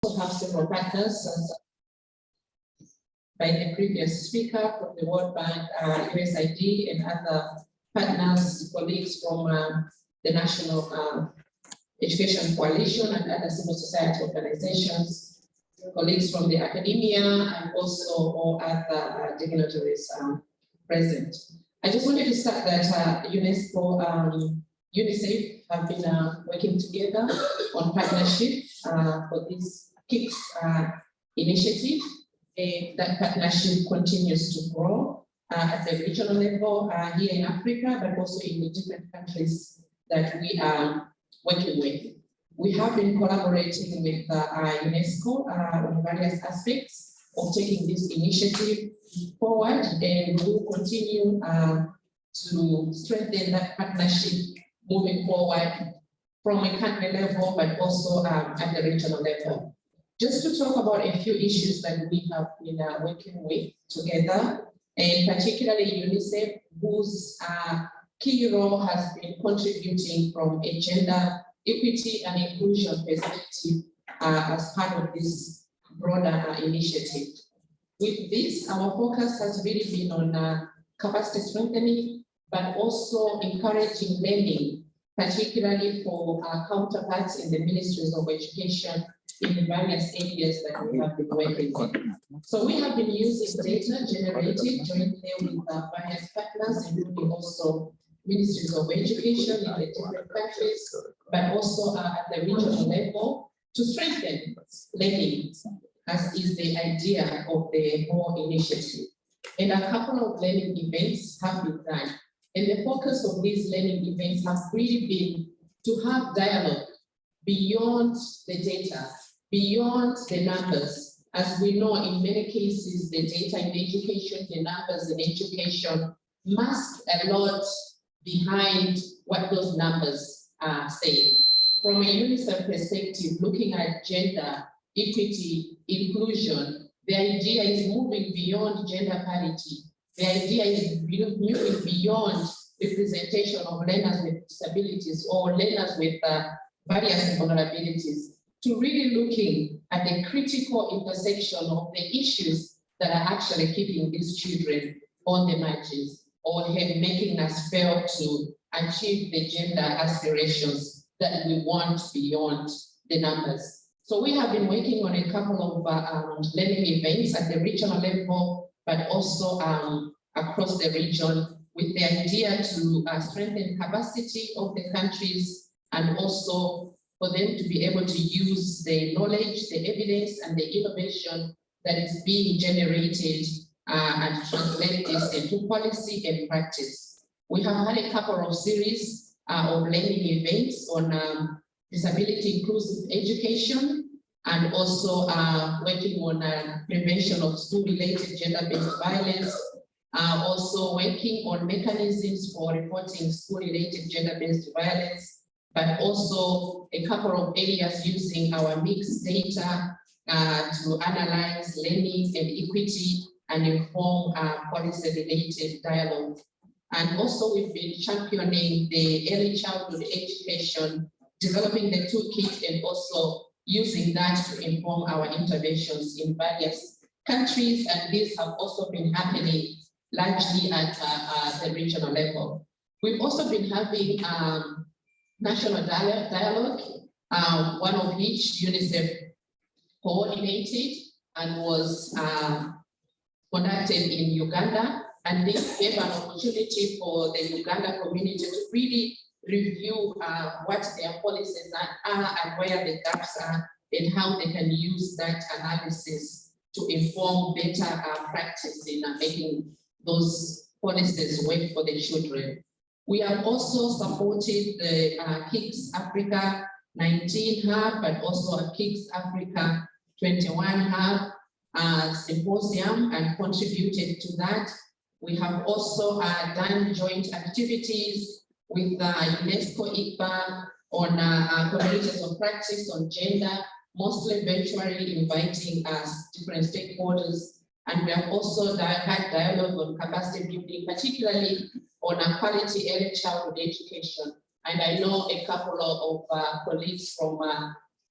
also have several partners by the previous speaker from the World Bank, USAID, and other partners, colleagues from the National Education Coalition and other civil society organizations, colleagues from the academia, and also all other dignitaries present. I just wanted to start that UNESCO, UNICEF have been working together on partnership for this KIX initiative. And that partnership continues to grow at the regional level here in Africa, but also in the different countries that we are working with. We have been collaborating with UNESCO on various aspects of taking this initiative forward, and we will continue to strengthen that partnership moving forward from a country level, but also at the regional level. Just to talk about a few issues that we have been working with together, and particularly UNICEF, whose key role has been contributing from a gender equity and inclusion perspective as part of this broader initiative. With this, our focus has really been on capacity strengthening, but also encouraging learning, particularly for our counterparts in the ministries of education in the various areas that we have been working on. So we have been using data generated jointly with various partners, including also ministries of education in the different countries, but also at the regional level to strengthen learning, as is the idea of the whole initiative. And a couple of learning events have been done. And the focus of these learning events has really been to have dialogue beyond the data, beyond the numbers. As we know, in many cases, the data in education, the numbers in education mask a lot behind what those numbers say. From a UNICEF perspective, looking at gender, equity, inclusion, the idea is moving beyond gender parity. The idea is moving beyond representation of learners with disabilities or learners with various vulnerabilities, to really looking at the critical intersection of the issues that are actually keeping these children on the margins or making us fail to achieve the gender aspirations that we want beyond the numbers. So we have been working on a couple of learning events at the regional level, but also across the region, with the idea to strengthen capacity of the countries, and also for them to be able to use the knowledge, the evidence, and the innovation that is being generated and translate this into policy and practice. We have had a couple of series of learning events on disability inclusive education, and also working on prevention of school-related gender-based violence, also working on mechanisms for reporting school-related gender-based violence, but also a couple of areas using our mixed data to analyze learning and equity and inform policy-related dialogue. And also we've been championing the early childhood education, developing the toolkit, and also using that to inform our interventions in various countries. And these have also been happening largely at the regional level. We've also been having national dialogue, one of which UNICEF coordinated and was conducted in Uganda. And this gave an opportunity for the Uganda community to really review what their policies are and where the gaps are, and how they can use that analysis to inform better practice in making those policies work for the children. We have also supported the KIX Africa 19 Hub, but also a KIX Africa 21 Hub symposium, and contributed to that. We have also done joint activities with UNESCO ICPA on communities of practice on gender, mostly virtually inviting different stakeholders. And we have also had dialogue on capacity building, particularly on quality early childhood education. And I know a couple of colleagues from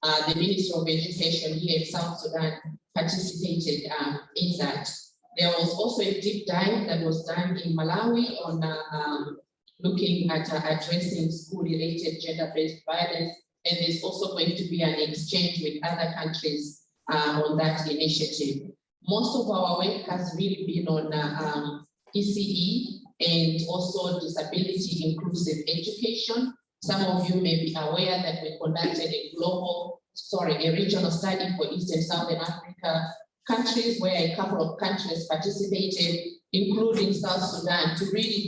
the Ministry of Education here in South Sudan participated in that. There was also a deep dive that was done in Malawi on looking at addressing school-related gender-based violence, and there's also going to be an exchange with other countries on that initiative. Most of our work has really been on ECE and also disability inclusive education. Some of you may be aware that we conducted a regional study for East and Southern Africa countries, where a couple of countries participated, including South Sudan, to really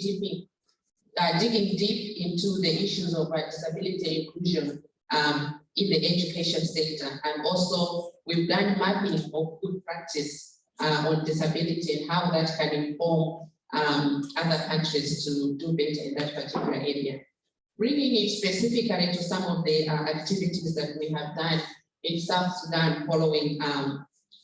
digging deep into the issues of disability inclusion in the education sector. And also, we've done mapping of good practice on disability and how that can inform other countries to do better in that particular area. Bringing it specifically to some of the activities that we have done in South Sudan following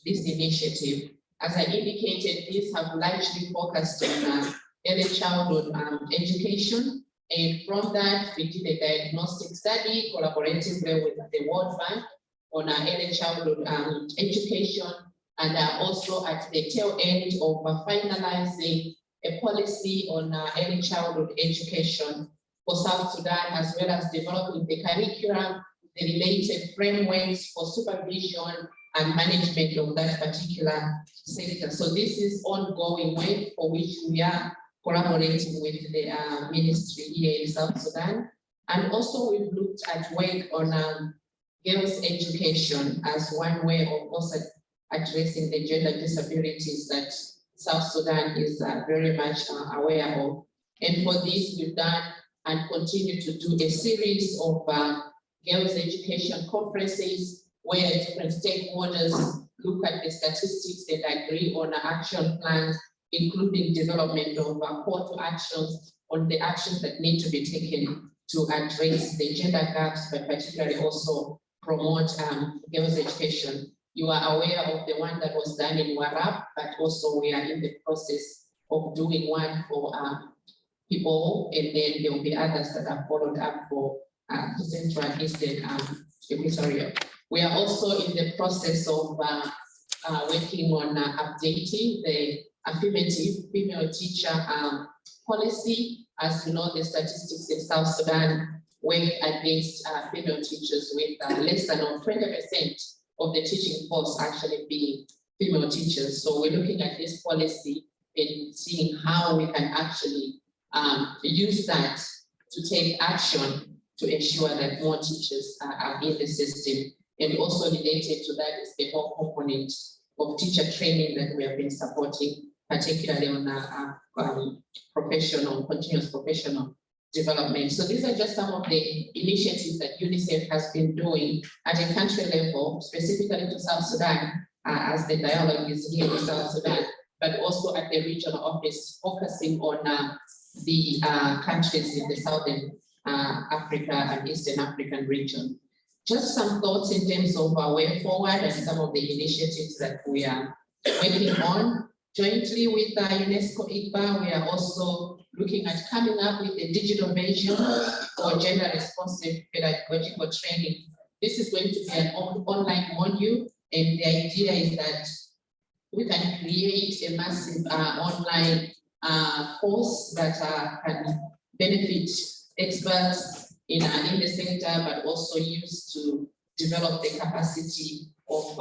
this initiative. As I indicated, these have largely focused on early childhood education. And from that, we did a diagnostic study collaboratively with the World Bank on early childhood education, and also at the tail end of finalizing a policy on early childhood education for South Sudan, as well as developing the curriculum, the related frameworks for supervision and management of that particular sector. So this is ongoing work for which we are collaborating with the ministry here in South Sudan. And also we've looked at work on girls' education as one way of also addressing the gender disabilities that South Sudan is very much aware of. And for this, we've done and continue to do a series of girls' education conferences where different stakeholders look at the statistics and agree on action plans, including development of call to actions on the actions that need to be taken to address the gender gaps, but particularly also promote girls' education. You are aware of the one that was done in Warab, but also we are in the process of doing one for people, and then there will be others that are followed up for Central and Eastern Equatoria. We are also in the process of working on updating the affirmative female teacher policy. As you know, the statistics in South Sudan work against female teachers with less than 20% of the teaching force actually being female teachers. So we're looking at this policy and seeing how we can actually use that to take action to ensure that more teachers are in the system. And also related to that is the whole component of teacher training that we have been supporting, particularly on continuous professional development. So these are just some of the initiatives that UNICEF has been doing at a country level, specifically to South Sudan, as the dialogue is here in South Sudan, but also at the regional office, focusing on the countries in the Southern Africa and Eastern African region. Just some thoughts in terms of our way forward and some of the initiatives that we are working on. Jointly with UNESCO ICBA, we are also looking at coming up with a digital version for gender responsive pedagogical training. This is going to be an online module, and the idea is that we can create a massive online course that can benefit experts in the sector, but also used to develop the capacity of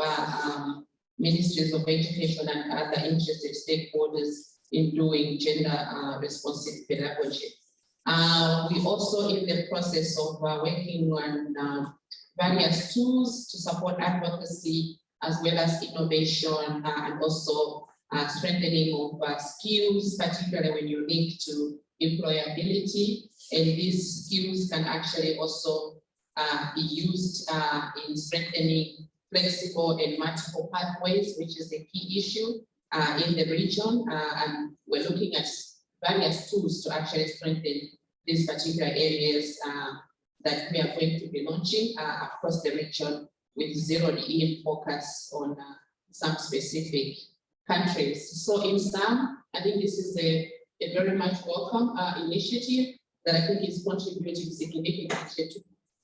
ministries of education and other interested stakeholders in doing gender responsive pedagogy. We also in the process of working on various tools to support advocacy as well as innovation and also strengthening of skills, particularly when you link to employability. And these skills can actually also be used in strengthening flexible and multiple pathways, which is a key issue in the region. And we're looking at various tools to actually strengthen these particular areas that we are going to be launching across the region with zeroed-in focus on some specific countries. So in sum, I think this is a very much welcome initiative that I think is contributing significantly to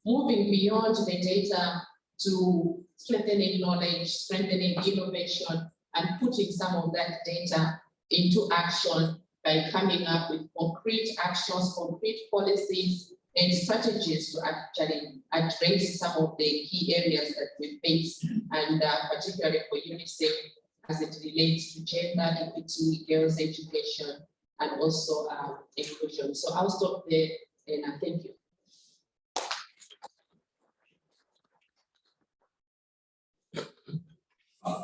moving beyond the data to strengthening knowledge, strengthening innovation, and putting some of that data into action by coming up with concrete actions, concrete policies, and strategies to actually address some of the key areas that we face, and particularly for UNICEF as it relates to gender equity, girls' education, and also inclusion. So I'll stop there, and thank you.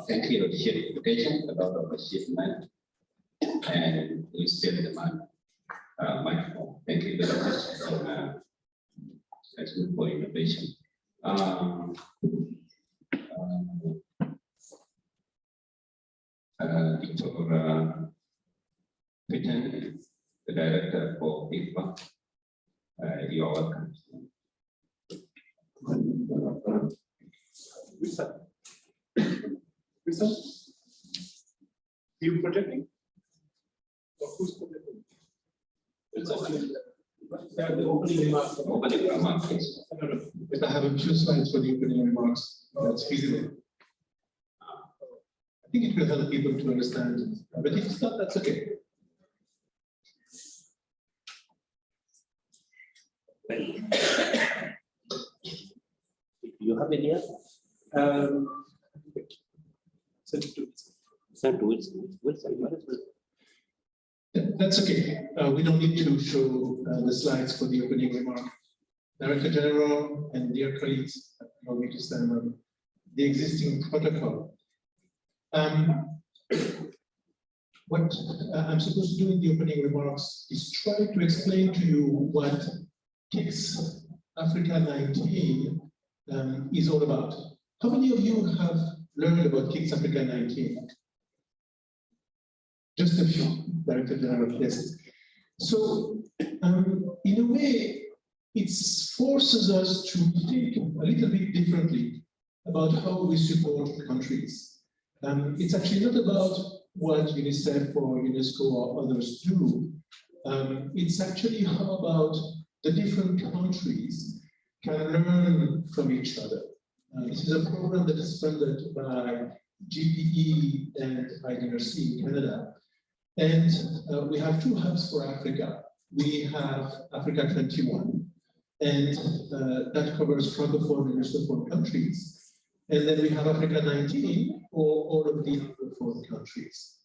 Thank you, Chief Education, about the achievement, and we still demand microphone. Thank you very much. That's good for innovation. Dr. Pitten, the director for IFA, you are welcome. You projecting? Or who's projecting? It's open. The opening remarks. Opening remarks, please. If I have a few slides for the opening remarks, that's feasible. I think it will help people to understand, but if it's not, that's okay. You have any other? Send it to it. Send to it. That's okay. We don't need to show the slides for the opening remark. Director General and dear colleagues, allow me to stand on the existing protocol. What I'm supposed to do in the opening remarks is try to explain to you what KIX Africa 19 is all about. How many of you have learned about KIX Africa 19? Just a few, Director General, yes. So, in a way, it forces us to think a little bit differently about how we support countries. It's actually not about what UNICEF or UNESCO or others do. It's actually how about the different countries can learn from each other. This is a program that is funded by GPE and IDRC in Canada. And we have two hubs for Africa. We have Africa 21, and that covers Francophone and Russophone countries. And then we have Africa 19 for all of the Anglophone countries.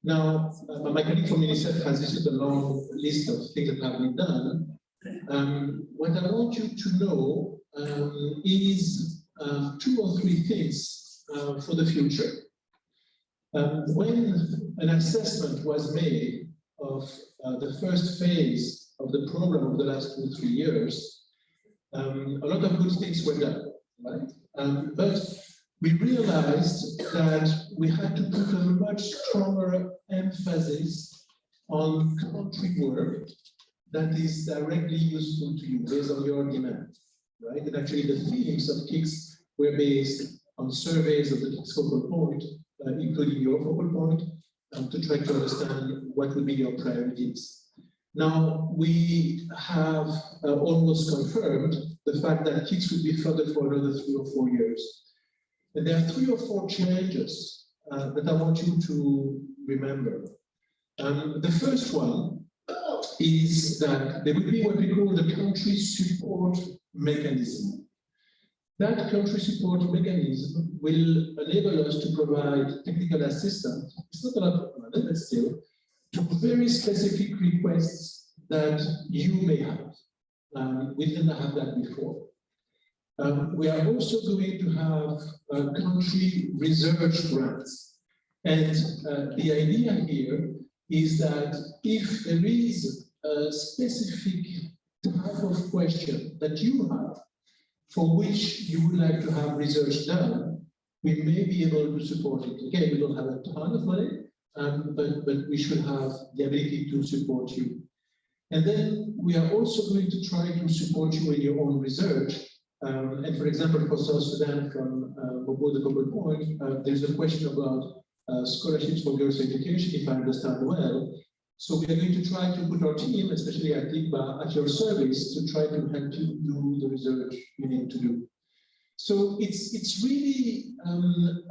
Now, my colleague from UNICEF has listed a long list of things that have been done. What I want you to know is 2 or 3 things for the future. When an assessment was made of the first phase of the program over the last 2 or 3 years, a lot of good things were done, right? But we realized that we had to put a much stronger emphasis on country work that is directly useful to you based on your demand, right? And actually the themes of KIX were based on surveys of the KIX focal point, including your focal point, to try to understand what would be your priorities. Now, we have almost confirmed the fact that KIX will be funded for another 3 or 4 years. And there are 3 or 4 changes that I want you to remember. The first one is that there will be what we call the country support mechanism. That country support mechanism will enable us to provide technical assistance. It's not a lot of money, but still, to very specific requests that you may have. We didn't have that before. We are also going to have country research grants. And the idea here is that if there is a specific type of question that you have, for which you would like to have research done, we may be able to support it. Again, we don't have a ton of money, but we should have the ability to support you. And then we are also going to try to support you in your own research. And for example, for South Sudan, from Bobo the Focal Point, there's a question about scholarships for girls' education, if I understand well. So we are going to try to put our team, especially at IGBA, at your service to try to help you do the research you need to do. So it's really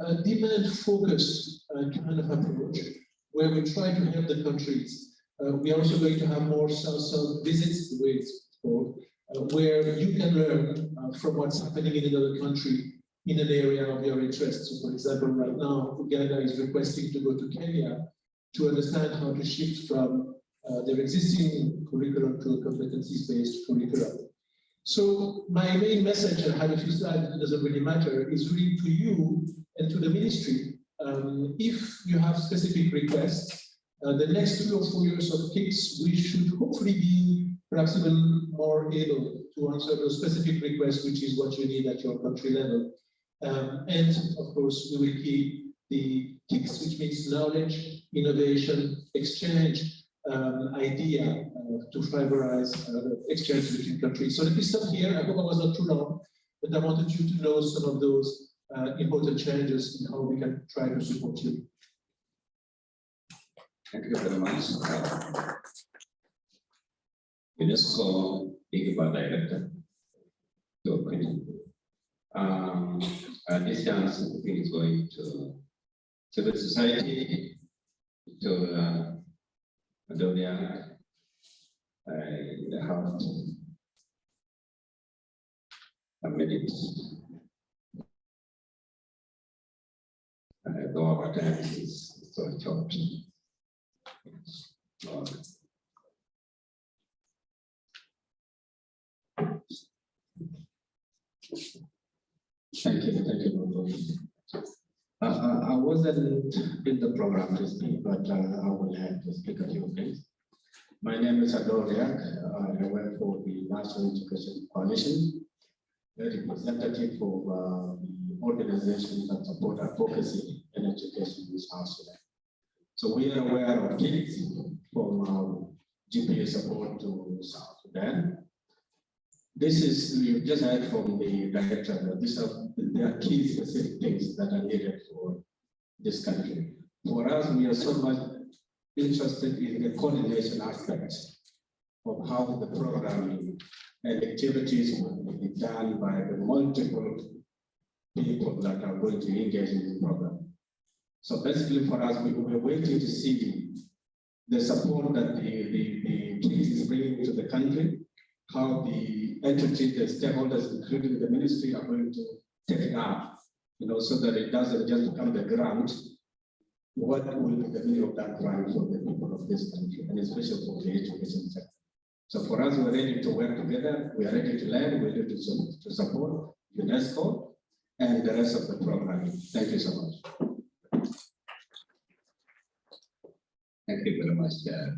a demand-focused kind of approach where we try to help the countries. We are also going to have more South-South visits, the way it's called, where you can learn from what's happening in another country in an area of your interest. So for example, right now, Uganda is requesting to go to Kenya to understand how to shift from their existing curriculum to a competencies-based curriculum. So my main message, I have a few slides, it doesn't really matter, is really to you and to the ministry. If you have specific requests, the next 3 or 4 years of KIX, we should hopefully be perhaps even more able to answer those specific requests, which is what you need at your country level. And of course, we will keep the KIX, which means knowledge, innovation, exchange, idea to fiberize exchange between countries. So let me stop here. I hope I was not too long, but I wanted you to know some of those important changes in how we can try to support you. Thank you very much. UNESCO IGBA Director, your opinion. This chance I think is going to civil society, to Adonia, the House, a minute. Though our time is so short. Thank you. I wasn't in the program to speak, but I will have to speak a few things. My name is Adoriak. I work for the National Education Coalition, a representative of the organizations that support advocacy in education in South Sudan. So we are aware of KIX from GPA support to South Sudan. This is, you just heard from the director that there are key specific things that are needed for this country. For us, we are so much interested in the coordination aspect of how the programming and activities will be done by the multiple people that are going to engage in this program. So basically for us, we were waiting to see the support that the KIX is bringing to the country, how the entities, the stakeholders, including the ministry, are going to take it up, so that it doesn't just become the grant. What will be the meaning of that grant for the people of this country, and especially for the education sector? So for us, we're ready to work together, we are ready to learn, we're ready to support UNESCO and the rest of the program. Thank you so much. Thank you very much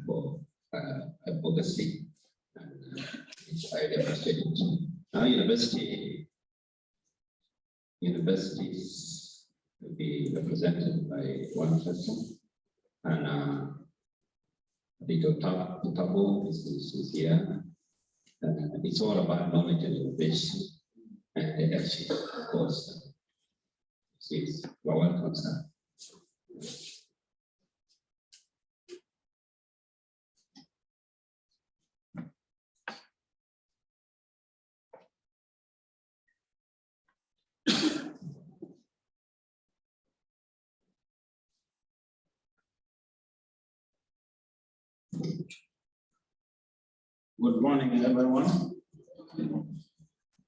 for advocacy. I appreciate it. Now, universities will be represented by one person, and Dr. Tabo is here. It's all about knowledge and innovation and leadership, of course. You're welcome, sir. Good morning, everyone.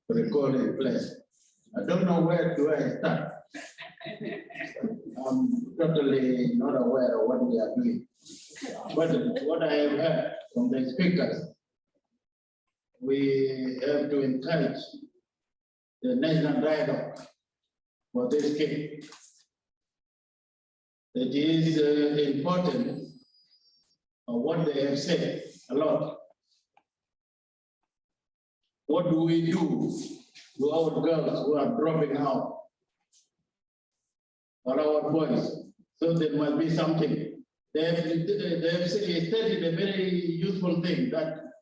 Recording place. I don't know where do I start. I'm totally not aware of what we are doing. But what I have heard from the speakers, we have to encourage the national dialogue for this case. It is important what they have said a lot. What do we do to our girls who are dropping out, or our boys? So there must be something. They have stated a very useful thing that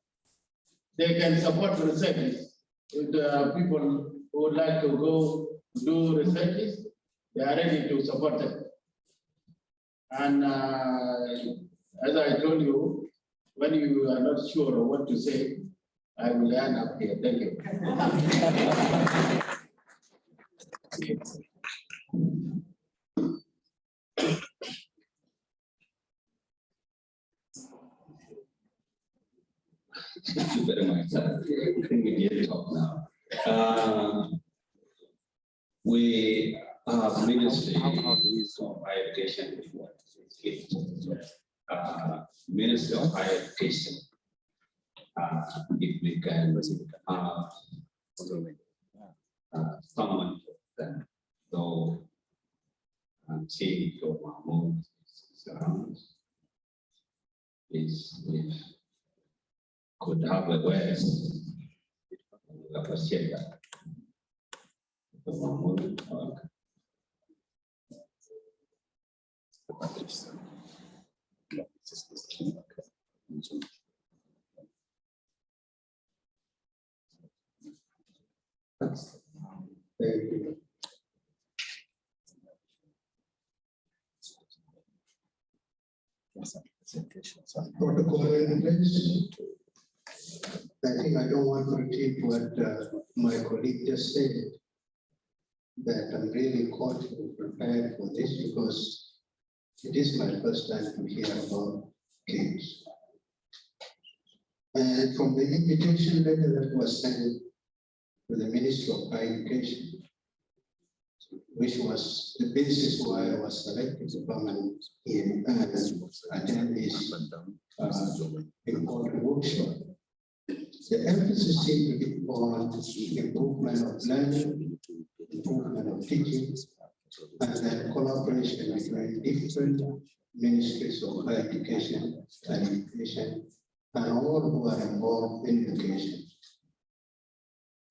they can support researches. If there are people who would like to go do researches, they are ready to support them. And as I told you, when you are not sure of what to say, I will end up here. Thank you. Thank you very much. I think we need to talk now. We have Ministry of Higher Education. Ministry of Higher Education. If we can someone that though I'm seeing your Mahmoud is around, is if could have a word, we appreciate that. Mahmoud, Thank you. Protocol in place. I think I don't want to repeat what my colleague just said, that I'm really confident prepared for this because it is my first time to hear about KIX. And from the invitation letter that was sent to the Ministry of Higher Education, which was the basis why I was selected to come and attend this important workshop. The emphasis seemed to be on improvement of learning, improvement of teaching, and then collaboration between different ministries of higher education and education, and all who are involved in education.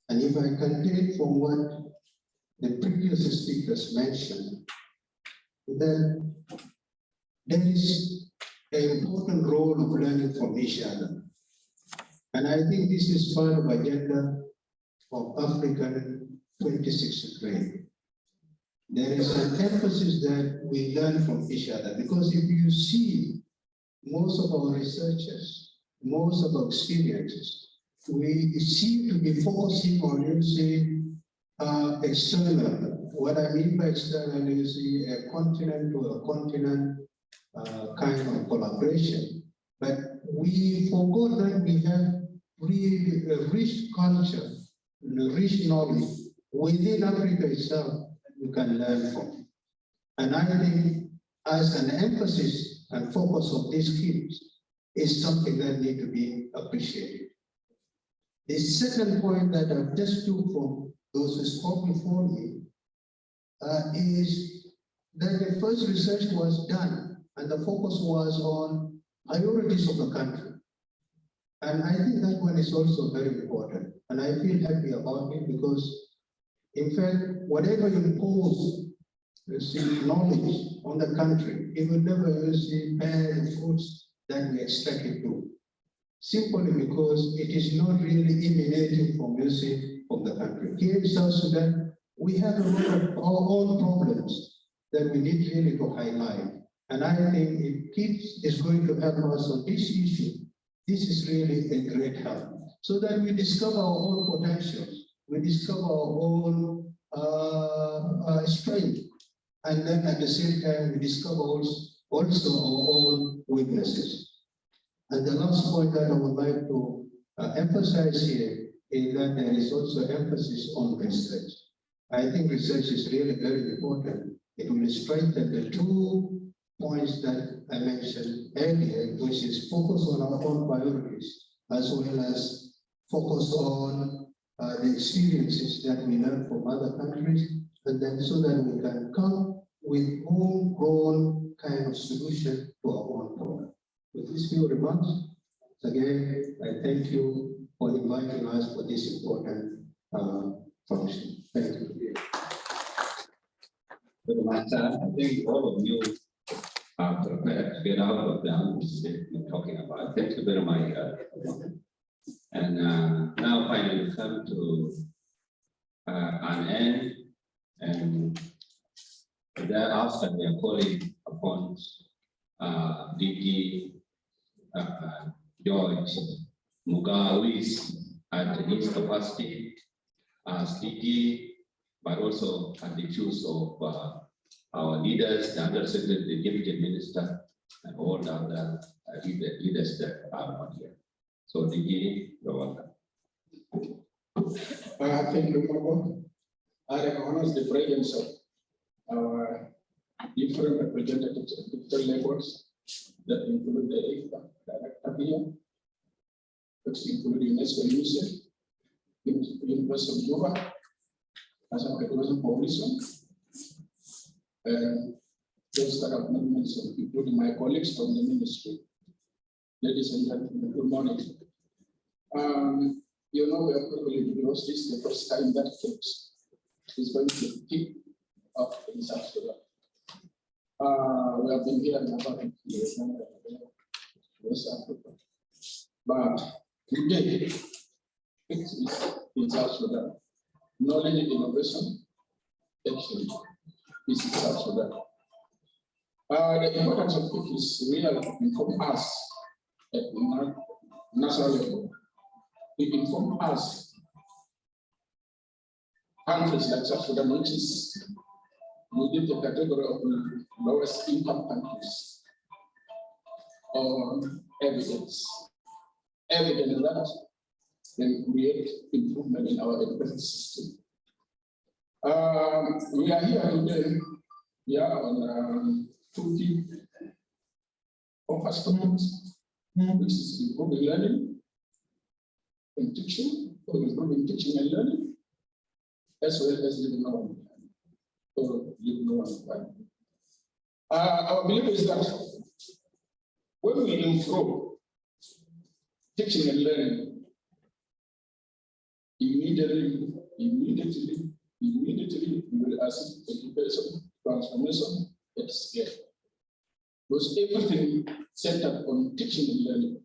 And if I can take from what the previous speakers mentioned, then there is an important role of learning from each other. And I think this is part of agenda of African 2063. There is an emphasis that we learn from each other, because if you see most of our researchers, most of our experiences, we seem to be focusing on using external. What I mean by external is a continent to a continent kind of collaboration. But we forgot that we have really a rich culture, rich knowledge within Africa itself that we can learn from. And I think as an emphasis and focus of these skills is something that need to be appreciated. The second point that I've just took from those who spoke before me is that the first research was done and the focus was on priorities of the country. And I think that one is also very important. And I feel happy about it because, in fact, whatever you impose knowledge on the country, it will never bear the fruits that we expect it to. Simply because it is not really emanating from the country. Here in South Sudan, we have a lot of our own problems that we need really to highlight. And I think if KIX is going to help us on this issue, this is really a great help. So that we discover our own potentials, we discover our own strength, and then at the same time, we discover also our own weaknesses. And the last point that I would like to emphasize here is that there is also emphasis on research. I think research is really very important. It will strengthen the two points that I mentioned earlier, which is focus on our own priorities, as well as focus on the experiences that we learn from other countries, and then so that we can come with homegrown kind of solution to our own problem. With these few remarks, again, I thank you for inviting us for this important function. Thank you. I think all of you are prepared to get out of the atmosphere we're talking about. Thank you very much. And now finally we come to an end, and thereafter we are calling upon DG George Mugawi's at his capacity as DG but also at the views of our leaders, the undersecretary, the deputy minister, and all the other leaders that are not here. So, DG, you're welcome. Thank you, Papa. I recognize the presence of our different representatives at different levels that include the director here, which include UNESCO UNICEF, University of Juba, as a Metropolitan Police, and those that have movements, including my colleagues from the ministry. Ladies and gentlemen, good morning. You know, we are privileged because this is the first time that KIX is going to kick off in South Sudan. We have been here in about 8 years now, West Africa. But today, KIX is in South Sudan. Knowledge and innovation, action is in South Sudan. The importance of KIX is real to inform us at the national level. It inform us countries like South Sudan, which is within the category of the lowest income countries, on evidence that can create improvement in our education system. We are here today, on 2 key focus points, which is improving learning and teaching, or improving teaching and learning, as well as living on or living on. Our belief is that when we improve teaching and learning, immediately we will assist education transformation at scale. Because everything centered on teaching and learning.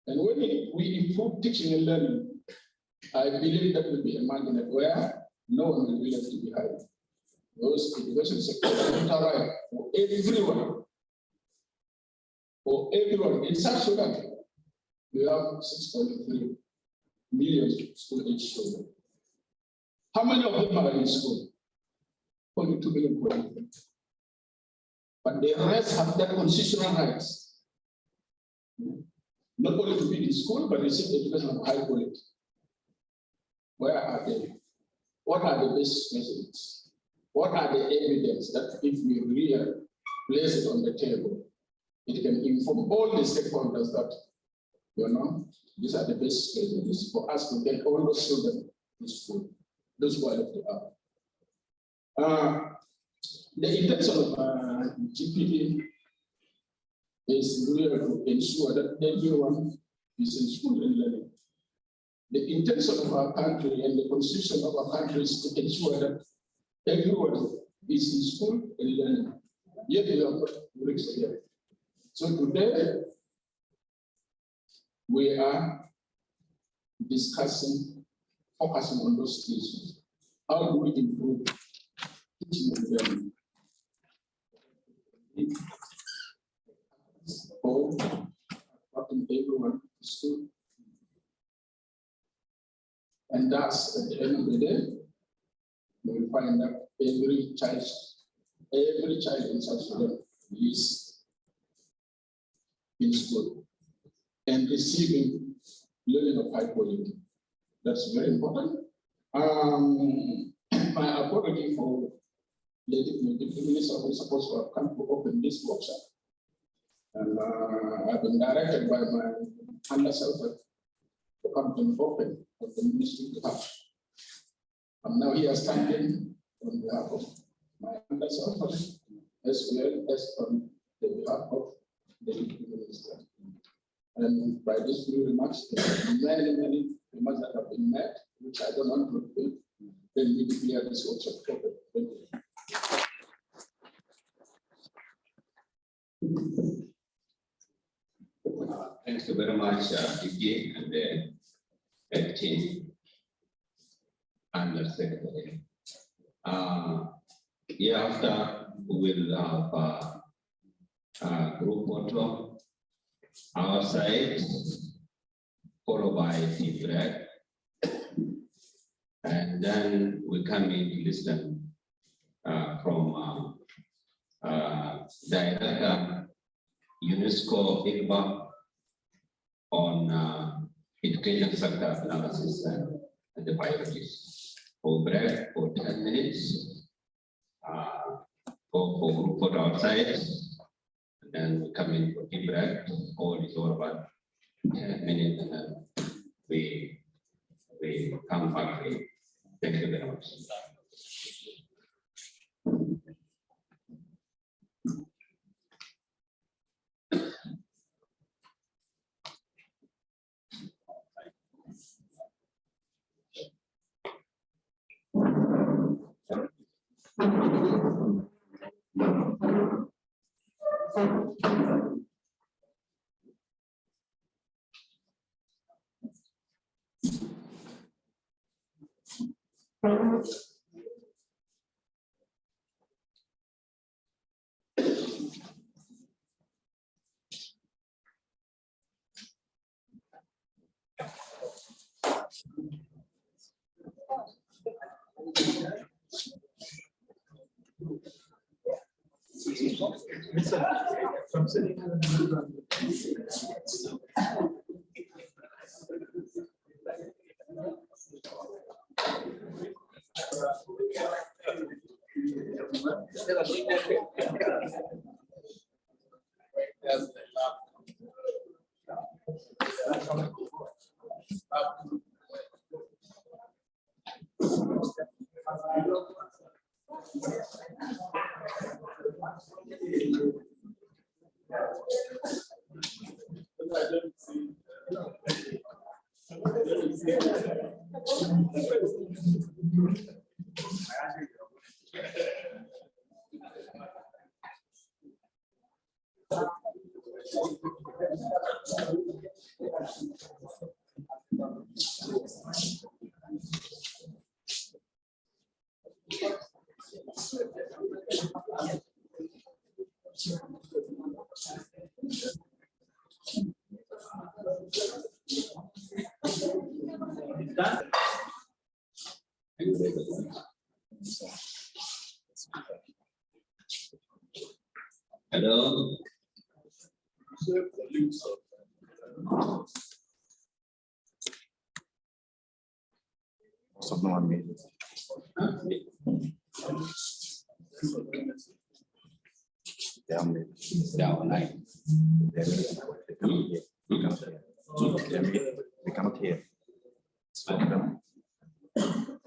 And when we improve teaching and learning, I believe that will be a magnet where no one will be left behind. Those education sector is right for everyone. For everyone in South Sudan, we have 6.3 million school-age children. How many of them are in school? Only 2 million. But the rest have that constitutional rights. Not only to be in school, but receive education of high quality. Where are they? What are the best methods? What are the evidence that if we really place it on the table, it can inform all the stakeholders that, these are the best methods for us to get all those children to school, those who are left out. The intention of GPD is really to ensure that everyone is in school and learning. The intention of our country and the constitution of our country is to ensure that everyone is in school and learning. Yet we have bricks here. So today, we are discussing, focusing on those issues. How do we improve teaching and learning? Or everyone to school. And thus, at the end of the day, we will find that every child in South Sudan is in school and receiving learning of high quality. That's very important. My apology for the Deputy Minister who is supposed to have come to open this workshop. And I've been directed by my undersecretary to come to open of the ministry to have. I'm now here standing on behalf of my undersecretary as well as on the behalf of the Deputy Minister. And by these few remarks, there are many remarks that have been made, which I don't want to repeat. Then we declare this workshop open. Thank you. Thank you very much, DG and the acting undersecretary. Hereafter, we will have a group photo outside, followed by tea break. And then we come in to listen from Director UNESCO IGBA on education sector analysis and the priorities. For break for 10 minutes, for group photo outside, and then we come in for tea break. All is all about 10 minutes, and then we come back. Thank you very much. Hello. Someone made it. They are made. They are online. They cannot hear. So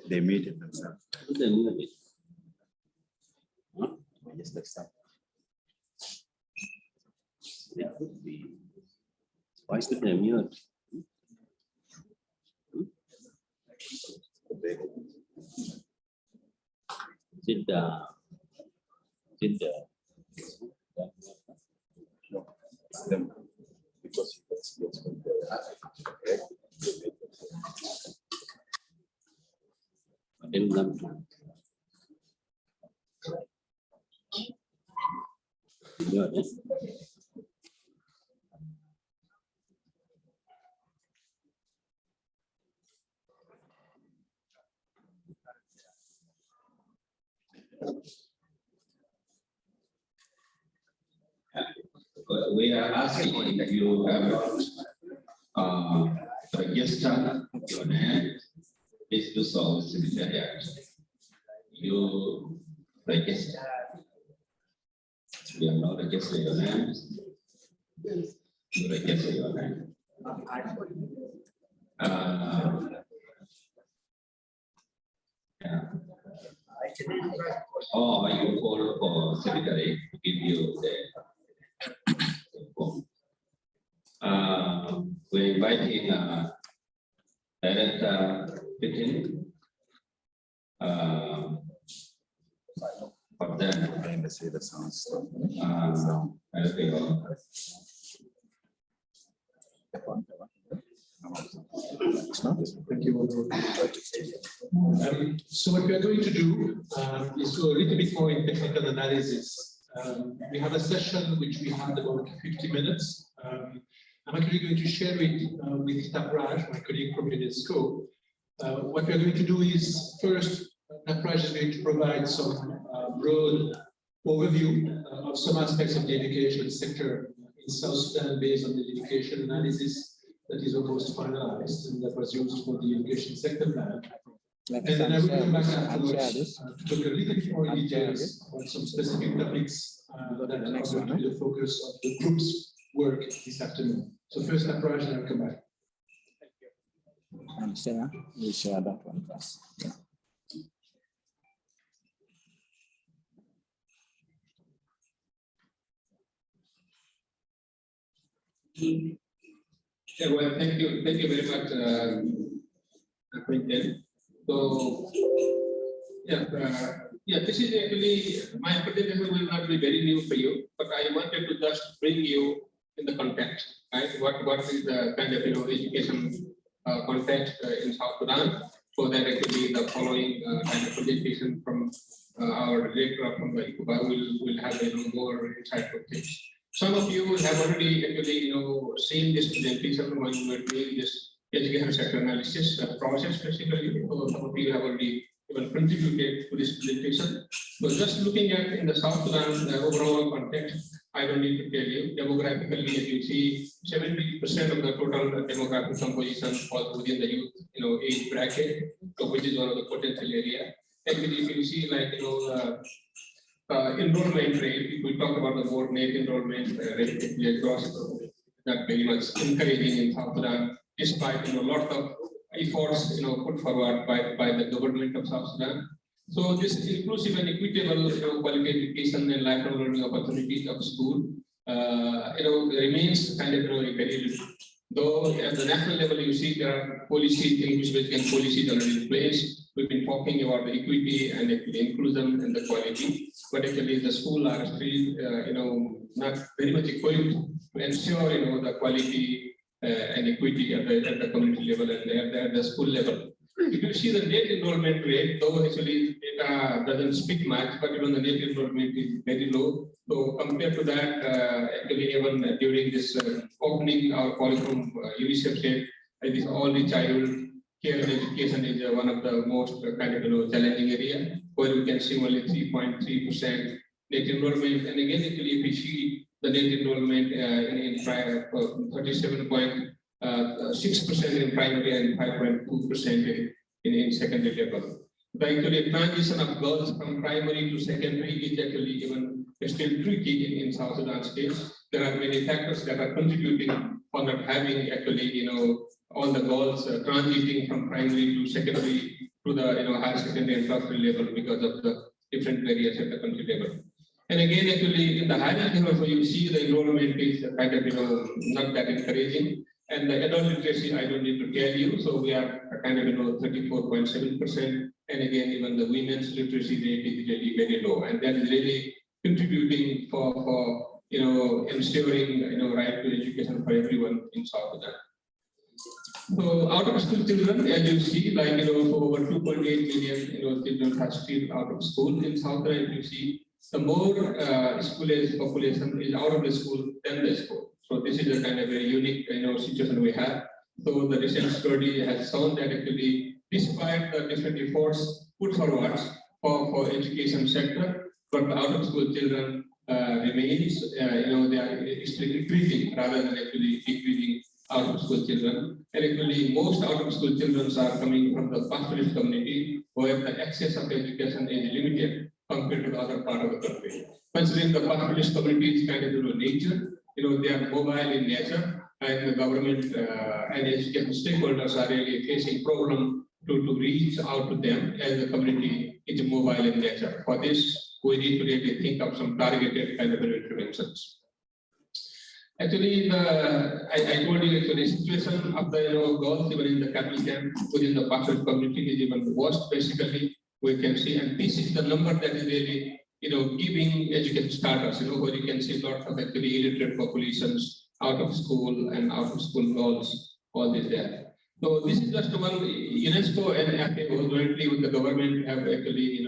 they made it themselves. Yes, that's that. Why should they mute? Them, because We are asking if you have registered your name, please do so with Secretariat. You register. You have not registered your name. You register your name. Yeah. Or you call for Secretary to give you the form. We're inviting Director Pitin for them. and they say the sounds. Thank you. So what we are going to do is go a little bit more in technical analysis. We have a session which we had about 50 minutes. I'm actually going to share it with Tabraj, my colleague from UNESCO, What we're going to do is first, Napraj is going to provide some broad overview of some aspects of the education sector in South Sudan based on the education analysis that is almost finalized and that was used for the education sector plan. And then I will come back afterwards to look a little bit more in details on some specific topics that are going to be the focus of the group's work this afternoon. So first, Napraj, and I'll come back. And Sarah, we share that one first. Yeah. Yeah, well, thank you very much, Quentin. So, this is actually, my presentation will not be very new for you, but I wanted to just bring you in the context, right? What is the kind of education context in South Sudan? So that actually the following kind of presentation from our director from the Juba will have more insightful things. Some of you have already actually seen this presentation when we were doing this education sector analysis process basically. So some of you have already even contributed to this presentation. So just looking at in the South Sudan the overall context, I don't need to tell you. Demographically, as you see, 70% of the total demographic composition falls within the youth age bracket, which is one of the potential area. Actually, if you see enrollment rate, if we talk about the board net enrollment rate, across that very much encouraging in South Sudan, despite lots of efforts put forward by the government of South Sudan. So this inclusive and equitable quality education and lifelong learning opportunities of school remains kind of very. Though at the national level you see there are policy things which can policies already in place. We've been talking about the equity and actually inclusion and the quality, but actually the school are still not very much equipped to ensure the quality and equity at the community level and at the school level. If you see the net enrollment rate, though actually data doesn't speak much, but even the net enrollment is very low. So compared to that, actually even during this opening, our colleague from UNICEF said this early childhood care and education is one of the most kind of challenging area, where you can see only 3.3% net enrollment. And again, actually, if you see the net enrollment in 37.6% in primary and 5.2% in secondary level. The actually transition of girls from primary to secondary is actually even still tricky in South Sudan states. There are many factors that are contributing for not having actually all the girls transiting from primary to secondary to the higher secondary and tertiary level because of the different barriers at the country level. And again, actually, in the higher level, you see the enrollment is kind of not that encouraging. And the adult literacy, I don't need to tell you. So we are kind of 34.7%. And again, even the women's literacy rate is really very low, and that is really contributing for ensuring right to education for everyone in South Sudan. So out of school children, as you see, like so over 2.8 million children are still out of school in South Sudan. If you see, the more school age population is out of the school than the school. So this is a kind of very unique situation we have. So the recent study has shown that actually, despite the different efforts put forward for education sector, but the out of school children remains they are still increasing rather than actually decreasing out of school children. And actually, most out of school children are coming from the pastoralist community, where the access of education is limited compared to the other part of the country. Considering the pastoralist community is kind of nature, they are mobile in nature, and the government and education stakeholders are really facing problem to reach out to them as the community is mobile in nature. For this, we need to really think of some targeted kind of interventions. Actually, I told you actually the situation of the girls even in the cattle camp within the pastoralist community is even worse. Basically, we can see, and this is the number that is really giving education status, where you can see lots of actually illiterate populations out of school and out of school girls, all this there. So this is just one. UNESCO and FAO jointly with the government have actually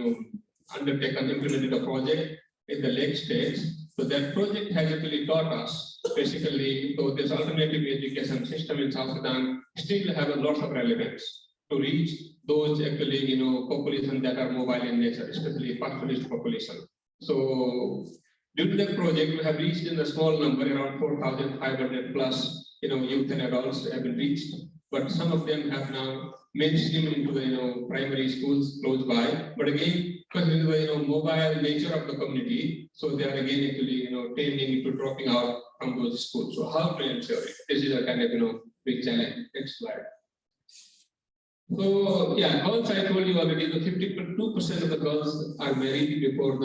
implemented a project in the Lake States. So that project has actually taught us basically, so this alternative education system in South Sudan still have a lot of relevance. to reach those actually, population that are mobile in nature, especially pastoralist population. So during the project, we have reached in a small number, around 4,500 plus, youth and adults have been reached, but some of them have now mainstream into the, primary schools close by. But again, considering the, mobile nature of the community, so they are again actually, tending into dropping out from those schools. So how to ensure it? This is a kind of, big challenge. Next slide. So yeah, girls, I told you already, the 52% of the girls are married before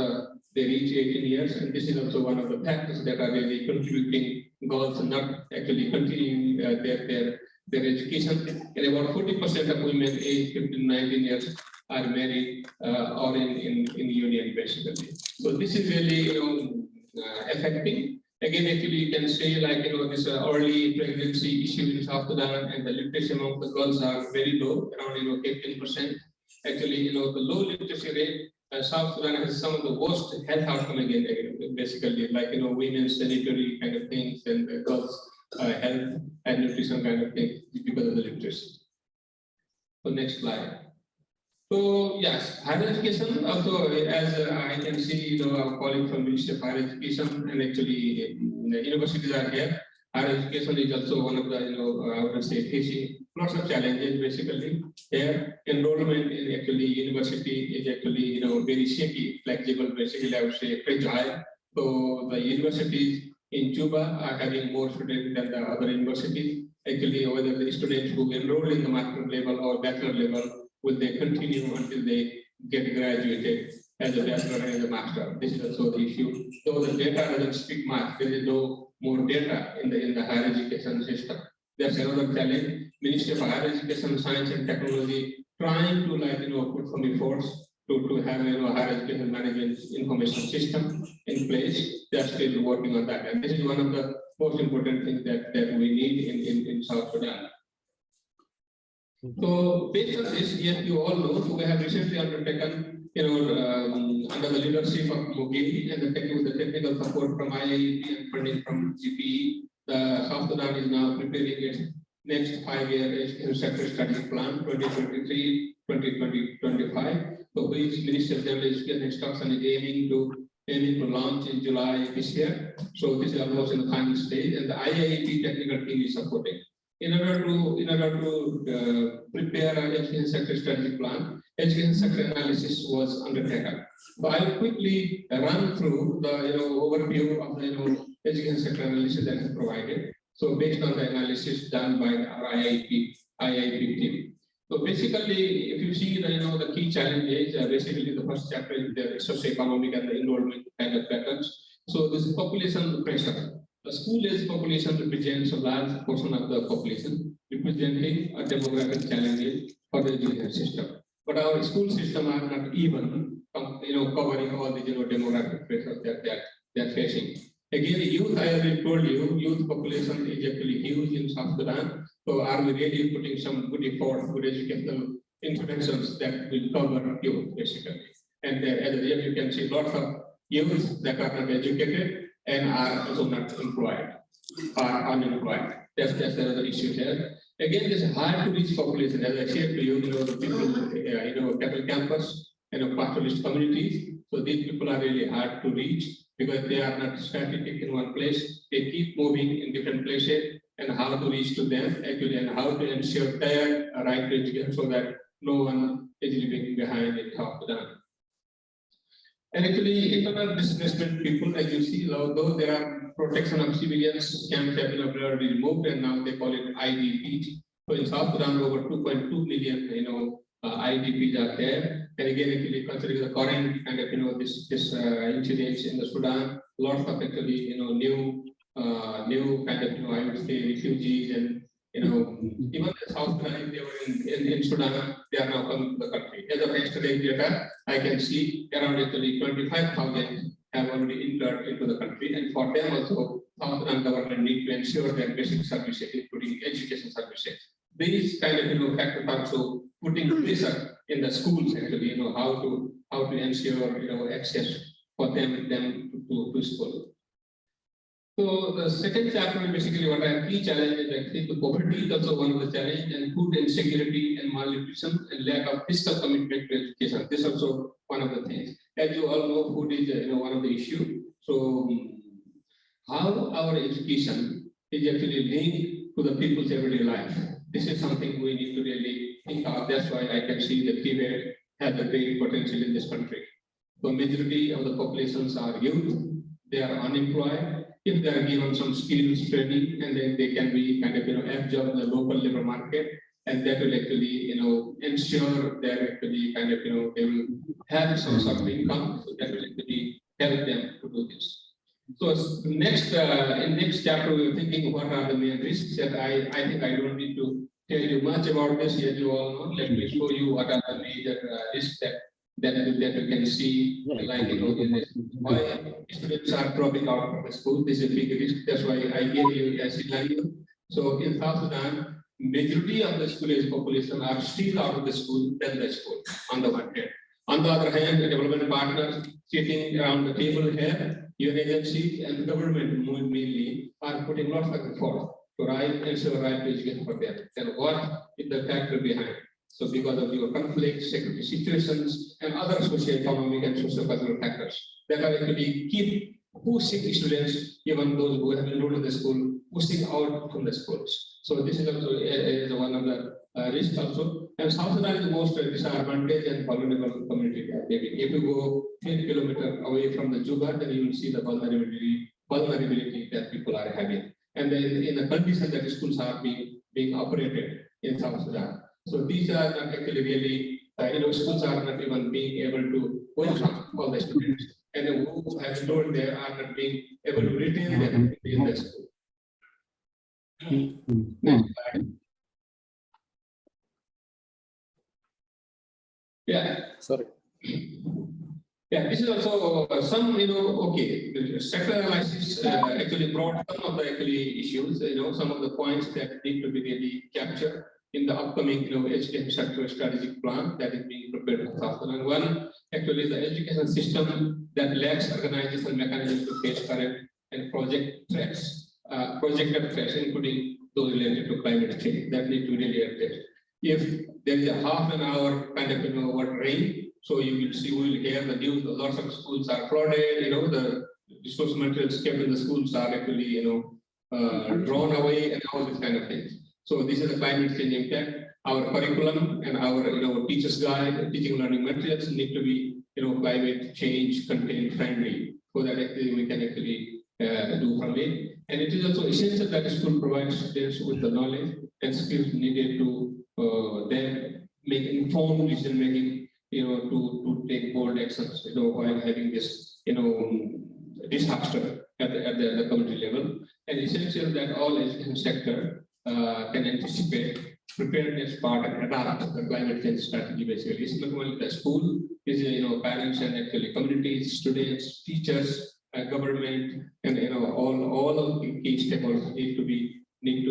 they reach 18 years, and this is also one of the factors that are really contributing girls not actually continuing their education. And about 40% of women aged 15 to 19 years are married or in union basically. So this is really affecting. Again, actually, you can say like this early pregnancy issue in South Sudan, and the literacy among the girls are very low, around 15%. Actually, the low literacy rate, South Sudan has some of the worst health outcome again, basically like women's sanitary kind of things and girls' health and nutrition kind of things because of the literacy. So next slide. So yes, higher education also, as I can see, I'm calling from Ministry of Higher Education, and actually the universities are here. Higher education is also one of the, I would say, facing lots of challenges basically. Here, enrollment in actually university is actually, very shaky, flexible, basically I would say fragile. So the universities in Juba are having more students than the other universities. Actually, whether the students who enroll in the master level or bachelor level, will they continue until they get graduated as a bachelor and as a master? This is also the issue. So the data doesn't speak much. There is no more data in the higher education system. That's another challenge. Ministry of Higher Education, Science and Technology trying to put some efforts to have higher education management information system in place. They are still working on that. And this is one of the most important things that we need in South Sudan. So based on this, yes, you all know, so we have recently undertaken, under the leadership of Mugi and the technical support from IIET and funding from GPE, the South Sudan is now preparing its next 5-year education sector strategic plan, 2023-2025. So which Ministry of General Education Instruction is aiming to launch in July this year. So this is almost in the final stage, and the IIET technical team is supporting. In order to prepare an education sector strategic plan, education sector analysis was undertaken. So I will quickly run through the overview of the education sector analysis that is provided. So based on the analysis done by our IIP team. So basically, if you see the key challenges, basically the first chapter is the socioeconomic and the enrollment kind of patterns. So this is population pressure. The school-age population represents a large portion of the population, representing a demographic challenge for the education system. But our school system are not even, covering all the demographic pressures that they're facing. Again, the youth, I already told you, youth population is actually huge in South Sudan. So are we really putting some good effort, good educational interventions that will cover youth, basically? And as you can see, lots of youth that are not educated and are also not employed, are unemployed. That's another issue here. Again, this hard to reach population, as I shared to you, the people, cattle campus, pastoralist communities. So these people are really hard to reach because they are not static in one place. They keep moving in different places, and how to reach to them actually, and how to ensure their right to education so that no one is leaving behind in South Sudan. And actually, internal displacement people, as you see, although there are protection of civilians, camps have been already removed, and now they call it IDPs. So in South Sudan, over 2.2 million, IDPs are there. And again, actually, considering the current kind of this incidents in the Sudan, lots of actually new kind of I would say refugees and even the South Sudan, if they were in Sudan, they are now coming to the country. As of yesterday's data, I can see around actually 25,000 have already entered into the country, and for them also, South Sudan government need to ensure their basic services, including education services. These kind of factors are also putting pressure in the schools actually, how to ensure access for them to school. So the second chapter, basically what I key challenge is actually the poverty is also one of the challenge, and food insecurity and malnutrition and lack of fiscal commitment to education. This is also one of the things. As you all know, food is one of the issue. So how our education is actually linked to the people's everyday life. This is something we need to really think of. That's why I can see that Tibet has a great potential in this country. The majority of the populations are youth. They are unemployed. If they are given some skills training, and then they can be kind of absorbed in the local labor market, and that will actually ensure that actually kind of they will have some sort of income, so that will actually help them to do this. So next in next chapter we are thinking what are the main risks that I think I don't need to tell you much about this, as you all know. Let me show you what are the major risks that you can see, like why students are dropping out of the school. This is a big risk. That's why I gave you a scenario. So in South Sudan, majority of the school age population are still out of the school than the school on the one hand. On the other hand, the development partners sitting around the table here, your agency and the government mainly are putting lots of effort to ensure right to education for them. Then what is the factor behind? So because of your conflicts, security situations, and other socio-economic and socio-cultural factors that are actually keep pushing students, even those who have enrolled in the school, pushing out from the schools. So this is also one of the risks also. And South Sudan is the most disadvantaged and vulnerable community. Maybe if you go 10 kilometers away from the Juba, then you will see the vulnerability that people are having. And then in the condition that schools are being operated in South Sudan. So these are not actually really, schools are not even being able to welcome all the students. And who have enrolled there are not being able to retain them in the school. Next slide. Yeah. Sorry. Yeah, this is also some, okay, the sector analysis actually brought some of the issues, some of the points that need to be really captured in the upcoming, education sector strategic plan that is being prepared for South Sudan. One, actually the education system that lacks organizational mechanism to face current and projected threats, including those related to climate change that need to be really addressed. If there is a half an hour kind of rain, so you will see, we will hear the news, lots of schools are flooded, the resource materials kept in the schools are actually, drawn away and all these kind of things. So this is the climate change impact. Our curriculum and our teacher's guide, teaching learning materials need to be, climate change content friendly, so that actually we can actually do from it. And it is also essential that the school provides students with the knowledge and skills needed to then make informed decision making, to take bold actions, while having this, disaster at the community level. And essential that all education sector can anticipate, preparedness part and adapt the climate change strategy. Basically, it's not only the school, it's parents and actually communities, students, teachers, government, and all of the key stakeholders need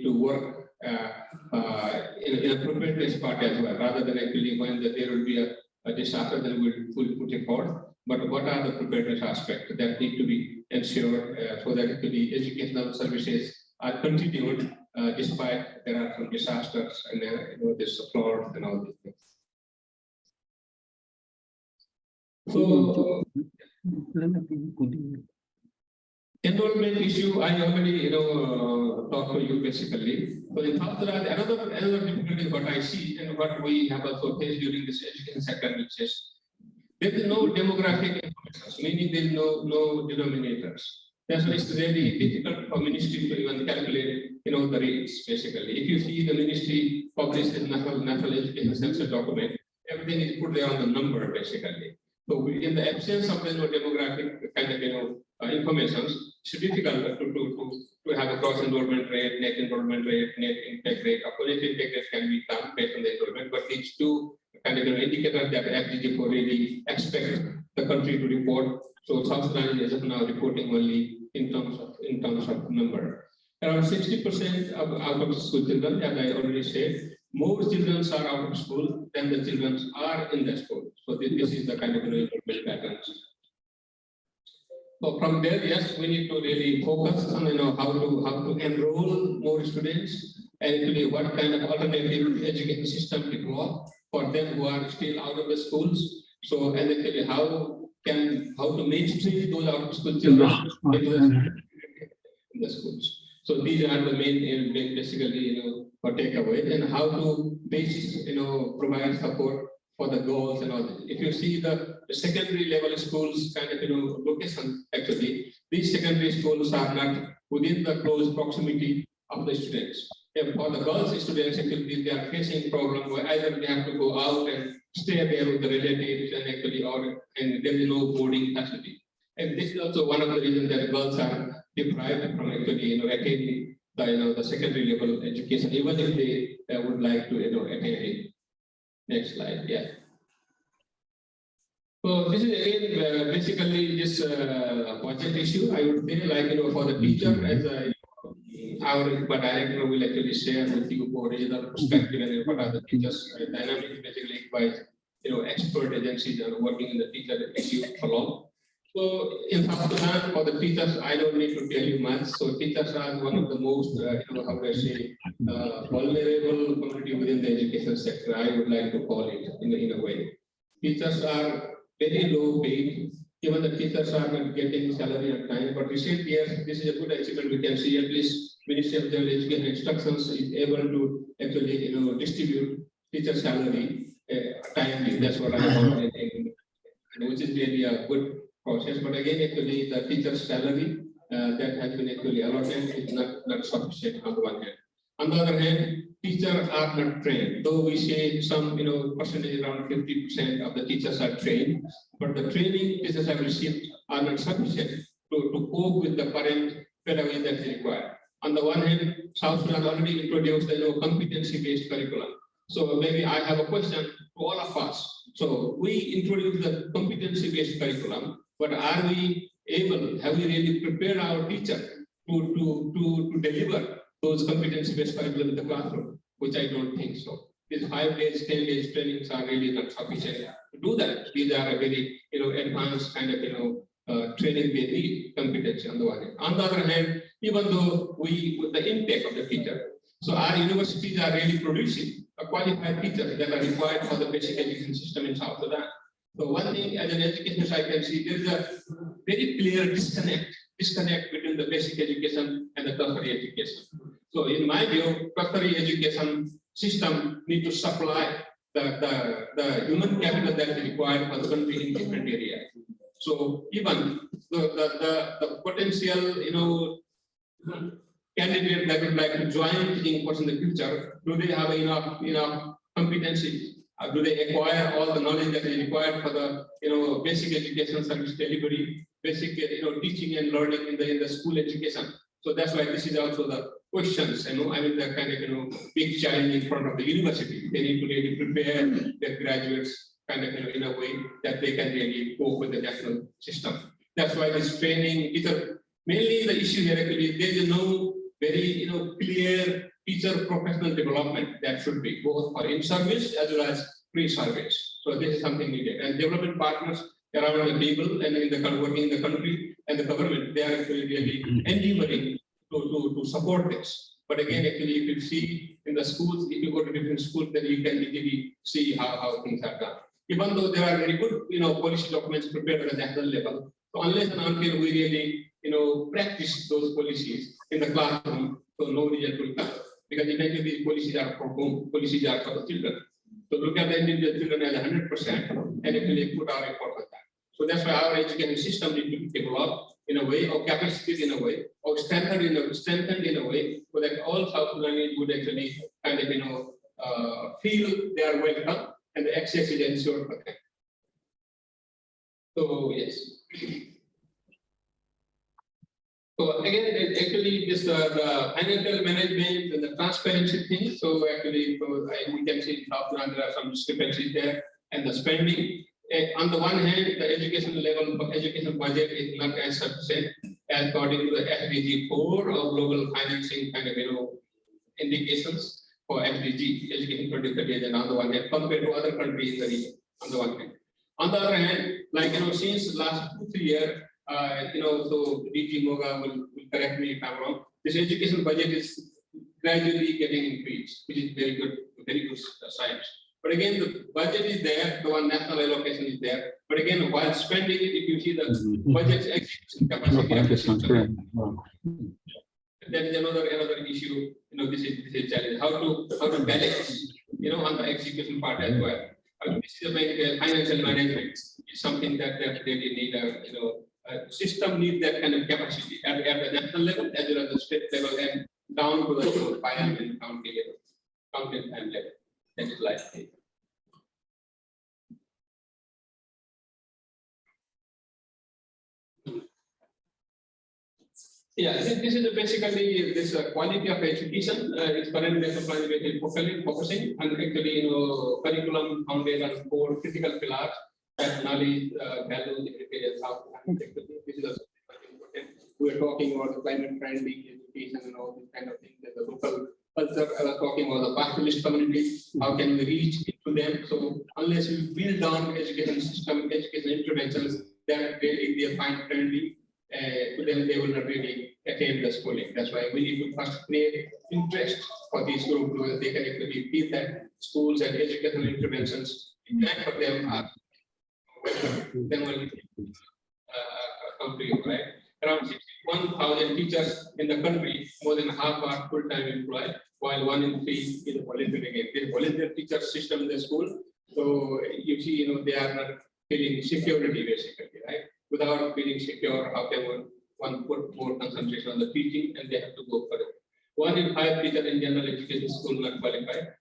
to work in a preparedness part as well, rather than actually when there will be a disaster, then we'll put it forward. But what are the preparedness aspects that need to be ensured so that actually educational services are continued despite there are some disasters and this flood and all these things. So enrollment issue, I already talked to you basically. So in South Sudan, another difficulty what I see and what we have also faced during this education sector, which is there is no demographic information, meaning there is no denominators. That's why it's really difficult for ministry to even calculate, the rates basically. If you see the ministry published in National Education Census document, everything is put there on the number basically. So in the absence of demographic kind of information, it's difficult to have a cross enrollment rate, net enrollment rate, net intake rate. Of course, net intake rate can be done based on the enrollment, but these two kind of indicators that FGG really expect the country to report. So South Sudan is now reporting only in terms of number. Around 60% of out of school children, as I already said, more children are out of school than the children are in the school. So this is the kind of enrollment patterns. So from there, yes, we need to really focus on how to enroll more students and actually what kind of alternative education system develop for them who are still out of the schools. So and actually how to mainstream those out of school children in the schools. So these are the main basically for takeaway and how to provide support for the goals and all that. If you see the secondary level schools kind of location, actually these secondary schools are not within the close proximity of the students. And for the girls students, actually they are facing problem where either they have to go out and stay there with the relatives and actually and there is no boarding facility. And this is also one of the reasons that girls are deprived from actually attaining the secondary level education, even if they would like to attend it. Next slide, yeah. So this is again basically this budget issue. I would say, like for the teacher, as our director will actually share with you for regional perspective and what are the teachers dynamics basically by expert agencies that are working in the teacher issue along. So in South Sudan, for the teachers, I don't need to tell you much. So teachers are one of the most, how do I say, vulnerable community within the education sector. I would like to call it in a way. Teachers are very low paid. Even the teachers are not getting salary on time. But recent years, this is a good achievement. We can see at least Ministry of General Education Instructions is able to actually distribute teacher salary timely. That's what I want, which is really a good process. But again, actually, the teacher's salary that has been actually allotted is not sufficient on the one hand. On the other hand, teachers are not trained. Though we say some percentage around 50% of the teachers are trained, but the training teachers have received are not sufficient to cope with the current pedagogy that is required. On the one hand, South Sudan already introduced the competency-based curriculum. So maybe I have a question to all of us. So we introduced the competency-based curriculum, but are we able, have we really prepared our teacher to deliver those competency-based curriculum in the classroom, which I don't think so. These 5 days, 10 days trainings are really not sufficient to do that. These are a very advanced kind of training they need competency on the one hand. On the other hand, even though with the intake of the teacher, so our universities are really producing a qualified teachers that are required for the basic education system in South Sudan. So one thing as an educationist I can see there is a very clear disconnect between the basic education and the tertiary education. So in my view, tertiary education system need to supply the human capital that is required for the country in different areas. So even the potential candidate that would like to join teaching course in the future, do they have enough competency? Do they acquire all the knowledge that is required for the basic education service delivery, basic teaching and learning in the school education? So that's why this is also the questions. I mean the kind of big challenge in front of the university. They need to really prepare their graduates kind of in a way that they can really cope with the national system. That's why this training is mainly the issue here. Actually, there is no very clear teacher professional development that should be both for in-service as well as pre-service. So this is something needed. And development partners around the table and working in the country and the government, they are actually really endeavoring to support this. But again, actually, if you see in the schools, if you go to different schools, then you can easily see how things are done. Even though there are very good policy documents prepared at the national level, so unless and until we really practice those policies in the classroom, so no result will come. Because eventually these policies are for home, policies are for the children. So look at the individual children as 100% and actually put our effort on that. So that's why our education system needs to be developed in a way, or capacities in a way, or strengthened in a way, so that all South Sudanese would actually kind of feel they are welcome and the access is ensured for them. So yes. So again, actually, this the financial management and the transparency thing. So actually, we can see in South Sudan there are some discrepancies there, and the spending. On the one hand, the education level, education budget is not as sufficient as according to the SDG 4 of global financing kind of indications for SDG education 2030, and on the one hand, compared to other countries in the region. On the one hand, on the other hand, like since last 2-3 years. So DG Moga will correct me if I'm wrong. This education budget is gradually getting increased, which is very good signs. But again, the budget is there, the one national allocation is there. But again, while spending it, if you see the budget execution capacity of the system, that is another issue. This is a challenge. How to balance, on the execution part as well. This is a financial management is something that really need a system needs that kind of capacity at the national level as well as the state level and down to the final and county level. Next slide, please. Yeah, this is basically this quality of education. It's currently focusing and actually, curriculum founded on 4 critical pillars: that knowledge, values, heritage, and this is also important. We are talking about the climate friendly education and all these kind of things. The local culture. I was talking about the pastoralist community. How can we reach into them? So unless we build on education system, education interventions that they find friendly. To them, they will not really attain the schooling. That's why we need to first create interest for these groups so that they can actually feel that schools and educational interventions designed for them are then will come to you, right? Around 61,000 teachers in the country, more than half are full-time employed, while 1 in 3 is a volunteer again. There's a volunteer teacher system in the school, so you see, they are not feeling security basically, right? Without feeling secure, how can one put more concentration on the teaching, and they have to go for it. 1 in 5 teachers in general education school not qualified.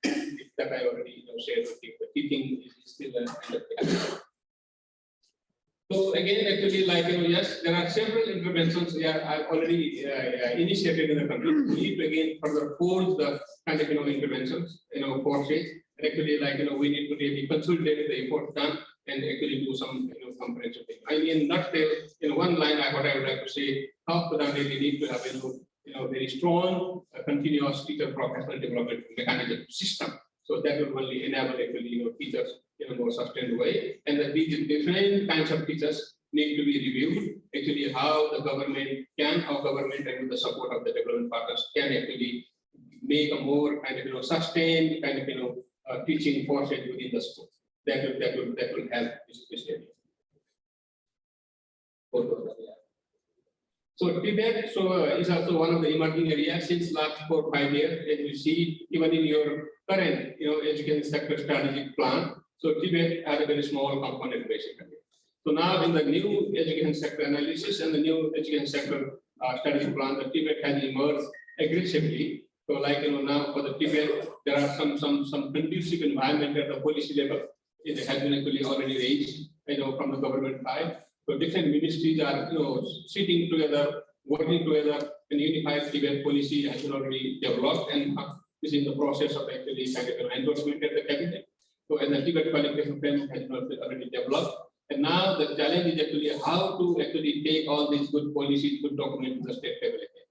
That I already shared with you. The teaching is still a kind of gap. So again, actually, yes, there are several interventions I've already initiated in the country. We need to again further force the kind of interventions, forces. And actually, we need to really consolidate the effort done and actually do some comprehensive thing. I mean, not in one line, what I would like to say, South Sudan really need to have very strong, continuous teacher professional development mechanism system. So that will only enable actually teachers in a more sustained way. And that these different kinds of teachers need to be reviewed. Actually, how the government and with the support of the development partners can actually make a more kind of sustained kind of teaching forces within the school. That will help this area. So Tibet is also one of the emerging areas since last 4 or 5 years, as you see even in your current education sector strategic plan. So Tibet had a very small component basically. So now in the new education sector analysis and the new education sector strategic plan, the Tibet has emerged aggressively. So now for the Tibet, there are some conducive environment at the policy level. It has been actually already raised, from the government side. So different ministries are, sitting together, working together, and unified Tibet policy has been already developed and is in the process of actually kind of endorsement at the cabinet. So, and the Tibet qualification framework has been already developed. And now the challenge is actually how to actually take all these good policies, good documents to the state level again.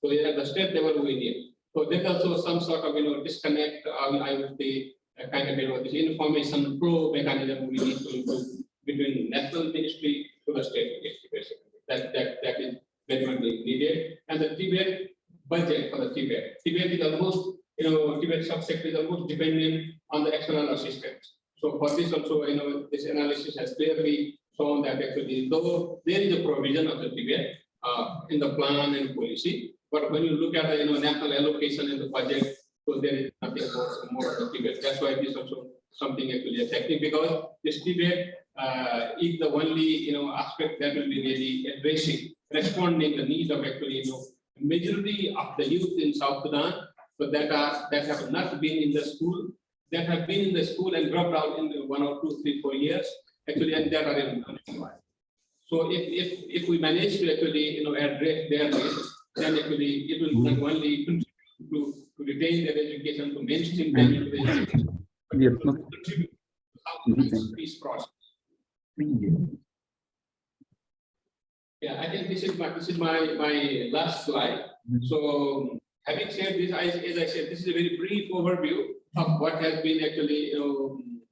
So at the state level we need. So there's also some sort of disconnect. I would say kind of this information flow mechanism we need to improve between national ministry to the state ministry basically. That is very much needed. And the Tibet budget for the Tibet is almost Tibet subsector is almost dependent on the external assistance. So for this also this analysis has clearly shown that actually though there is a provision of the Tibet in the plan and policy, but when you look at the national allocation in the budget, so there is nothing more of the Tibet. That's why this is also something actually effective, because this Tibet is the only aspect that will be really addressing, responding the need of actually majority of the youth in South Sudan, so that have not been in the school, that have been in the school and dropped out in 1 or 2, 3, 4 years actually, and that are unemployed. So if we manage to actually address their needs, then actually it will not only contribute to retain their education, to mainstream them into the education, but it will contribute to the peace process. Yeah, I think this is my last slide. So having said this, as I said, this is a very brief overview of what has been actually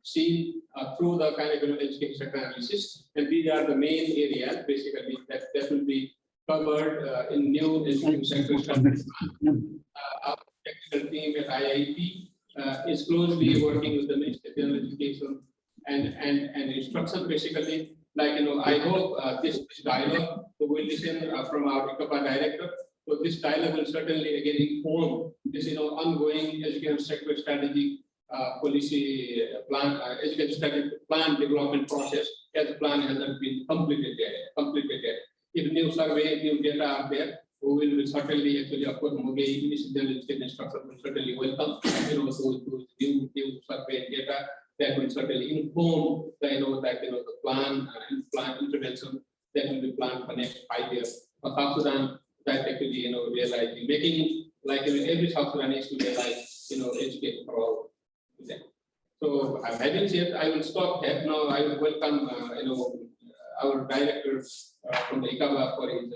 seen through the kind of education sector analysis. And these are the main areas basically that will be covered in new education sector strategy. Our technical team at IIT is closely working with the Ministry of General Education and instruction basically. Like, I hope this dialogue, so we'll listen from our ICAPA director. So this dialogue will certainly again inform this, ongoing education sector strategy policy plan, education strategy plan development process, as the plan hasn't been completed yet. If new survey, new data are there, we will certainly actually, of course, Ministry of General Education instruction will certainly welcome, those new survey data that will certainly inform the plan intervention that will be planned for next 5 years. For South Sudan, that actually realizing, making like every South Sudanese to realize educate for all. So having said, I will stop here. Now I will welcome our director from the ICAPA for his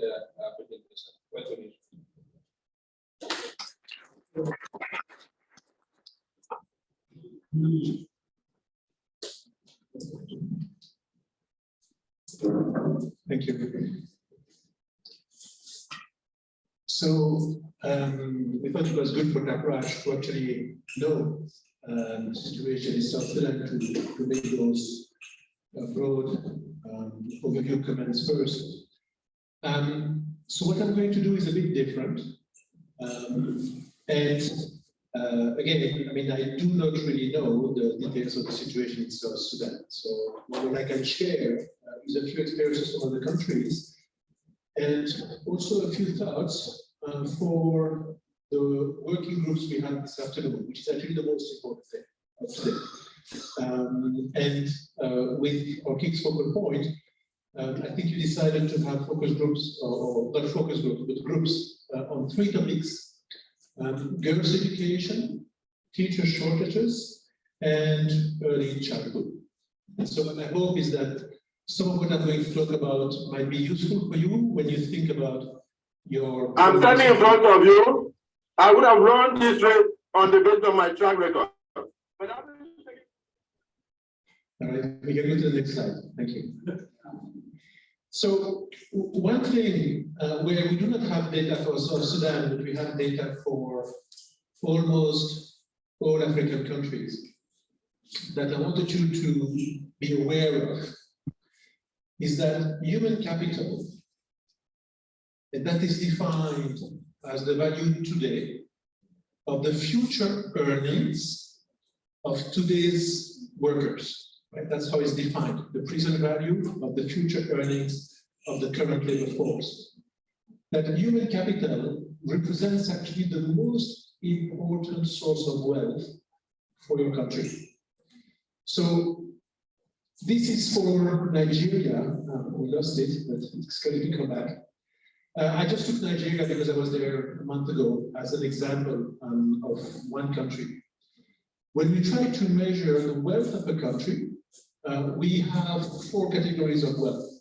presentation. Welcome. Thank you. So we thought it was good for Napraj to actually know the situation in South Sudan to make those broad overview comments first. So what I'm going to do is a bit different. Again, I mean, I do not really know the details of the situation in South Sudan. So what I can share is a few experiences from other countries and also a few thoughts for the working groups we had this afternoon, which is actually the most important thing of today. With our KIX focal point, I think you decided to have focus groups, or not focus groups, but groups on 3 topics: girls' education, teacher shortages, and early childhood. And so what I hope is that some of what I'm going to talk about might be useful for you when you think about your... I'm standing in front of you. I would have run this race on the basis of my track record. All right, we can go to the next slide. Thank you. So one thing where we do not have data for South Sudan, but we have data for almost all African countries that I wanted you to be aware of is that human capital, and that is defined as the value today of the future earnings of today's workers. Right? That's how it's defined, the present value of the future earnings of the current labor force. That human capital represents actually the most important source of wealth for your country. So this is for Nigeria. We lost it, but it's going to come back. I just took Nigeria because I was there a month ago as an example of one country. When we try to measure the wealth of a country, we have 4 categories of wealth.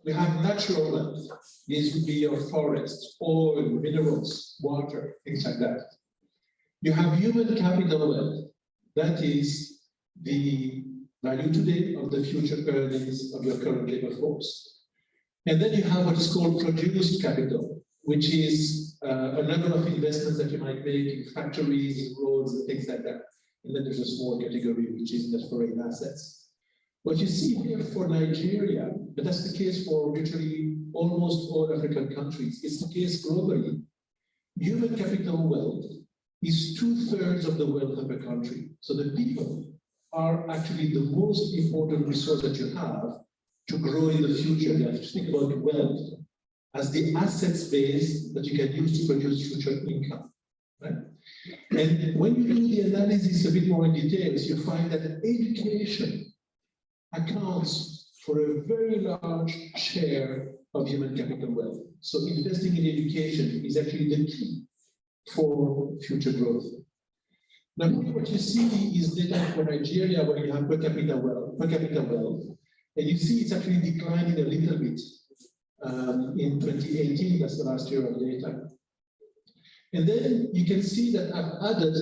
We have natural wealth. These would be your forests, oil, minerals, water, things like that. You have human capital wealth. That is the value today of the future earnings of your current labor force. And then you have what is called produced capital, which is a number of investments that you might make in factories, in roads, and things like that. And then there's a small category, which is net foreign assets. What you see here for Nigeria, but that's the case for literally almost all African countries, it's the case globally. Human capital wealth is 2/3 of the wealth of a country. So the people are actually the most important resource that you have to grow in the future. You have to think about wealth as the assets base that you can use to produce future income. Right? And when you do the analysis a bit more in details, you find that education accounts for a very large share of human capital wealth. So investing in education is actually the key for future growth. Now, what you see is data for Nigeria where you have per capita wealth, and you see it's actually declining a little bit in 2018. That's the last year of data. And then you can see that I've added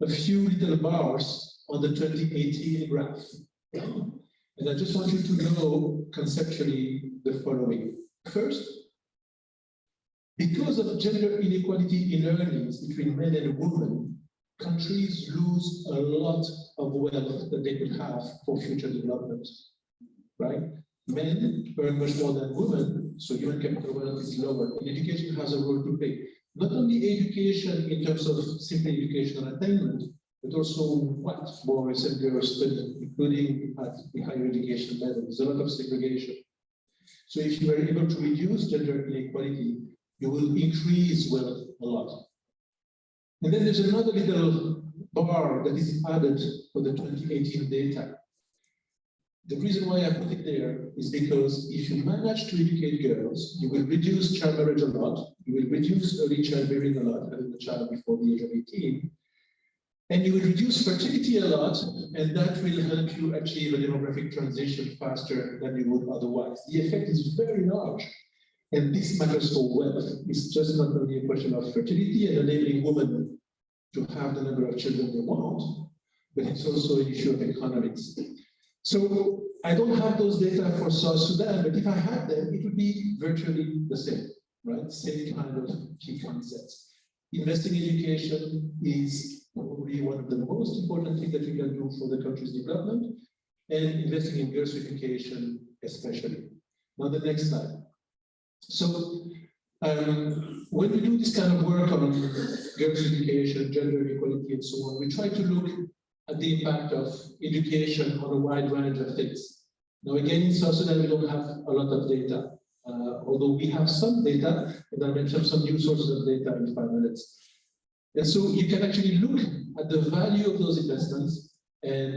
a few little bars on the 2018 graph. And I just want you to know conceptually the following. First, because of gender inequality in earnings between men and women, countries lose a lot of wealth that they could have for future development, right? Men earn much more than women, so human capital wealth is lower, and education has a role to play. Not only education in terms of simply educational attainment, but also what boys and girls study, including at the higher education level. There's a lot of segregation. So if you are able to reduce gender inequality, you will increase wealth a lot. And then there's another little bar that is added for the 2018 data. The reason why I put it there is because if you manage to educate girls, you will reduce child marriage a lot, you will reduce early childbearing a lot, having a child before the age of 18, and you will reduce fertility a lot, and that will help you achieve a demographic transition faster than you would otherwise. The effect is very large, and this matters for wealth. It's just not only a question of fertility and enabling women to have the number of children they want, but it's also an issue of economics. So I don't have those data for South Sudan, but if I had them, it would be virtually the same, right? Same kind of key concepts. Investing in education is probably one of the most important things that you can do for the country's development, and investing in girls' education especially. Now the next slide. So when we do this kind of work on girls' education, gender equality, and so on, we try to look at the impact of education on a wide range of things. Now again, in South Sudan, we don't have a lot of data, although we have some data, and I'll mention some new sources of data in 5 minutes. And so you can actually look at the value of those investments, and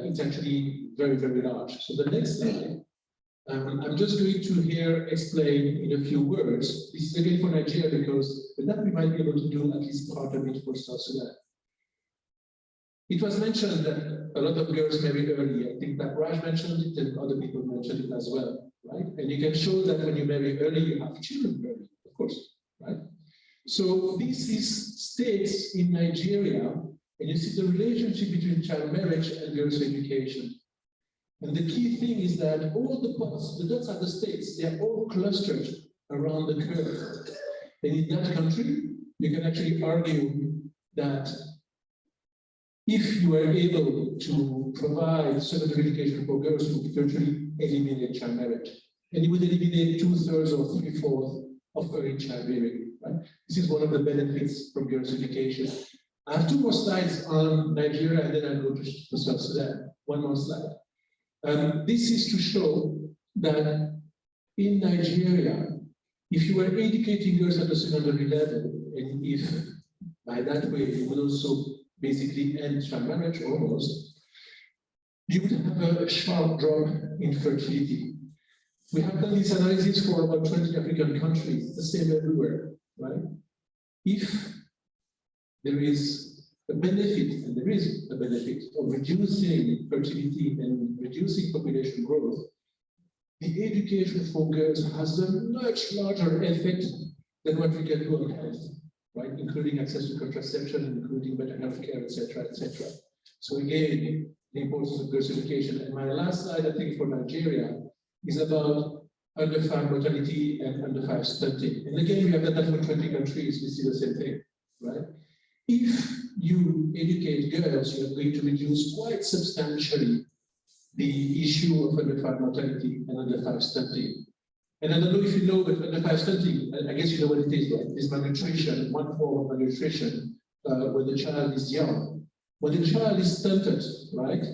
it's actually very, very large. So the next slide, I'm just going to here explain in a few words. This is again for Nigeria, because with that we might be able to do at least part of it for South Sudan. It was mentioned that a lot of girls marry early. I think that Raj mentioned it and other people mentioned it as well, right? And you can show that when you marry early, you have children early, of course, right? So this is states in Nigeria, and you see the relationship between child marriage and girls' education. And the key thing is that all the pots, the dots are the states, they are all clustered around the curve. And in that country, you can actually argue that if you are able to provide secondary education for girls, you would virtually eliminate child marriage. And you would eliminate 2/3 or 3/4 of early childbearing, right? This is one of the benefits from girls' education. I have 2 more slides on Nigeria, and then I'll go to South Sudan. 1 more slide. This is to show that in Nigeria, if you are educating girls at the secondary level, and if by that way you would also basically end child marriage almost, you would have a sharp drop in fertility. We have done this analysis for about 20 African countries. It's the same everywhere, right? If there is a benefit, and there is a benefit of reducing fertility and reducing population growth, the education for girls has a much larger effect than what we can do on health, right? Including access to contraception, including better healthcare, etc., etc. So again, the importance of girls' education. And my last slide, I think, for Nigeria is about under 5 mortality and under 5 stunting. And again, we have data for 20 countries, we see the same thing, right? If you educate girls, you are going to reduce quite substantially the issue of under 5 mortality and under 5 stunting. And I don't know if you know, but under 5 stunting, I guess you know what it is, right? It's malnutrition, one form of malnutrition when the child is young. When the child is stunted, right,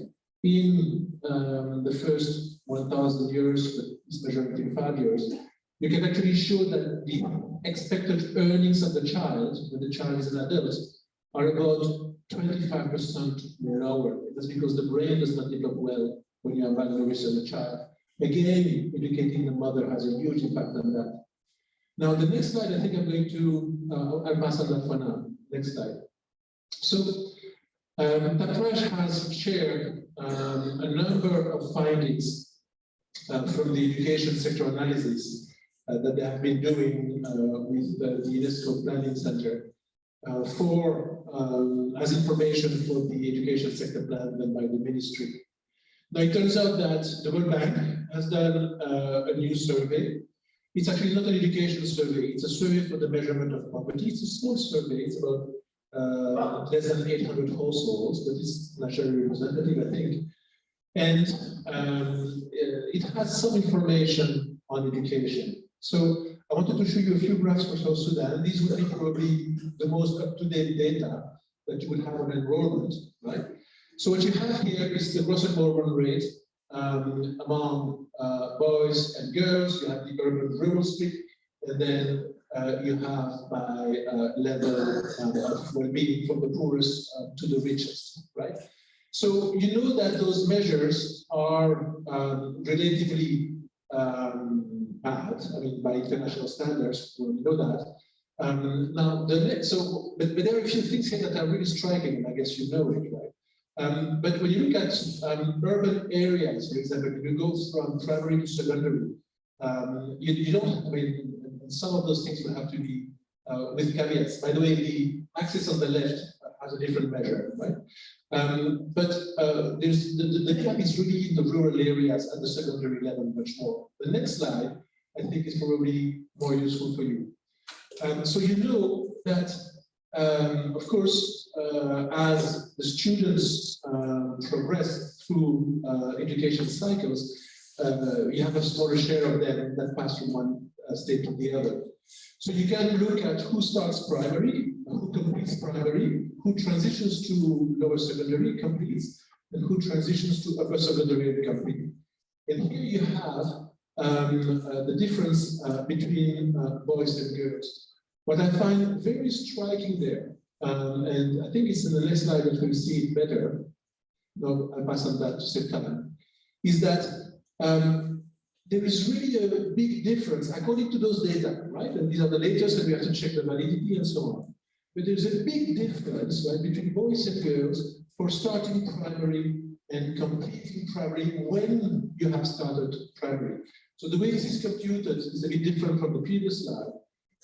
in the first 1,000 years, but it's measured in 5 years, you can actually show that the expected earnings of the child, when the child is an adult, are about 25% lower. That's because the brain does not develop well when you are malnourished as a child. Again, educating the mother has a huge impact on that. Now, the next slide, I think I'm going to, I'll pass on that for now. Next slide. So, Patrash has shared a number of findings from the education sector analysis that they have been doing with the UNESCO Planning Center as information for the education sector plan done by the ministry. Now, it turns out that the World Bank has done a new survey. It's actually not an education survey, it's a survey for the measurement of poverty. It's a small survey, it's about less than 800 households, but it's nationally representative, I think. And it has some information on education. So I wanted to show you a few graphs for South Sudan. These would be probably the most up-to-date data that you would have on enrollment, right? So what you have here is the gross enrollment rate among boys and girls. You have the urban-rural split, and then you have by level of well-being from the poorest to the richest, right? So you know that those measures are relatively bad. I mean, by international standards, we know that. Now, but there are a few things here that are really striking, and I guess you know it, right? But when you look at urban areas, for example, if you go from primary to secondary, you don't, I mean, and some of those things will have to be with caveats. By the way, the axis on the left has a different measure, right? But there's the gap is really in the rural areas at the secondary level much more. The next slide, I think, is probably more useful for you. So you know that, of course, as the students progress through education cycles, you have a smaller share of them that pass from one state to the other. So you can look at who starts primary, who completes primary, who transitions to lower secondary, completes, and who transitions to upper secondary and complete. And here you have the difference between boys and girls. What I find very striking there, and I think it's in the next slide that we'll see it better, no, I'll pass on that to September, is that there is really a big difference according to those data, right? And these are the latest, and we have to check the validity and so on. But there's a big difference, right, between boys and girls for starting primary and completing primary when you have started primary. So the way this is computed is a bit different from the previous slide.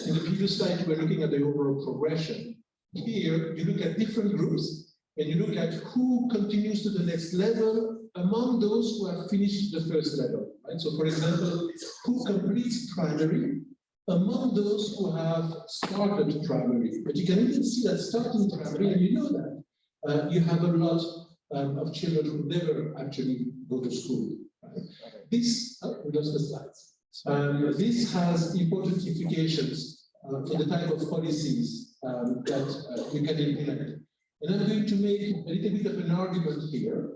In the previous slide, we're looking at the overall progression. Here, you look at different groups, and you look at who continues to the next level among those who have finished the first level, right? So for example, who completes primary among those who have started primary. But you can even see that starting primary, and you know that, you have a lot of children who never actually go to school. Right? This, we lost the slides. This has important implications for the type of policies that we can implement. And I'm going to make a little bit of an argument here,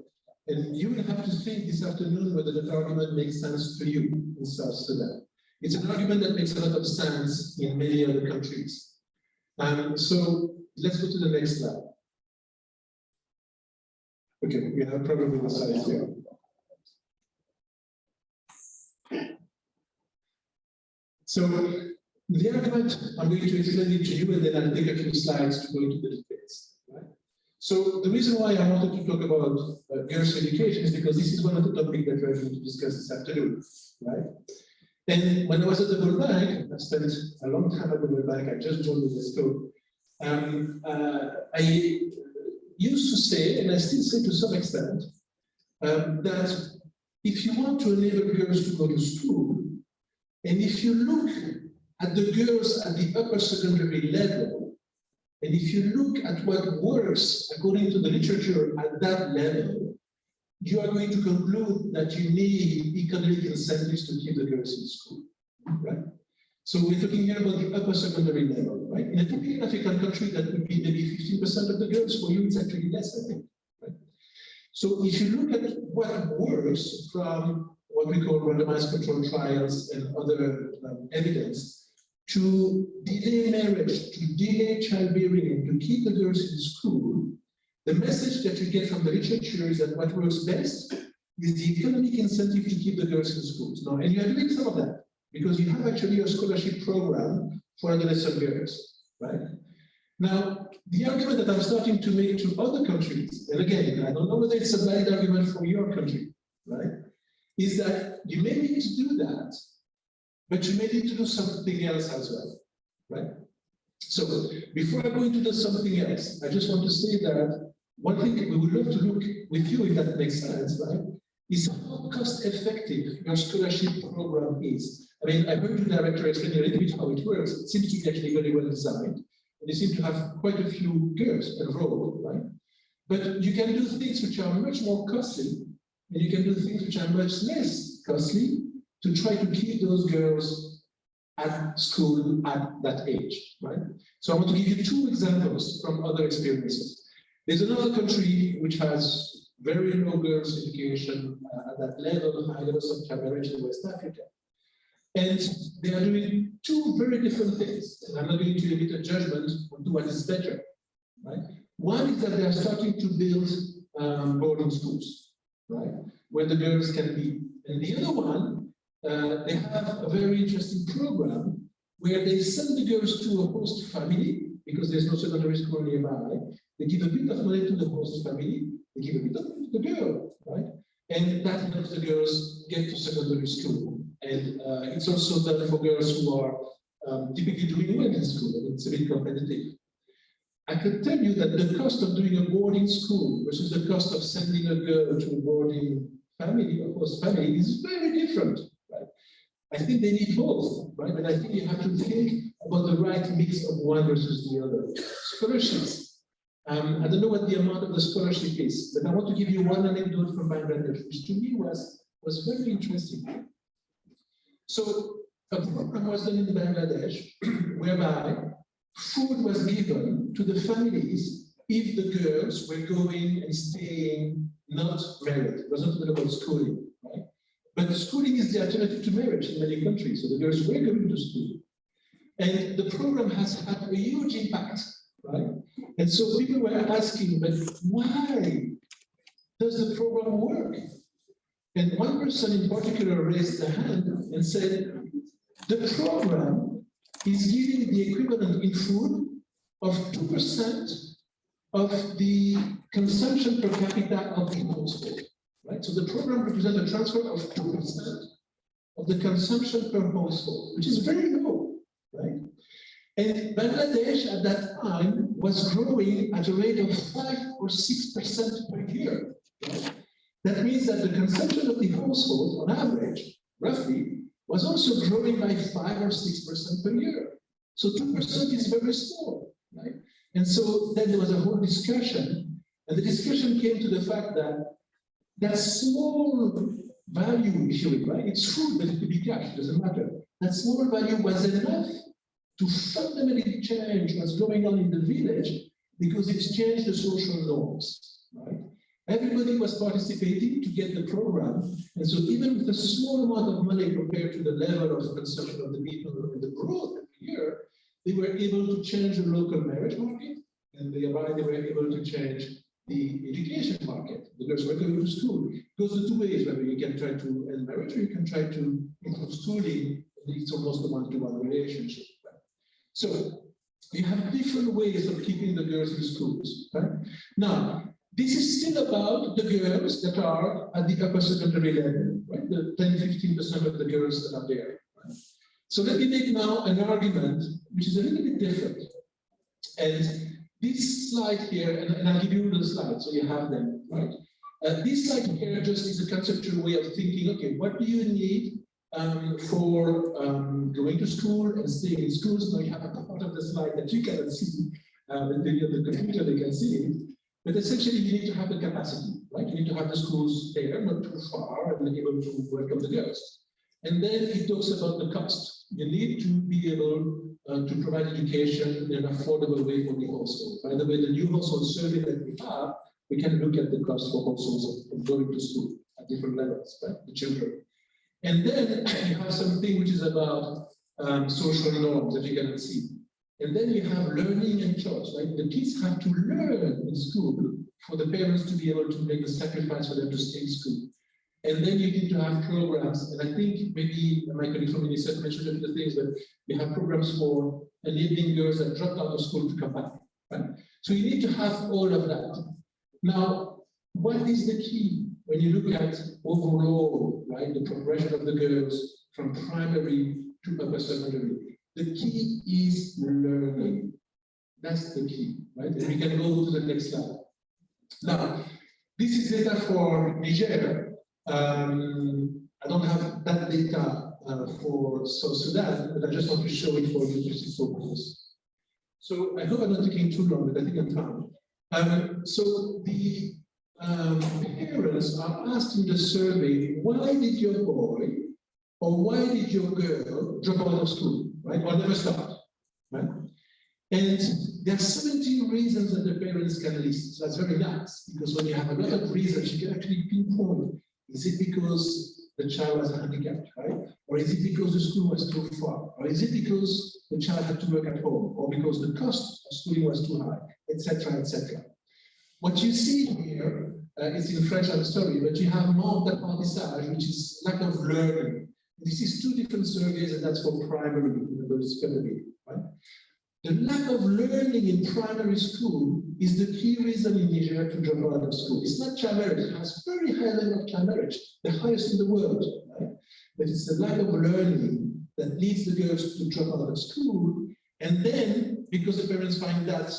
and you will have to think this afternoon whether that argument makes sense to you in South Sudan. It's an argument that makes a lot of sense in many other countries. So let's go to the next slide. Okay, we have a problem with the slides here. So the argument, I'm going to explain it to you, and then I'll take a few slides to go into the details. Right? So the reason why I wanted to talk about girls' education is because this is one of the topics that we're going to discuss this afternoon. Right? And when I was at the World Bank, I spent a long time at the World Bank. I just joined UNESCO. I used to say, and I still say to some extent, that if you want to enable girls to go to school, and if you look at the girls at the upper secondary level, and if you look at what works according to the literature at that level, you are going to conclude that you need economic incentives to keep the girls in school, right? So we're talking here about the upper secondary level, right? In a typical African country, that would be maybe 15% of the girls. For you, it's actually less, I think, right? So if you look at what works from what we call randomized control trials and other evidence to delay marriage, to delay childbearing, and to keep the girls in school, the message that you get from the literature is that what works best is the economic incentive to keep the girls in schools. Now, and you are doing some of that because you have actually a scholarship program for adolescent girls, right? Now, the argument that I'm starting to make to other countries, and again, I don't know whether it's a valid argument for your country, right? Is that you may need to do that, but you may need to do something else as well, right? So before I go into something else, I just want to say that one thing we would love to look with you, if that makes sense, right, is how cost-effective your scholarship program is. I mean, I heard the director explain a little bit how it works. It seems to be actually very well designed. And they seem to have quite a few girls enrolled, right? But you can do things which are much more costly, and you can do things which are much less costly to try to keep those girls at school at that age, right? So I want to give you two examples from other experiences. There's another country which has very low girls' education at that level, high levels of child marriage in West Africa. And they are doing two very different things. And I'm not going to emit a judgment on what is better, right? One is that they are starting to build boarding schools, right, where the girls can be. And the other one, they have a very interesting program where they send the girls to a host family because there's no secondary school nearby. They give a bit of money to the host family, they give a bit of money to the girl, right? And that helps the girls get to secondary school. And it's also done for girls who are typically doing well in school. It's a bit competitive. I can tell you that the cost of doing a boarding school versus the cost of sending a girl to a boarding family, of course, family, is very different. Right? I think they need both, right? And I think you have to think about the right mix of one versus the other. Scholarships. I don't know what the amount of the scholarship is, but I want to give you one anecdote from Bangladesh, which to me was very interesting. So a program was done in Bangladesh whereby food was given to the families if the girls were going and staying not married. It wasn't about schooling, right? But schooling is the alternative to marriage in many countries, so the girls were going to school. And the program has had a huge impact, right? And so people were asking, but why does the program work? And one person in particular raised the hand and said, the program is giving the equivalent in food of 2% of the consumption per capita of the household, right? So the program represents a transfer of 2% of the consumption per household, which is very low, right? And Bangladesh at that time was growing at a rate of 5 or 6% per year, right? That means that the consumption of the household, on average, roughly, was also growing by 5 or 6% per year. So 2% is very small, right? And so then there was a whole discussion, and the discussion came to the fact that that small value issue, right? It's food, but it could be cash, it doesn't matter. That small value was enough to fundamentally change what's going on in the village because it's changed the social norms, right? Everybody was participating to get the program, and so even with a small amount of money compared to the level of consumption of the people in the growth every year, they were able to change the local marriage market, and thereby they were able to change the education market. The girls were going to school. It goes the two ways, whether you can try to end marriage or you can try to improve schooling, and it's almost a one-to-one relationship. Right? So you have different ways of keeping the girls in schools. Right? Now, this is still about the girls that are at the upper secondary level, right? The 10–15% of the girls that are there. Right? So let me make now an argument which is a little bit different. And this slide here, and I'll give you the slides so you have them, right? This slide here just is a conceptual way of thinking, okay, what do you need for going to school and staying in schools? Now you have a part of the slide that you cannot see, but maybe on the computer they can see it. But essentially, you need to have the capacity, right? You need to have the schools there, not too far, and able to welcome the girls. And then it talks about the cost. You need to be able to provide education in an affordable way for the household. By the way, the new household survey that we have, we can look at the cost for households of going to school at different levels, right? The children. And then you have something which is about social norms that you cannot see. And then you have learning and choice, right? The kids have to learn in school for the parents to be able to make a sacrifice for them to stay in school. And then you need to have programs, and I think maybe my colleague from UNICEF mentioned a few things, but you have programs for enabling girls that dropped out of school to come back, right? So you need to have all of that. Now, what is the key when you look at overall, right, the progression of the girls from primary to upper secondary? The key is learning. That's the key, right? And we can go to the next slide. Now, this is data for Niger, I don't have that data for South Sudan, but I just want to show it for you to see focus. So I hope I'm not taking too long, but I think I'm fine. So the parents are asked in the survey, why did your boy or why did your girl drop out of school, right? Or never start, right? And there are 17 reasons that the parents can list. So that's very nice, because when you have a lot of reasons, you can actually pinpoint, is it because the child was handicapped, right? Or is it because the school was too far? Or is it because the child had to work at home? Or because the cost of schooling was too high, etc., etc. What you see here is in French, I'm sorry, but you have manque d'apprentissage, which is lack of learning. This is two different surveys, and that's for primary, right? The lack of learning in primary school is the key reason in Niger to drop out of school. It's not child marriage, it has very high level of child marriage, the highest in the world, right? But it's the lack of learning that leads the girls to drop out of school. And then, because the parents find that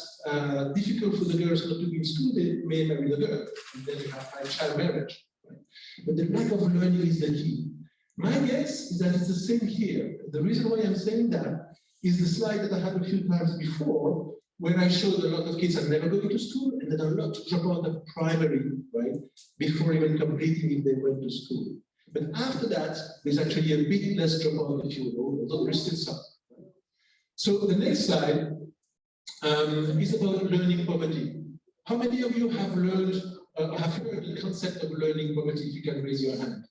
difficult for the girls not to be in school, they may marry the girl, and then you have high child marriage. Right? But the lack of learning is the key. My guess is that it's the same here. The reason why I'm saying that is the slide that I had a few times before, where I showed a lot of kids are never going to school, and then a lot drop out of primary, right, before even completing if they went to school. But after that, there's actually a bit less dropout, if you will, although there's still some. So the next slide is about learning poverty. How many of you have learned, have heard the concept of learning poverty? If you can raise your hand.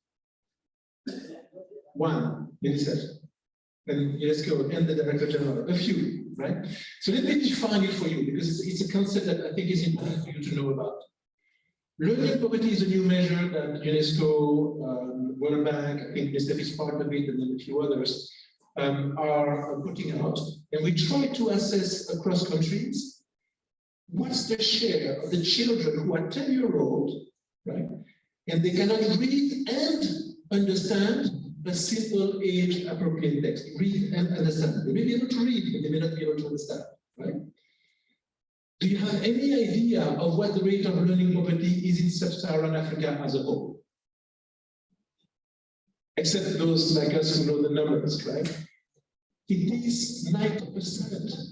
One, UNICEF, and UNESCO, and the Director General, a few, right? So let me define it for you, because it's a concept that I think is important for you to know about. Learning poverty is a new measure that UNESCO, World Bank, I think UNICEF is part of it, and then a few others are putting out. And we try to assess across countries what's the share of the children who are 10-year-old, right? And they cannot read and understand a simple age-appropriate text. Read and understand. They may be able to read, but they may not be able to understand, right? Do you have any idea of what the rate of learning poverty is in sub-Saharan Africa as a whole? Except those like us who know the numbers, right? It is 90%,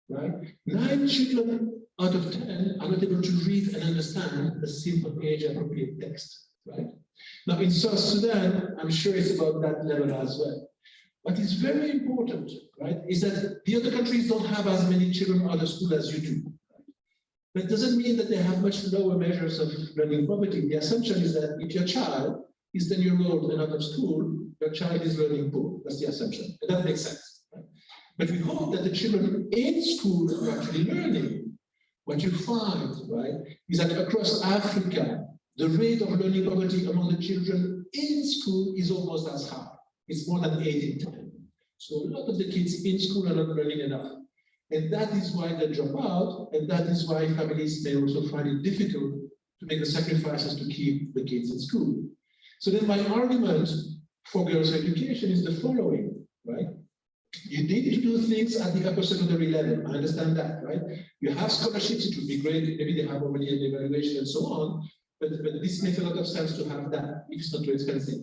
right? 9 children out of 10 are not able to read and understand a simple age-appropriate text, right? Now, in South Sudan, I'm sure it's about that level as well. What is very important, right, is that the other countries don't have as many children out of school as you do. That doesn't mean that they have much lower measures of learning poverty. The assumption is that if your child is 10-year-old and out of school, your child is learning poor. That's the assumption. And that makes sense. Right? But we hope that the children in school are actually learning. What you find, right, is that across Africa, the rate of learning poverty among the children in school is almost as high. It's more than 8 in 10. So a lot of the kids in school are not learning enough. And that is why they drop out, and that is why families may also find it difficult to make the sacrifices to keep the kids in school. So then my argument for girls' education is the following, right? You need to do things at the upper secondary level. I understand that, right? You have scholarships, it would be great, maybe they have already an evaluation and so on, but this makes a lot of sense to have that if it's not too expensive.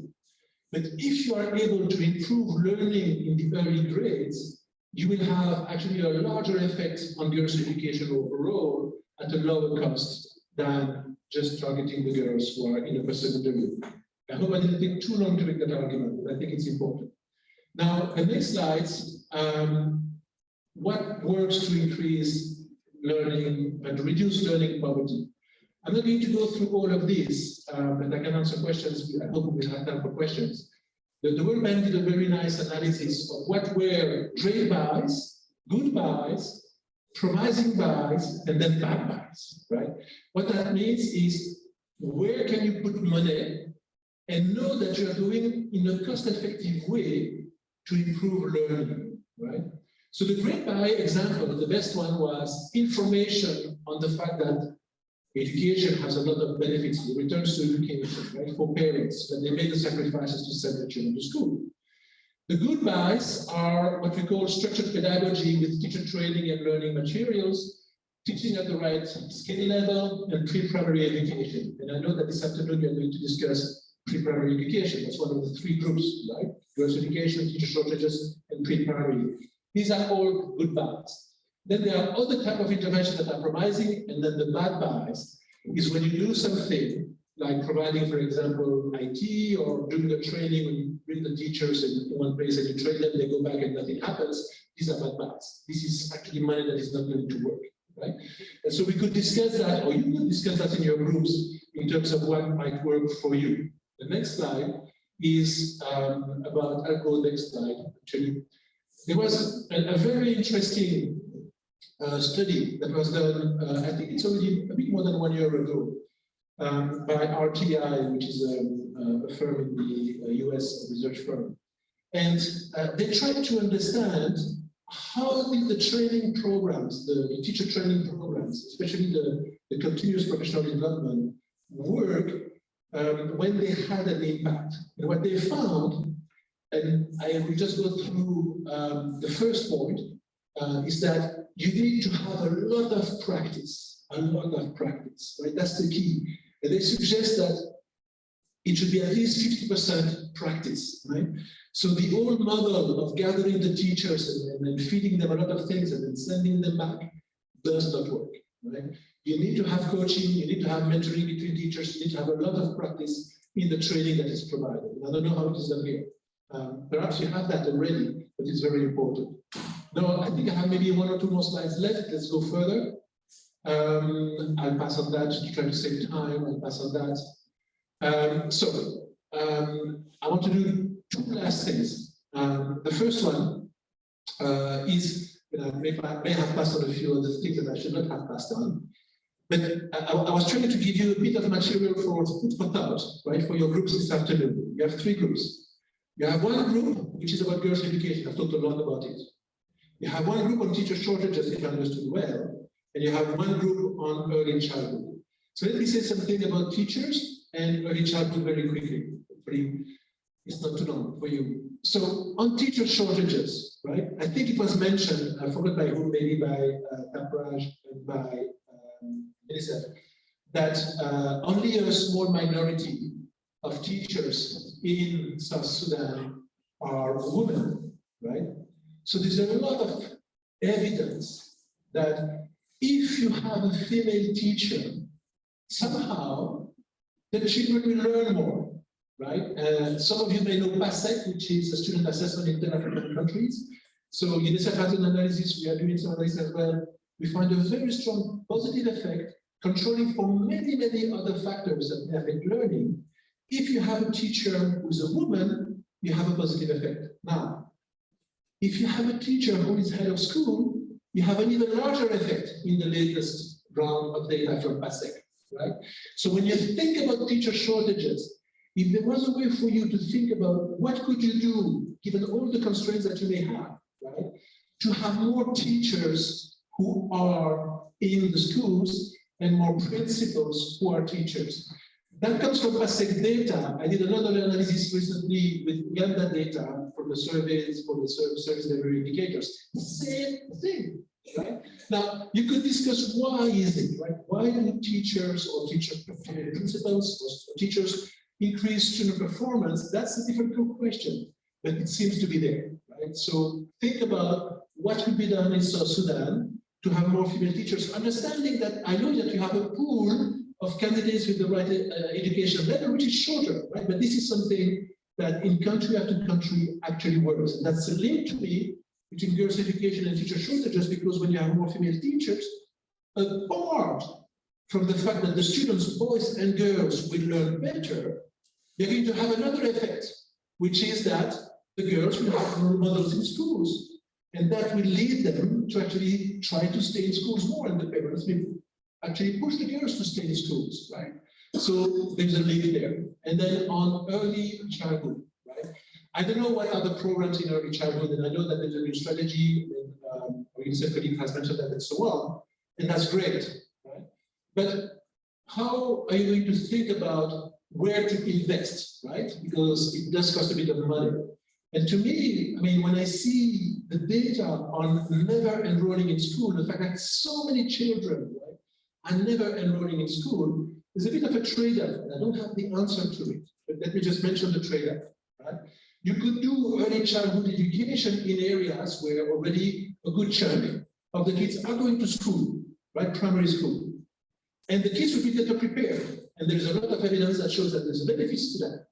But if you are able to improve learning in the early grades, you will have actually a larger effect on girls' education overall at a lower cost than just targeting the girls who are in upper secondary. I hope I didn't take too long to make that argument, but I think it's important. Now, the next slides, what works to increase learning and reduce learning poverty? I'm not going to go through all of this, but I can answer questions. I hope we'll have time for questions. The World Bank did a very nice analysis of what were great buys, good buys, promising buys, and then bad buys, right? What that means is where can you put money and know that you're doing in a cost-effective way to improve learning, right? So the great buy example, the best one was information on the fact that education has a lot of benefits, the returns to education, right, for parents, that they made the sacrifices to send their children to school. The good buys are what we call structured pedagogy with teacher training and learning materials, teaching at the right skill level, and pre-primary education. And I know that this afternoon you're going to discuss pre-primary education. That's one of the three groups, right? Girls' education, teacher shortages, and pre-primary. These are all good buys. Then there are other type of interventions that are promising, and then the bad buys is when you do something like providing, for example, IT or doing a training when you bring the teachers in one place and you train them, they go back and nothing happens. These are bad buys. This is actually money that is not going to work, right? And so we could discuss that, or you could discuss that in your groups in terms of what might work for you. The next slide is about, I'll go next slide, actually. There was a very interesting study that was done, I think it's already a bit more than 1 year ago, by RTI, which is a firm in the US research firm. And they tried to understand how did the training programs, the teacher training programs, especially the continuous professional development, work when they had an impact. And what they found, and I will just go through the first point, is that you need to have a lot of practice, right? That's the key. And they suggest that it should be at least 50% practice, right? So the old model of gathering the teachers and then feeding them a lot of things and then sending them back does not work, right? You need to have coaching, you need to have mentoring between teachers, you need to have a lot of practice in the training that is provided. And I don't know how it is done here. Perhaps you have that already, but it's very important. Now, I think I have maybe 1 or 2 more slides left. Let's go further. I'll pass on that to try to save time. I'll pass on that. I want to do 2 last things. The first one is, I may have passed on a few other things that I should not have passed on. But I was trying to give you a bit of material for food for thought, right, for your groups this afternoon. You have 3 groups. You have one group, which is about girls' education. I've talked a lot about it. You have one group on teacher shortages, if I understood well, and you have one group on early childhood. So let me say something about teachers and early childhood very quickly. Hopefully, it's not too long for you. So on teacher shortages, right? I think it was mentioned, I forgot by whom, maybe by Tapraj and by Melissa, that only a small minority of teachers in South Sudan are women, right? So there's a lot of evidence that if you have a female teacher, somehow the children will learn more, right? Some of you may know PASEC, which is a student assessment in 10 African countries. So UNICEF has an analysis, we are doing some analysis as well. We find a very strong positive effect, controlling for many, many other factors that may affect learning. If you have a teacher who's a woman, you have a positive effect. Now, if you have a teacher who is head of school, you have an even larger effect in the latest round of data from PASEC, right? So when you think about teacher shortages, if there was a way for you to think about what could you do, given all the constraints that you may have, right, to have more teachers who are in the schools and more principals who are teachers. That comes from PASEC data. I did another analysis recently with Uganda data from the surveys, for the service delivery indicators. Same thing, right? Now, you could discuss why is it, right? Why do teachers or teacher principals or teachers increase student performance? That's a difficult question, but it seems to be there, right? So think about what could be done in South Sudan to have more female teachers, understanding that I know that you have a pool of candidates with the right education level, which is shorter, right? But this is something that in country after country actually works. And that's a link to me between girls' education and teacher shortages, because when you have more female teachers, apart from the fact that the students, boys and girls, will learn better, you're going to have another effect, which is that the girls will have role models in schools. And that will lead them to actually try to stay in schools more, and the parents will actually push the girls to stay in schools, right? So there's a link there. And then on early childhood, right? I don't know what are the programs in early childhood, and I know that there's a new strategy, and UNICEF colleague has mentioned that and so on, and that's great, right? But how are you going to think about where to invest, right? Because it does cost a bit of money. And to me, I mean, when I see the data on never enrolling in school, the fact that so many children, right, are never enrolling in school, there's a bit of a trade-off, and I don't have the answer to it. but let me just mention the trade-off, right? You could do early childhood education in areas where already a good chunk of the kids are going to school, right, primary school. And the kids will be better prepared. And there's a lot of evidence that shows that there's benefits to that.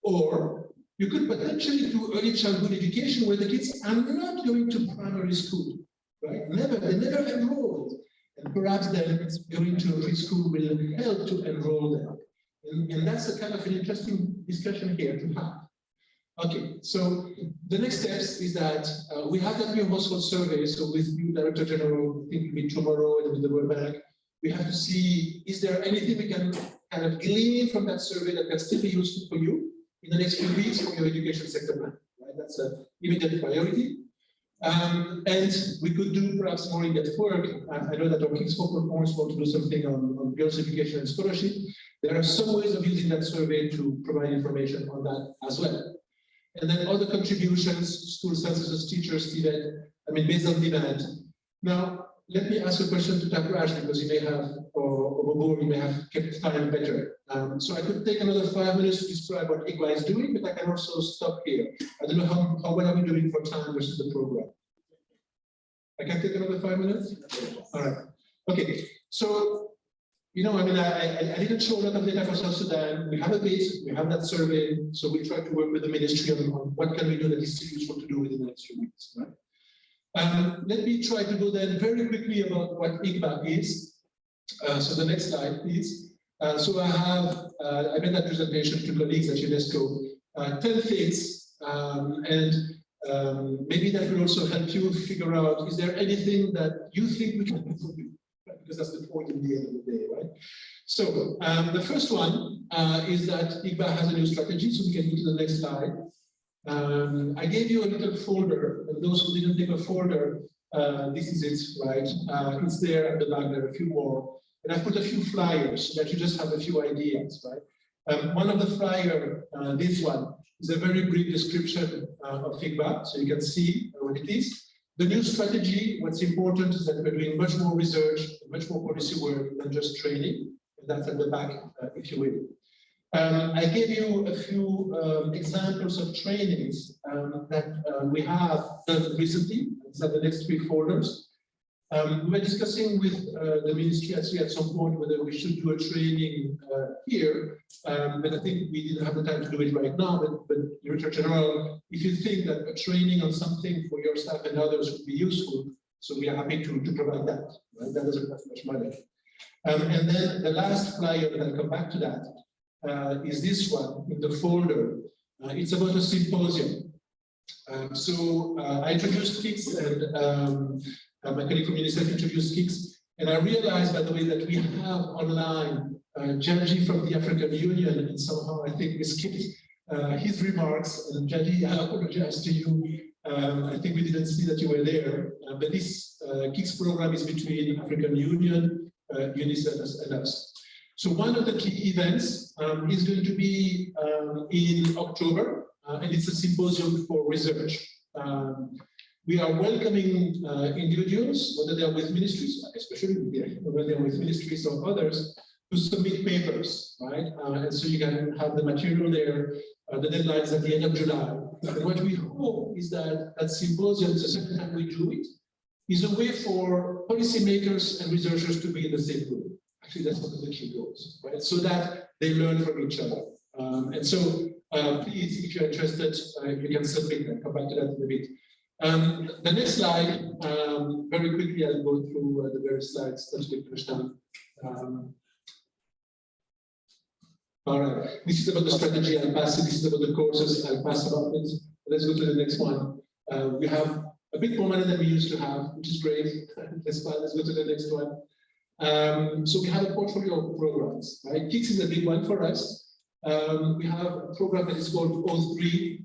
Or you could potentially do early childhood education where the kids are not going to primary school, right? They never enrolled. And perhaps then going to preschool will help to enroll them. And that's a kind of an interesting discussion here to have. Okay, so the next steps is that we have that new household survey. So with new Director General, I think it'll be tomorrow and with the World Bank, we have to see, is there anything we can kind of glean from that survey that can still be useful for you in the next few weeks for your education sector plan, right? That's an immediate priority. And we could do perhaps more in-depth work. I know that our KIX performance want to do something on girls' education and scholarship. There are some ways of using that survey to provide information on that as well. And then other contributions, school censuses, teachers, based on demand. Now, let me ask a question to Dr. Ash, because you may have, or Bobo, you may have kept time better. So I could take another 5 minutes to describe what IGBA is doing, but I can also stop here. I don't know how well are we doing for time versus the program. I can take another 5 minutes? All right. Okay. So, I didn't show a lot of data for South Sudan. We have a base, we have that survey, so we try to work with the ministry on what can we do that is still useful to do within the next few weeks, right? Let me try to go then very quickly about what IGBA is. So the next slide, please. So I made that presentation to colleagues at UNESCO, 10 things, maybe that will also help you figure out, is there anything that you think we can do for you? Because that's the point in the end of the day, right? So the first one is that IGBA has a new strategy, so we can go to the next slide. I gave you a little folder, and those who didn't take a folder, this is it, right? It's there at the back, there are a few more. And I've put a few flyers so that you just have a few ideas, right? One of the flyer, this one, is a very brief description of IGBA, so you can see what it is. The new strategy, what's important is that we're doing much more research, much more policy work than just training, and that's at the back, if you will. I gave you a few examples of trainings that we have done recently. These are the next 3 folders. We were discussing with the ministry actually at some point whether we should do a training here, but I think we didn't have the time to do it right now. But Director General, if you think that a training on something for your staff and others would be useful, so we are happy to provide that. Right? That doesn't cost much money. And then the last flyer, and I'll come back to that, is this one in the folder. It's about a symposium. So I introduced KIX, and my colleague from UNICEF introduced KIX, and I realized, by the way, that we have online Jaji from the African Union, and somehow I think we skipped his remarks. And Jaji, I apologize to you. I think we didn't see that you were there, but this KIX program is between African Union, UNICEF, and us. So one of the key events is going to be in October, and it's a symposium for research. We are welcoming individuals, whether they are with ministries, especially whether they are with ministries or others, to submit papers, right? And so you can have the material there. The deadline is at the end of July. And what we hope is that that symposium, the second time we do it, is a way for policymakers and researchers to be in the same room. Actually, that's one of the key goals, right? So that they learn from each other. And so, please, if you're interested, you can submit and come back to that in a bit. The next slide, very quickly, I'll go through the various slides that we pushed down. All right, this is about the strategy, I'll pass it. This is about the courses, I'll pass about it. Let's go to the next one. We have a bit more money than we used to have, which is great. Let's go to the next one. So we have a portfolio of programs, right? KIX is a big one for us. We have a program that is called O3,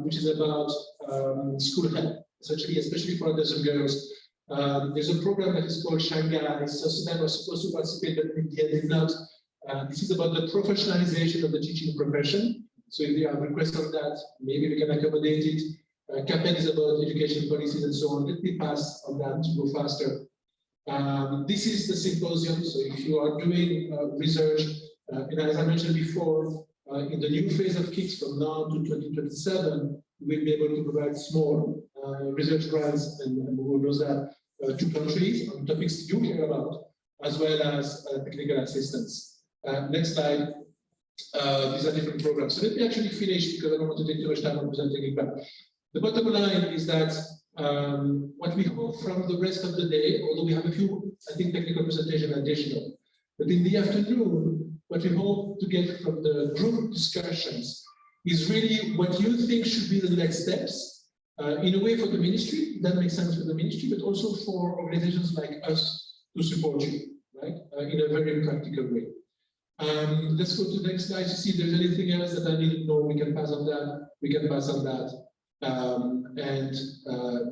which is about school health, essentially, especially for adults and girls. There's a program that is called Shanghai. South Sudan was supposed to participate, but in the end did not. This is about the professionalization of the teaching profession. So if you have requests on that, maybe we can accommodate it. CAPEC is about education policies and so on. Let me pass on that to go faster. This is the symposium. So if you are doing research, and as I mentioned before, in the new phase of KIX from now to 2027, we'll be able to provide small research grants, and we will know that to countries on topics you care about, as well as technical assistance. Next slide. These are different programs. So let me actually finish because I don't want to take too much time on presenting it back. The bottom line is that what we hope from the rest of the day, although we have a few, I think, technical presentation additional, but in the afternoon, what we hope to get from the group discussions is really what you think should be the next steps, in a way for the ministry, that makes sense for the ministry, but also for organizations like us to support you, right, in a very practical way. Let's go to the next slide to see if there's anything else that I need to know. We can pass on that. We can pass on that.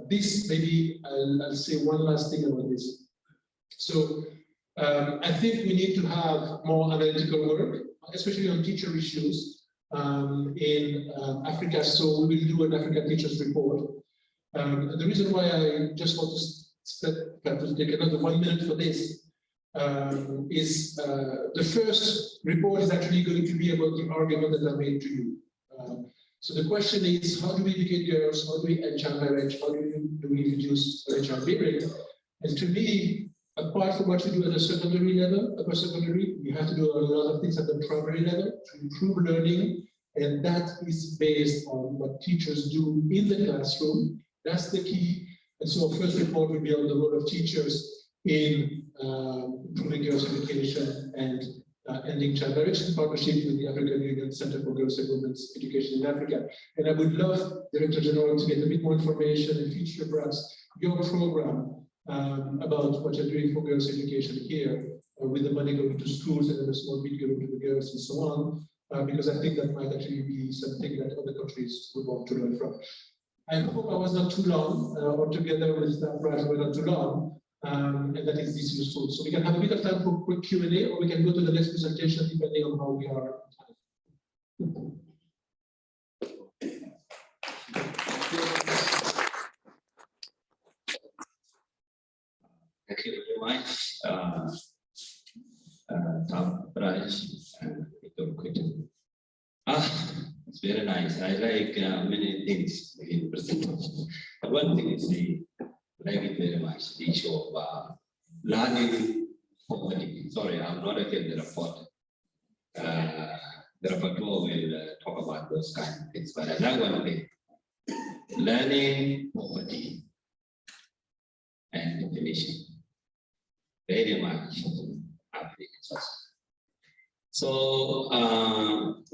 This, maybe I'll say one last thing about this. So I think we need to have more analytical work, especially on teacher issues in Africa. So we will do an Africa Teachers Report. The reason why I just want to take another 1 minute for this is the first report is actually going to be about the argument that I made to you. So the question is, how do we educate girls? How do we end child marriage? How do we reduce child bearing? And to me, apart from what you do at a secondary level, upper secondary, you have to do a lot of things at the primary level to improve learning. And that is based on what teachers do in the classroom. That's the key. And so our first report will be on the role of teachers in improving girls' education and ending child marriage in partnership with the African Union Center for Girls and Women's Education in Africa. And I would love, Director General, to get a bit more information and feature perhaps your program about what you're doing for girls' education here, with the money going to schools and then a small bit going to the girls and so on, because I think that might actually be something that other countries would want to learn from. I hope I was not too long, or together with that, perhaps we're not too long. And that is this useful. So we can have a bit of time for quick Q&A, or we can go to the next presentation depending on how we are on time. Thank you very much, Tom, Raj, and Victor Quitton. It's very nice. I like many things in presentation. One thing is I like it very much, the issue of learning poverty. Sorry, I'm not against the report. The rapporteur will talk about those kind of things, but I like one thing. Learning poverty and definition. Very much African. So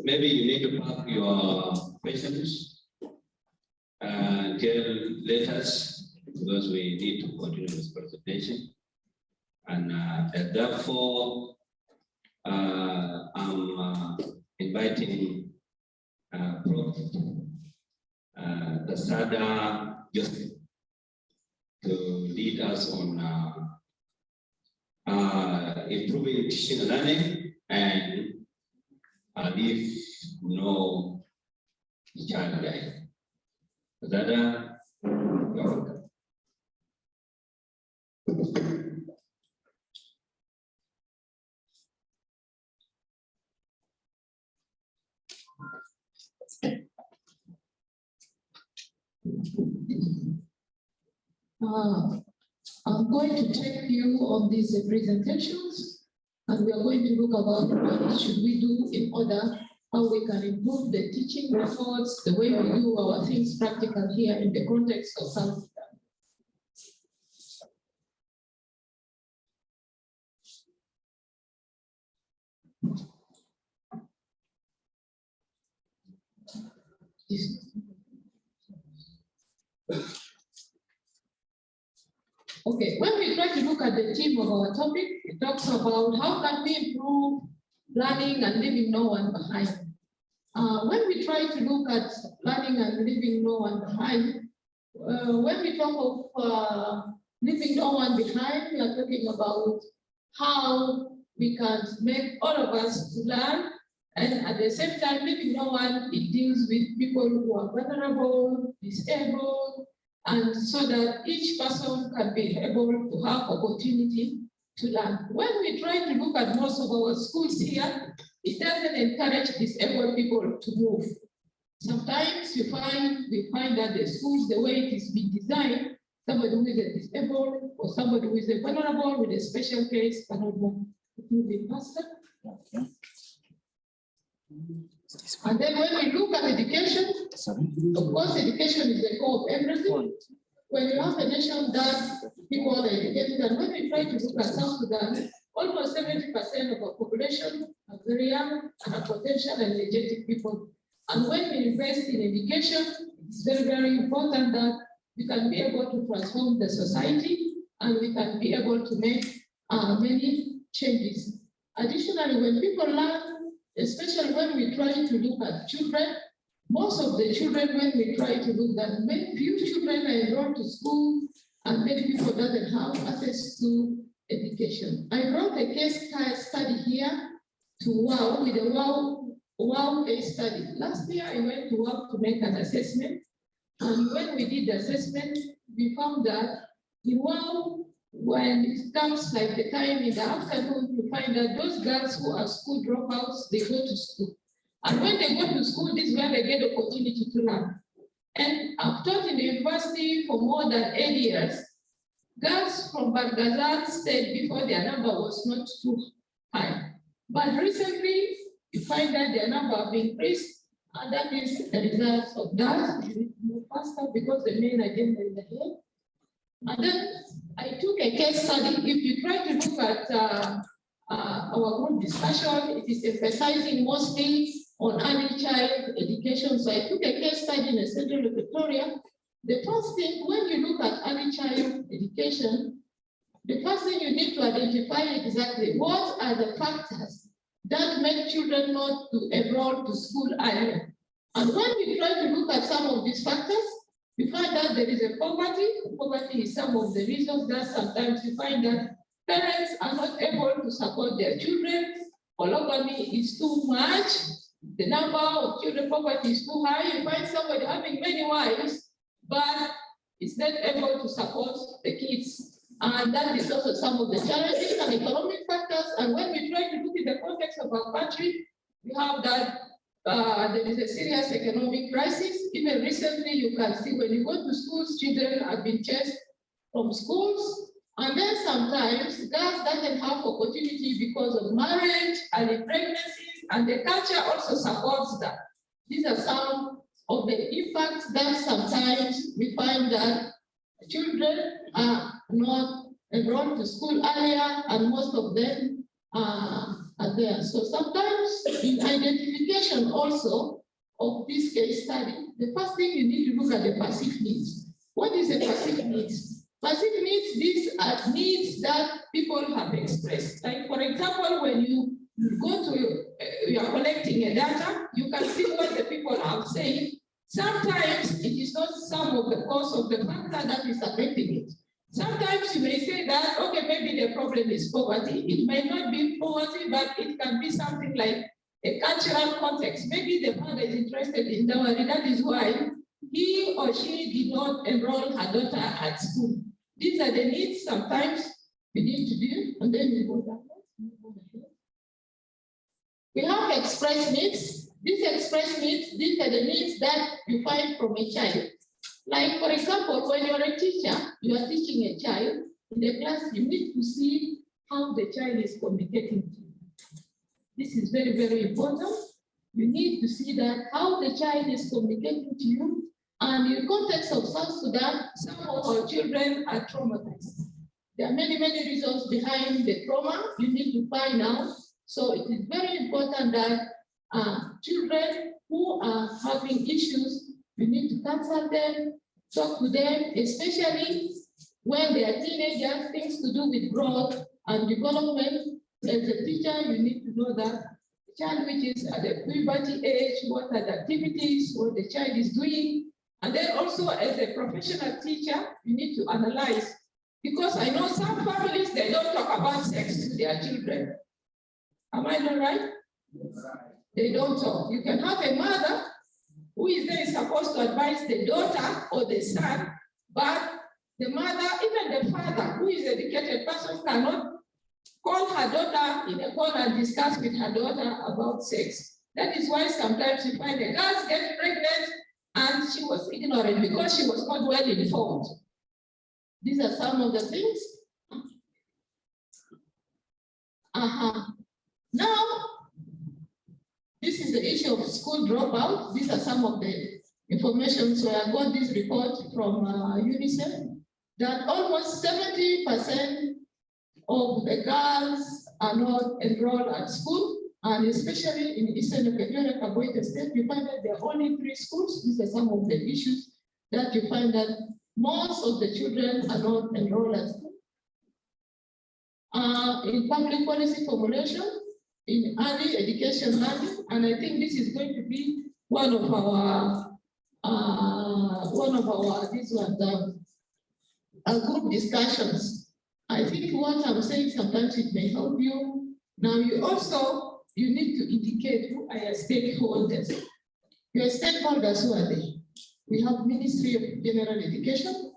maybe you need to pack your questions until later, because we need to continue this presentation. And therefore, I'm inviting Prof. Tasada Joseph to lead us on improving teaching and learning and leave no child dying. Tasada, you're welcome. I'm going to take you on these presentations, and we are going to look about what should we do in order how we can improve the teaching methods, the way we do our things practical here in the context of South Sudan. Okay, when we try to look at the theme of our topic, it talks about how can we improve learning and leaving no one behind. When we try to look at learning and leaving no one behind, when we talk of leaving no one behind, we are talking about how we can make all of us learn, and at the same time, leaving no one, it deals with people who are vulnerable, disabled, and so that each person can be able to have opportunity to learn. When we try to look at most of our schools here, it doesn't encourage disabled people to move. Sometimes we find that the schools, the way it is being designed, somebody who is a disabled or somebody who is a vulnerable with a special case cannot move. It will be faster. Okay. And then when we look at education, Sorry. of course, education is the core of everything. When you have a nation that people are educated, and when we try to look at South Sudan, almost 70% of our population are very young and are potential and energetic people. And when we invest in education, it's very, very important that we can be able to transform the society and we can be able to make many changes. Additionally, when people learn, especially when we try to look at children, most of the children, when we try to look at many few children are enrolled to school and many people doesn't have access to education. I wrote a case study here to WOW with a WOW case study. Last year, I went to WOW to make an assessment. And when we did the assessment, we found that in WOW, when it comes like the time in the afternoon, we find that those girls who are school dropouts, they go to school. And when they go to school, this is where they get the opportunity to learn. And I've taught in the university for more than 8 years. Girls from Bargazal stayed before their number was not too high. But recently, you find that their number have increased, and that is a result of that. You need to move faster because the main agenda is ahead. And then I took a case study. If you try to look at our group discussion, it is emphasizing mostly on early child education. So I took a case study in the Central Victoria. The first thing, when you look at early child education, the first thing you need to identify exactly what are the factors that make children not to enroll to school earlier. And when we try to look at some of these factors, we find that there is a poverty. Poverty is some of the reasons that sometimes you find that parents are not able to support their children. Polygamy is too much. The number of children poverty is too high. You find somebody having many wives, but is not able to support the kids. And that is also some of the challenges and economic factors. And when we try to look in the context of our country, we have that there is a serious economic crisis. Even recently, you can see when you go to schools, children have been chased from schools. And then sometimes girls doesn't have opportunity because of marriage, early pregnancies, and the culture also supports that. These are some of the impacts that sometimes we find that children are not enrolled to school earlier, and most of them are there. So sometimes in identification also of this case study, the first thing you need to look at the passive needs. What is a passive needs? Passive needs, these are needs that people have expressed. Like for example, when you go to, you are collecting a data, you can see what the people are saying. Sometimes it is not some of the cause of the factor that is affecting it. Sometimes you may say that, okay, maybe the problem is poverty. It may not be poverty, but it can be something like a cultural context. Maybe the father is interested in dowry. That is why he or she did not enroll her daughter at school. These are the needs sometimes we need to do, and then we go back. We have express needs. These express needs, these are the needs that you find from a child. Like, for example, when you're a teacher, you are teaching a child in the class, you need to see how the child is communicating to you. This is very, very important. You need to see that how the child is communicating to you. And in the context of South Sudan, some of our children are traumatized. There are many, many reasons behind the trauma you need to find out. So it is very important that children who are having issues, you need to counsel them, talk to them, especially when they are teenagers, things to do with growth and development. As a teacher, you need to know that the child which is at the puberty age, what are the activities, what the child is doing. And then also as a professional teacher, you need to analyze. Because I know some families, they don't talk about sex to their children. Am I not right? They don't talk. You can have a mother who is then supposed to advise the daughter or the son, but the mother, even the father, who is an educated person, cannot call her daughter in a call and discuss with her daughter about sex. That is why sometimes you find the girls get pregnant and she was ignorant because she was not well informed. These are some of the things. Now, this is the issue of school dropout. These are some of the information. So I got this report from UNICEF that almost 70% of the girls are not enrolled at school, and especially in Eastern Equatorial Kabwete State, you find that there are only 3 schools. These are some of the issues that you find that most of the children are not enrolled at school. In public policy formulation, in early education learning, and I think this is going to be one of our group discussions. I think what I'm saying sometimes it may help you. Now you need to indicate who are your stakeholders. Your stakeholders, who are they? We have Ministry of General Education,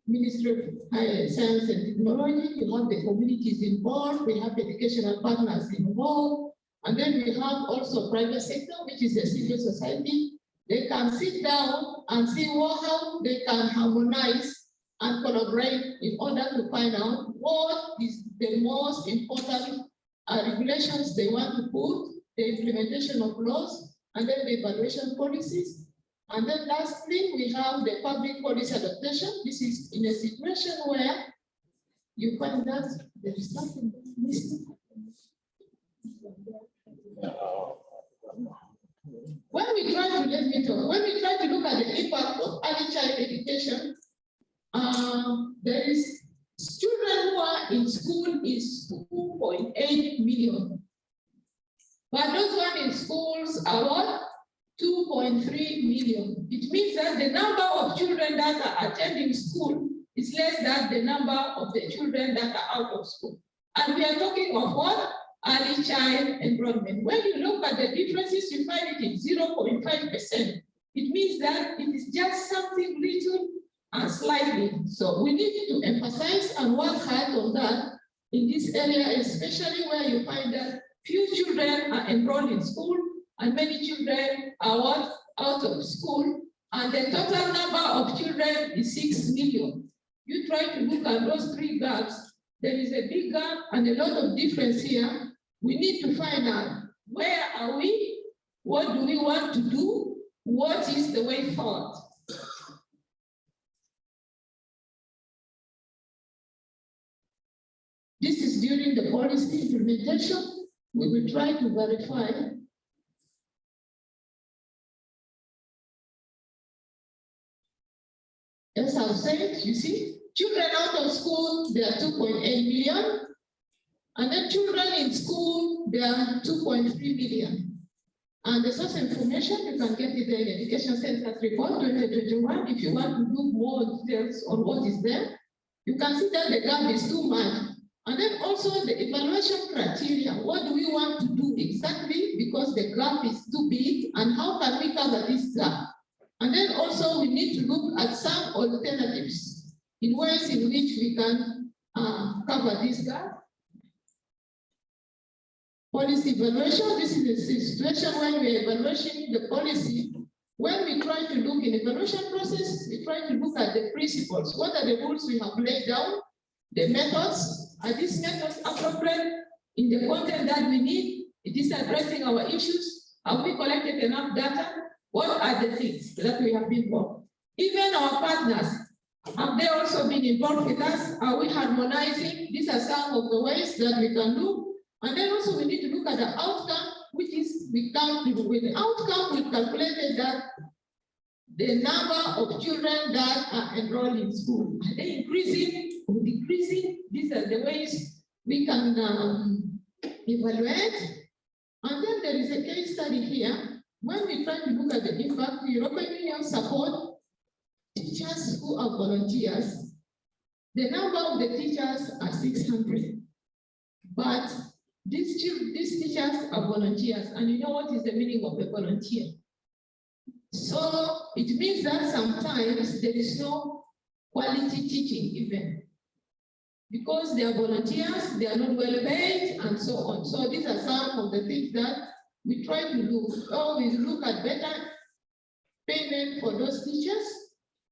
Ministry of Higher Science and Technology, you have the communities involved, we have educational partners involved, and then we have also private sector, which is the civil society. They can sit down and see how they can harmonize and collaborate in order to find out what is the most important regulations they want to put, the implementation of laws, and then the evaluation policies. And then lastly, we have the public policy adaptation. This is in a situation where you find that there is something missing. When we try to look at the impact of early child education, there is children who are in school is 2.8 million. But those who are in schools are what? 2.3 million. It means that the number of children that are attending school is less than the number of the children that are out of school. And we are talking of what? Early child enrollment. When you look at the differences, you find it in 0.5%. It means that it is just something little and slightly. So we need to emphasize and work hard on that in this area, especially where you find that few children are enrolled in school and many children are out of school, and the total number of children is 6 million. You try to look at those 3 gaps, there is a big gap and a lot of difference here. We need to find out where are we, what do we want to do, what is the way forward. This is during the policy implementation. We will try to verify. As I've said, you see, children out of school, there are 2.8 million. And then children in school, there are 2.3 million. And the source information, you can get it in the Education Census Report 2021. If you want to do more details on what is there, you can see that the gap is too much. And then also the evaluation criteria. What do we want to do exactly? Because the gap is too big, and how can we cover this gap? And then also we need to look at some alternatives in ways in which we can cover this gap. Policy evaluation, this is a situation when we are evaluating the policy. When we try to look in the evaluation process, we try to look at the principles. What are the rules we have laid down? The methods, are these methods appropriate in the content that we need? It is addressing our issues. Have we collected enough data? What are the things that we have been involved? Even our partners, have they also been involved with us? Are we harmonizing? These are some of the ways that we can look. And then also we need to look at the outcome, which is with the outcome, we calculated that the number of children that are enrolled in school, are they increasing or decreasing? These are the ways we can evaluate. And then there is a case study here. When we try to look at the impact, the European Union support teachers who are volunteers. The number of the teachers are 600, but these teachers are volunteers, and you know what is the meaning of a volunteer? So it means that sometimes there is no quality teaching even. because they are volunteers, they are not well paid, and so on. So these are some of the things that we try to do. Or we look at better payment for those teachers,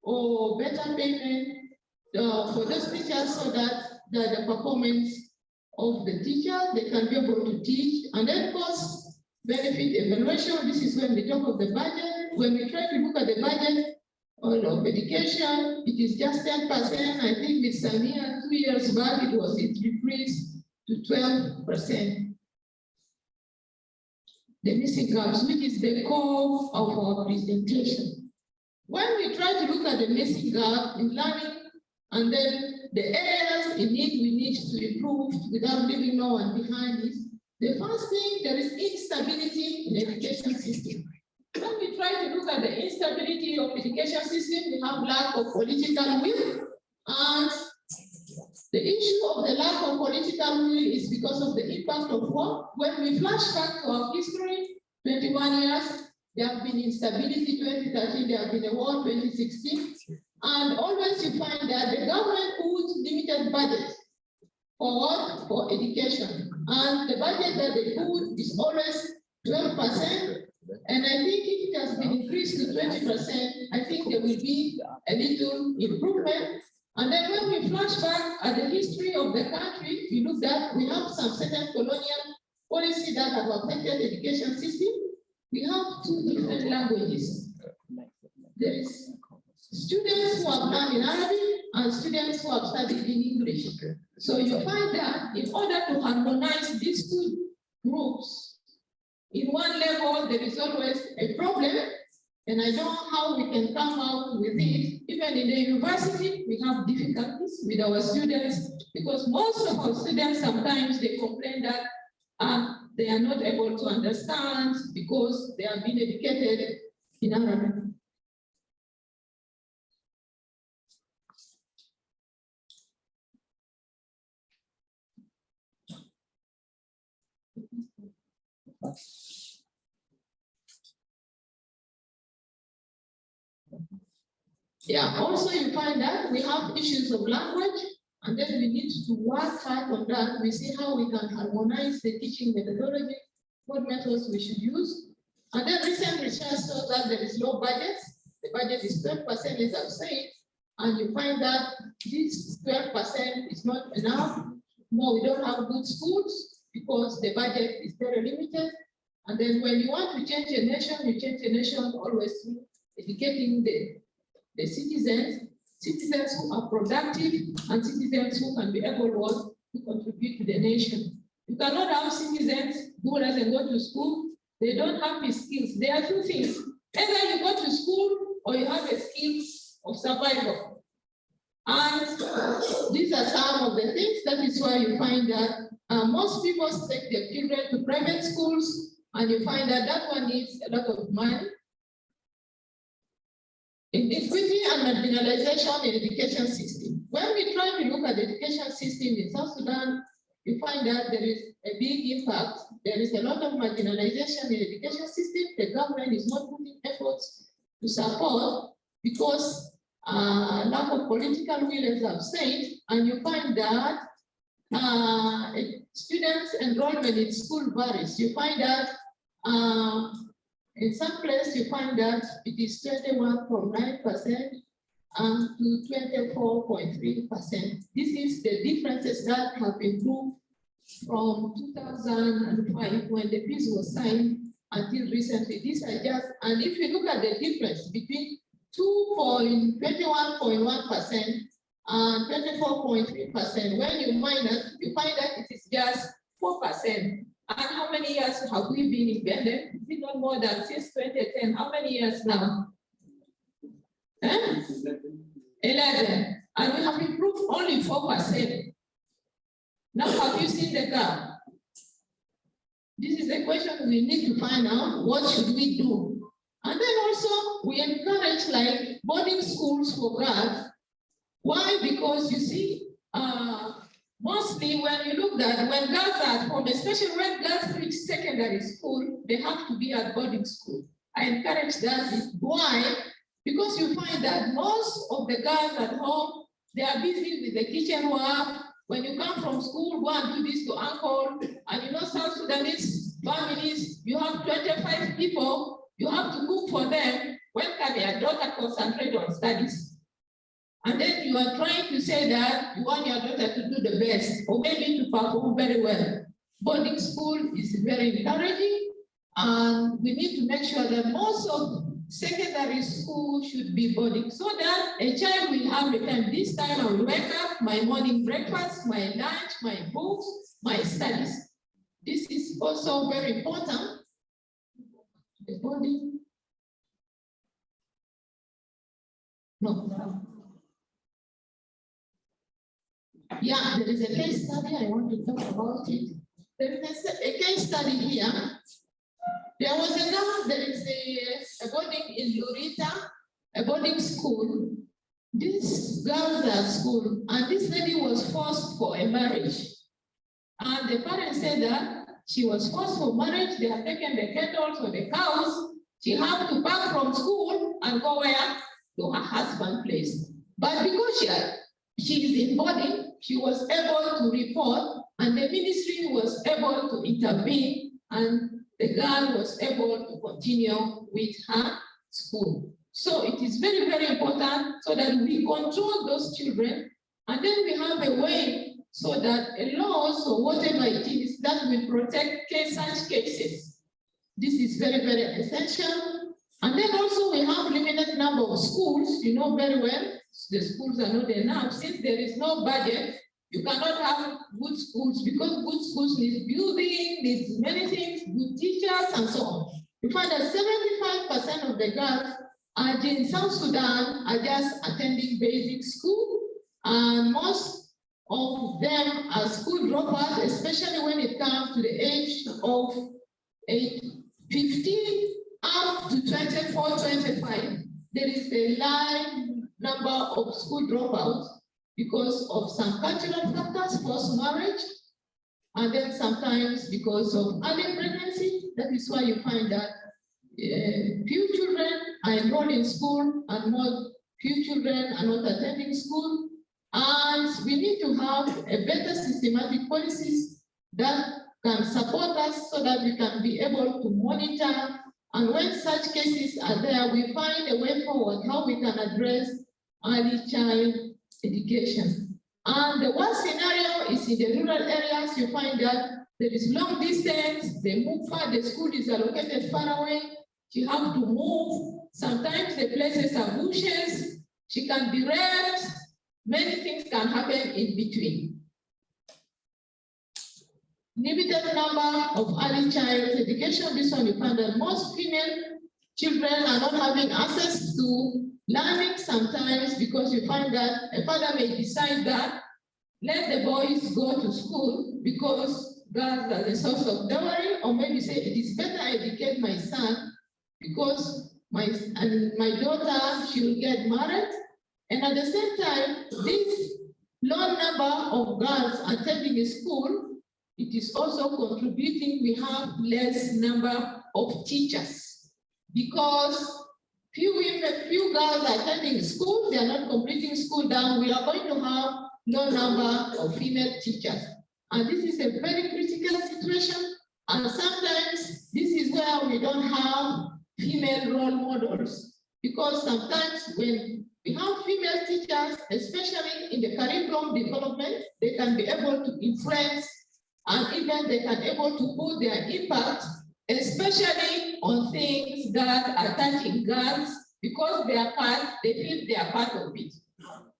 or better payment for those teachers so that the performance of the teacher, they can be able to teach. And then cost benefit evaluation, this is when we talk of the budget. When we try to look at the budget of education, it is just 10%. I think with Samia 2 years back, it decreased to 12%. The missing gaps, which is the core of our presentation. When we try to look at the missing gap in learning, and then the areas in need we need to improve without leaving no one behind is, the first thing, there is instability in the education system. When we try to look at the instability of education system, we have lack of political will, and the issue of the lack of political will is because of the impact of war. When we flash back to our history, 21 years, there have been instability, 2013, there have been a war, 2016. And always you find that the government puts limited budget for what? For education. And the budget that they put is always 12%. And I think if it has been increased to 20%, I think there will be a little improvement. And then when we flash back at the history of the country, we look at, we have some certain colonial policy that have affected the education system. We have two different languages. There is students who have learned in Arabic and students who have studied in English. So you find that in order to harmonize these two groups, in one level, there is always a problem, and I don't know how we can come out with it. Even in the university, we have difficulties with our students because most of our students, sometimes they complain that they are not able to understand because they have been educated in Arabic. Yeah, also you find that we have issues of language, and then we need to work hard on that. We see how we can harmonize the teaching methodology, what methods we should use. And then recent research shows that there is low budget. The budget is 12%, as I've said, and you find that this 12% is not enough. No, we don't have good schools because the budget is very limited. And then when you want to change a nation, you change a nation always through educating the citizens who are productive and citizens who can be able to contribute to the nation. You cannot have citizens who doesn't go to school, they don't have the skills. There are two things. Either you go to school or you have the skills of survival. And these are some of the things. That is why you find that most people take their children to private schools, and you find that that one needs a lot of money. Inequity and marginalization in education system. When we try to look at the education system in South Sudan, you find that there is a big impact. There is a lot of marginalization in the education system. The government is not putting efforts to support because lack of political will, as I've said, and you find that students' enrollment in school varies. You find that in some places you find that it is 21.9% to 24.3%. This is the differences that have improved from 2005 when the peace was signed until recently. These are just, and if you look at the difference between 21.1% and 24.3%, when you minus, you find that it is just 4%. And how many years have we been independent? Is it not more than since 2010? How many years now? 11. And we have improved only 4%. Now, have you seen the gap? This is a question we need to find out. What should we do? And then also, we encourage like boarding schools for girls. Why? Because you see, mostly when you look at when girls are at home, especially when girls reach secondary school, they have to be at boarding school. I encourage that. Why? Because you find that most of the girls at home, they are busy with the kitchen work, when you come from school, go and do this to uncle. And you know, South Sudanese families, you have 25 people, you have to cook for them. When can your daughter concentrate on studies? And then you are trying to say that you want your daughter to do the best, or maybe to perform very well. Boarding school is very encouraging, and we need to make sure that most of secondary school should be boarding, so that a child will have the time. This time I will wake up, my morning breakfast, my lunch, my books, my studies. This is also very important. The boarding. No. Yeah, there is a case study. I want to talk about it. There is a case study here. There was a girl, there is a boarding in Lurita, a boarding school. This girls at school, and this lady was forced for a marriage. And the parents said that she was forced for marriage. They have taken the kettles or the cows. She had to back from school and go where? To her husband's place. But because she is in boarding, she was able to report, and the ministry was able to intervene, and the girl was able to continue with her school. So it is very, very important so that we control those children, and then we have a way so that a law or whatever it is that will protect such cases. This is very, very essential. And then also we have limited number of schools, you know very well, the schools are not enough. Since there is no budget, you cannot have good schools, because good schools need building, needs many things, good teachers, and so on. You find that 75% of the girls are in South Sudan are just attending basic school, and most of them are school dropouts, especially when it comes to the age of 15 up to 24, 25. There is a large number of school dropouts because of some cultural factors, forced marriage, and then sometimes because of early pregnancy. That is why you find that few children are enrolled in school and more few children are not attending school. And we need to have a better systematic policies that can support us so that we can be able to monitor. And when such cases are there, we find a way forward how we can address early child education. And the worst scenario is in the rural areas. You find that there is long distance, they move far, the school is allocated far away, you have to move. Sometimes the places are bushes, she can be raped, many things can happen in between. Limited number of early child education. This one you find that most female children are not having access to learning sometimes, because you find that a father may decide that let the boys go to school because girls are the source of dowry, or maybe say it is better I educate my son because my daughter, she will get married. And at the same time, this low number of girls attending school, it is also contributing. We have less number of teachers because few girls are attending school, they are not completing school down. We are going to have low number of female teachers. And this is a very critical situation. And sometimes this is where we don't have female role models, because sometimes when we have female teachers, especially in the curriculum development, they can be able to influence, and even they can able to put their impact, especially on things that are touching girls, because they are part, they feel they are part of it.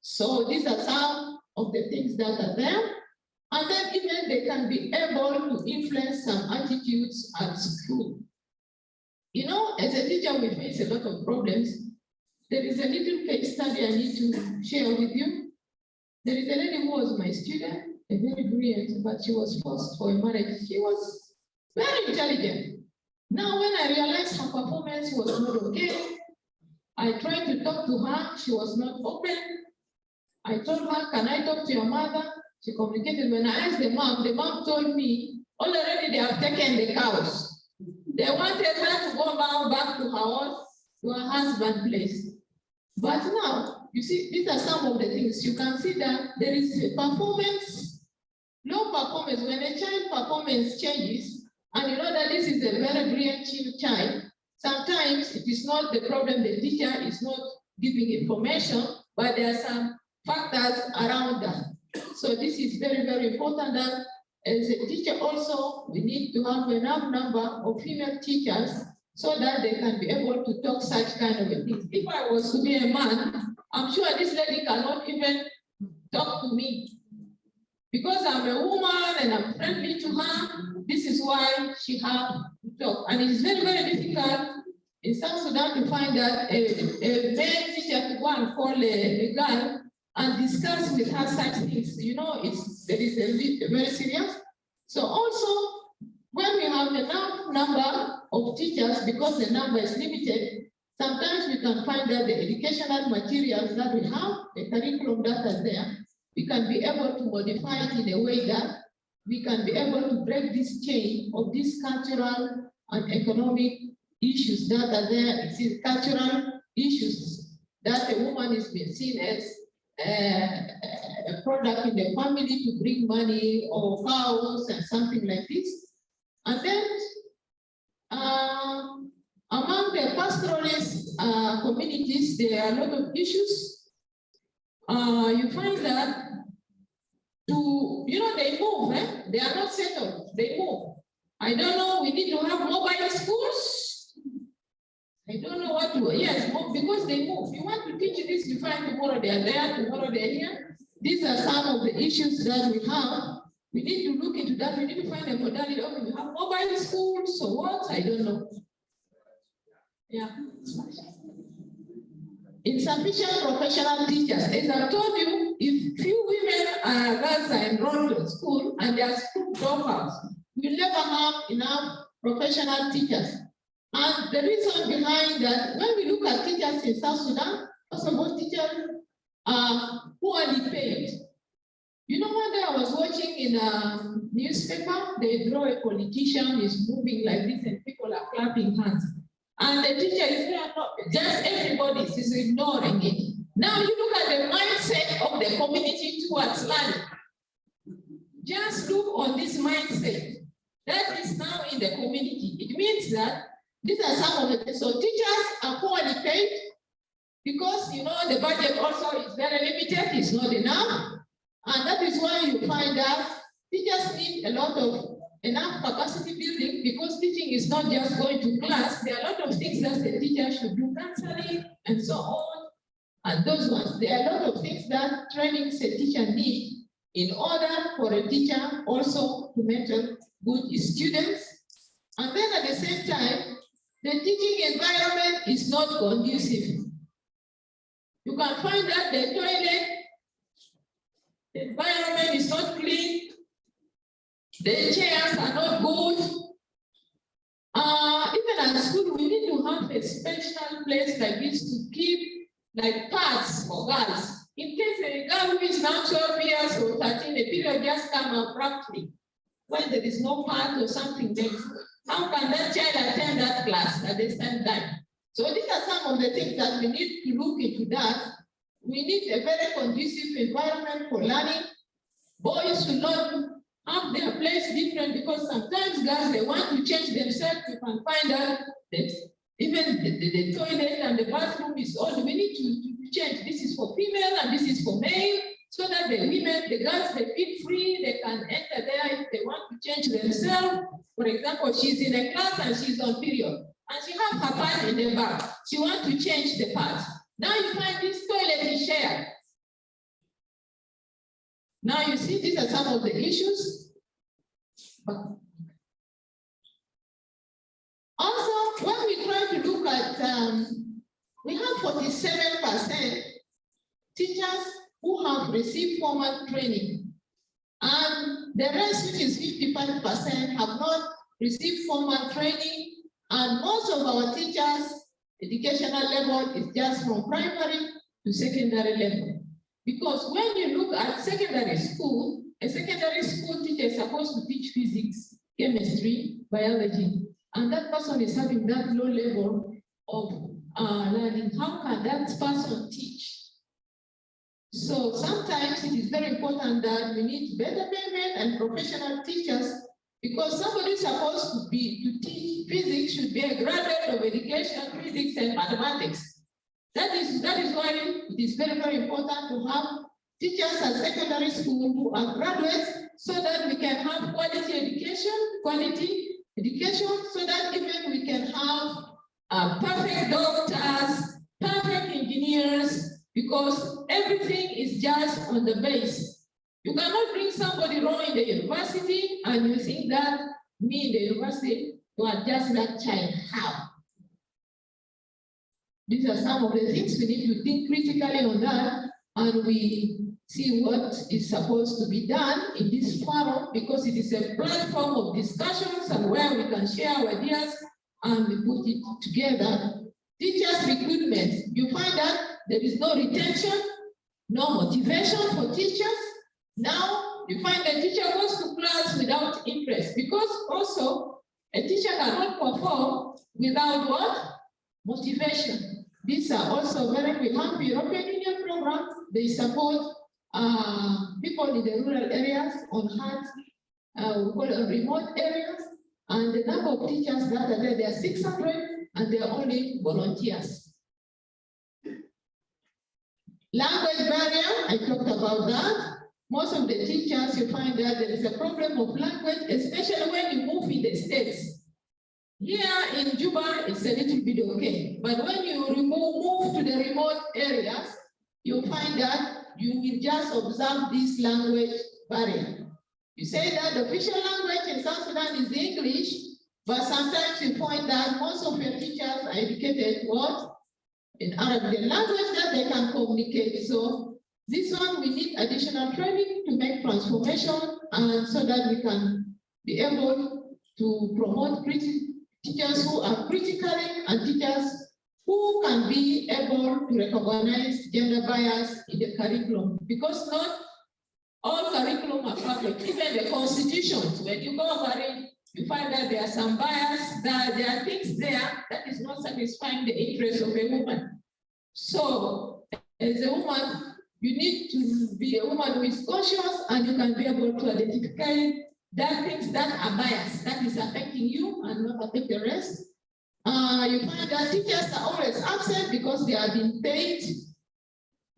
So these are some of the things that are there. And then even they can be able to influence some attitudes at school. You know, as a teacher, we face a lot of problems. There is a little case study I need to share with you. There is a lady who was my student, a very brilliant, but she was forced for a marriage. She was very intelligent. Now, when I realized her performance was not okay, I tried to talk to her. She was not open. I told her, can I talk to your mother? She communicated. When I asked the mom told me, already they have taken the cows. They wanted her to go now back to her house, to her husband's place. But now, you see, these are some of the things. You can see that there is a performance performance, when a child performance changes, and you know that this is a very brilliant child, sometimes it is not the problem, the teacher is not giving information, but there are some factors around that. So this is very, very important that as a teacher also, we need to have enough number of female teachers so that they can be able to talk such kind of things. If I was to be a man, I'm sure this lady cannot even talk to me. Because I'm a woman and I'm friendly to her, this is why she has to talk. And it's very, very difficult in South Sudan to find that a male teacher to go and call a girl and discuss with her such things. You know, it is very serious. So also, when we have enough number of teachers, because the number is limited, sometimes we can find that the educational materials that we have, the curriculum that are there, we can be able to modify it in a way that we can be able to break this chain of these cultural and economic issues that are there. It's cultural issues that a woman is being seen as a product in the family to bring money or cows and something like this. And then among the pastoralist communities, there are a lot of issues. You find that they move, they are not settled, they move. I don't know, we need to have mobile schools. I don't know what to, yes, because they move. You want to teach this, you find tomorrow they are there, tomorrow they are here. These are some of the issues that we have. We need to look into that. We need to find a modality of we have mobile schools, so what? I don't know. Yeah. Insufficient professional teachers. As I told you, if few women girls are enrolled in school and they are school dropouts, we'll never have enough professional teachers. And the reason behind that, when we look at teachers in South Sudan, first of all, teachers are poorly paid. You know, one day I was watching in a newspaper, they draw a politician is moving like this and people are clapping hands. And the teacher is there, just everybody is ignoring it. Now you look at the mindset of the community towards learning. Just look on this mindset that is now in the community. It means that these are some of the, so teachers are poorly paid because, you know, the budget also is very limited, it's not enough. And that is why you find that teachers need a lot of enough capacity building because teaching is not just going to class. There are a lot of things that the teacher should do, counseling and so on. And those ones, there are a lot of things that trainings a teacher needs in order for a teacher also to mentor good students. And then at the same time, the teaching environment is not conducive. You can find that the toilet, the environment is not clean, the chairs are not good. Even at school, we need to have a special place like this to keep like pads for girls. In case a girl who is now 12 years or 13, the period just come abruptly. When there is no pad or something, then how can that child attend that class at the same time? So these are some of the things that we need to look into that. We need a very conducive environment for learning. Boys should not have their place different because sometimes girls, they want to change themselves. You can find out that even the toilet and the bathroom is old. We need to change. This is for female and this is for male, so that the women, the girls, they feel free. They can enter there if they want to change themselves. For example, she's in a class and she's on period, and she has her pad in the back. She wants to change the pad. Now you find this toilet is shared. Now you see, these are some of the issues. Also, when we try to look at, we have 47% teachers who have received formal training, and the rest, which is 55%, have not received formal training, and most of our teachers' educational level is just from primary to secondary level. Because when you look at secondary school, a secondary school teacher is supposed to teach physics, chemistry, biology, and that person is having that low level of learning. How can that person teach? So sometimes it is very important that we need better payment and professional teachers, because somebody is supposed to teach physics should be a graduate of education, physics and mathematics. That is why it is very, very important to have teachers at secondary school who are graduates, so that we can have quality education, so that even we can have perfect doctors, perfect engineers, because everything is just on the base. You cannot bring somebody wrong in the university and you think that me in the university, you are just that child. How? These are some of the things we need to think critically on that, and we see what is supposed to be done in this forum, because it is a platform of discussions and where we can share our ideas and we put it together. Teachers recruitment, you find that there is no retention, no motivation for teachers. Now you find the teacher goes to class without interest, because also a teacher cannot perform without what? Motivation. These are also very, we have the European Union program. They support people in the rural areas on hard, we call it remote areas, and the number of teachers that are there are 600, and they are only volunteers. Language barrier, I talked about that. Most of the teachers, you find that there is a problem of language, especially when you move in the states. Here in Juba, it's a little bit okay, but when you move to the remote areas, you find that you will just observe this language barrier. You say that the official language in South Sudan is English, but sometimes you find that most of your teachers are educated what? In Arabic, the language that they can communicate. So this one, we need additional training to make transformation, and so that we can be able to promote teachers who are critically, and teachers who can be able to recognize gender bias in the curriculum, because not all curriculum are perfect. Even the constitutions, when you go over it, you find that there are some bias, that there are things there that is not satisfying the interests of a woman. So as a woman, you need to be a woman who is conscious, and you can be able to identify that things that are biased, that is affecting you and not affect the rest. You find that teachers are always absent because they are being paid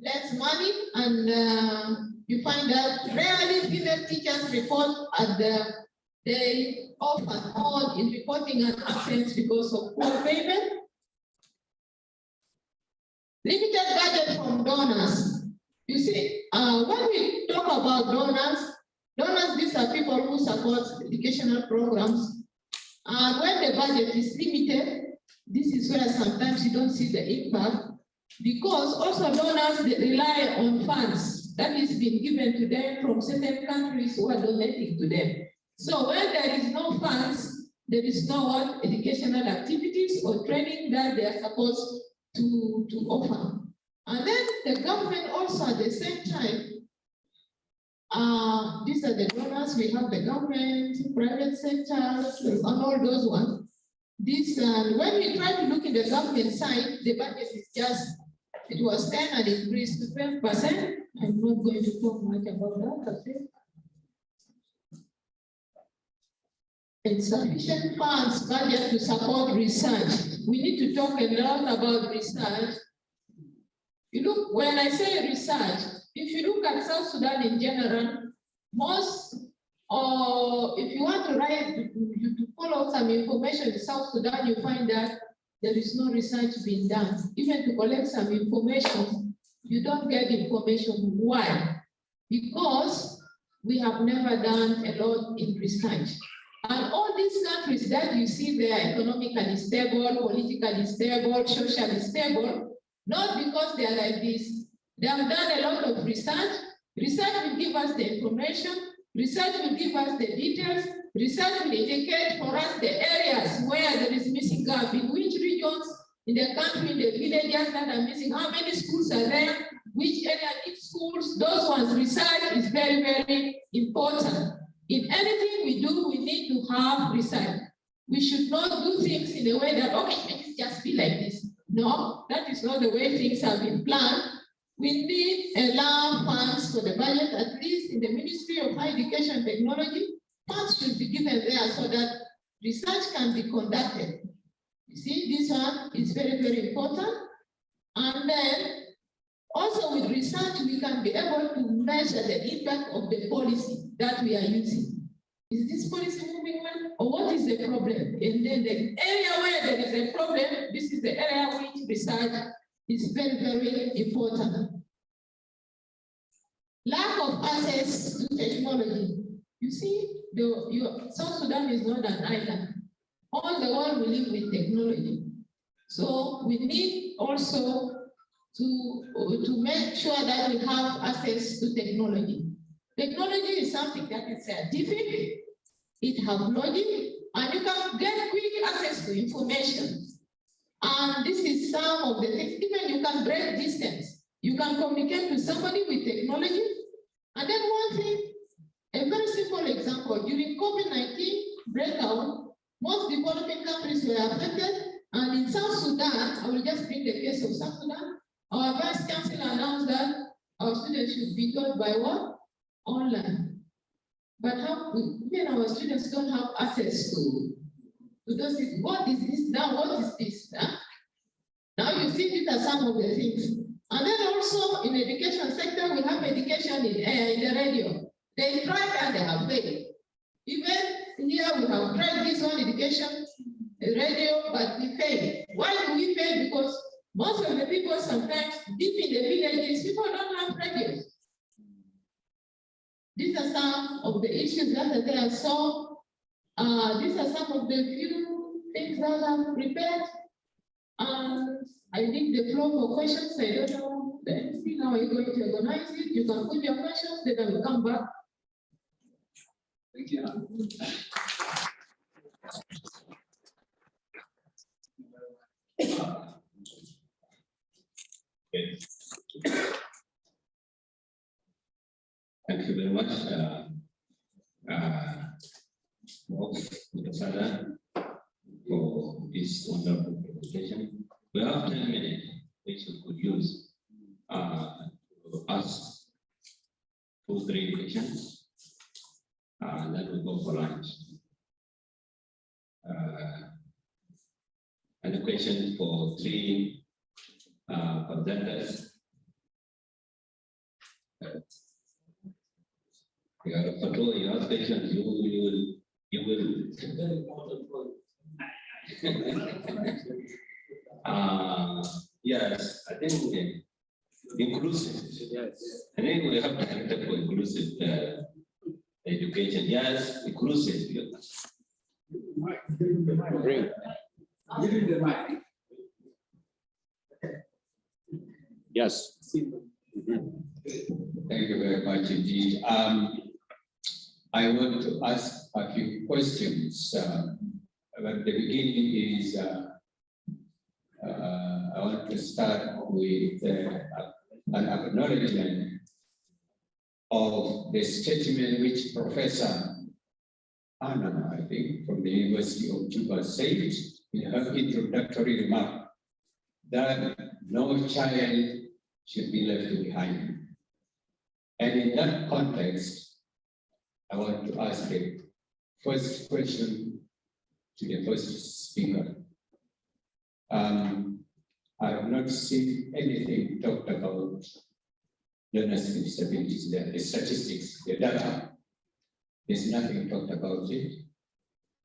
less money, and you find that rarely female teachers report at they off and on in reporting an absence because of poor payment. Limited budget from donors. You see, when we talk about donors, these are people who support educational programs. And when the budget is limited, this is where sometimes you don't see the impact, because also donors, they rely on funds that is being given to them from certain countries who are donating to them. So when there is no funds, there is no educational activities or training that they are supposed to offer. And then the government also at the same time, these are the donors, we have the government, private sector, and all those ones. This, when we try to look in the government side, the budget is just, it was 10 and increased to 12%. I'm not going to talk much about that. Insufficient funds budget to support research. We need to talk a lot about research. You look, when I say research, if you look at South Sudan in general, most, if you want to write, to follow some information in South Sudan, you find that there is no research being done. Even to collect some information, you don't get information. Why? Because we have never done a lot in research. And all these countries that you see, they are economically stable, politically stable, socially stable, not because they are like this. They have done a lot of research. Research will give us the information. Research will give us the details. Research will indicate for us the areas where there is missing gap, in which regions in the country, in the villages that are missing, how many schools are there, which area needs schools. Those ones, research is very, very important. In anything we do, we need to have research. We should not do things in a way that, okay, let's just be like this. No, that is not the way things have been planned. We need a large funds for the budget, at least in the Ministry of Higher Education and Technology. Funds should be given there so that research can be conducted. You see, this one is very, very important. And then also with research, we can be able to measure the impact of the policy that we are using. Is this policy moving well, or what is the problem? And then the area where there is a problem, this is the area which research is very, very important. Lack of access to technology. You see, South Sudan is not an island. All the world will live with technology. So we need also to make sure that we have access to technology. Technology is something that is scientific, it has logic, and you can get quick access to information. And this is some of the things, even you can break distance. You can communicate with somebody with technology. And then one thing, a very simple example, during COVID-19 breakout, most developing countries were affected. And in South Sudan, I will just bring the case of South Sudan, our Vice Chancellor announced that our students should be taught by what? Online. But how, even our students don't have access to those things. What is this now? What is this? Huh? Now you see these are some of the things. And then also in the education sector, we have education in the radio. They tried and they have failed. Even here we have tried this one education, radio, but we failed. Why do we fail? Because most of the people sometimes deep in the villages, people don't have radios. These are some of the issues that are there. So these are some of the few things that I've prepared. And I think the floor for questions. I don't know the MC how you're going to organize it. You can put your questions, then I will come back. Thank you. Thank you very much, Dr. Sada, for this wonderful presentation. We have 10 minutes which we could use to ask 2-3 questions, and then we go for lunch. And the question for 3 presenters. You have a photo, you have questions, you will. Yes, I think inclusive. Yes. I think we have to enter for inclusive education. Yes, inclusive. Bring. Give him the mic. Yes. Thank you very much indeed. I want to ask a few questions. But the beginning is I want to start with an acknowledgement of the statement which Professor Anna, I think, from the University of Juba said in her introductory remark that no child should be left behind. And in that context, I want to ask the first question to the first speaker. I have not seen anything talked about learners with disabilities there, the statistics, the data. There's nothing talked about it.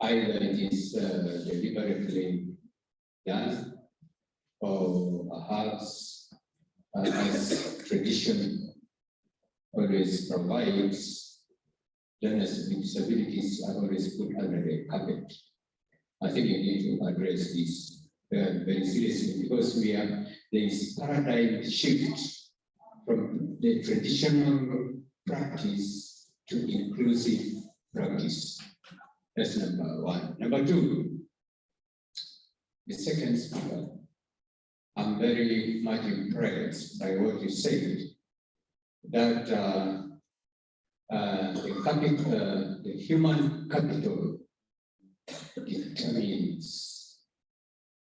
Either it is deliberately done or perhaps as tradition always provides, learners with disabilities are always put under the carpet. I think you need to address this very seriously, because there is paradigm shift from the traditional practice to inclusive practice. That's number one. Number two, the second speaker, I'm very much impressed by what you said, that the human capital determines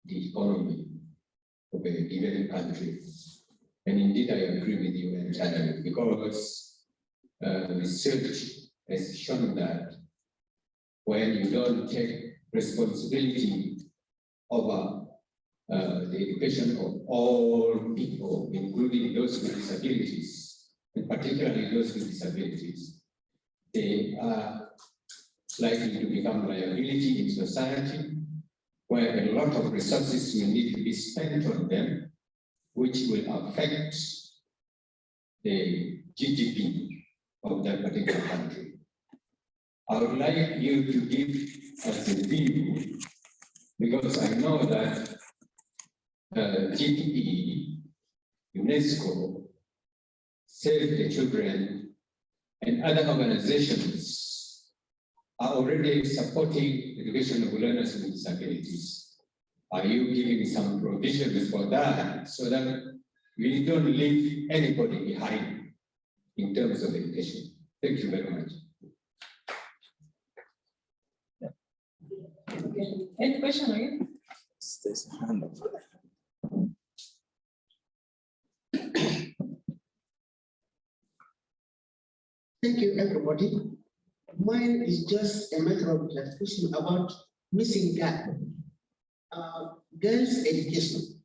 the economy of a given country. And indeed, I agree with you entirely, because research has shown that when you don't take responsibility over the education of all people, including those with disabilities, and particularly those with disabilities, they are likely to become liability in society, where a lot of resources will need to be spent on them, which will affect the GDP of that particular country. I would like you to give us a view, because I know that TPE, UNESCO, Save the Children, and other organizations are already supporting education of learners with disabilities. Are you giving some provisions for that so that we don't leave anybody behind in terms of education? Thank you very much. Okay. Any question again? There's a hand up. Thank you, everybody. Mine is just a matter of clarification about missing gap. Girls' education.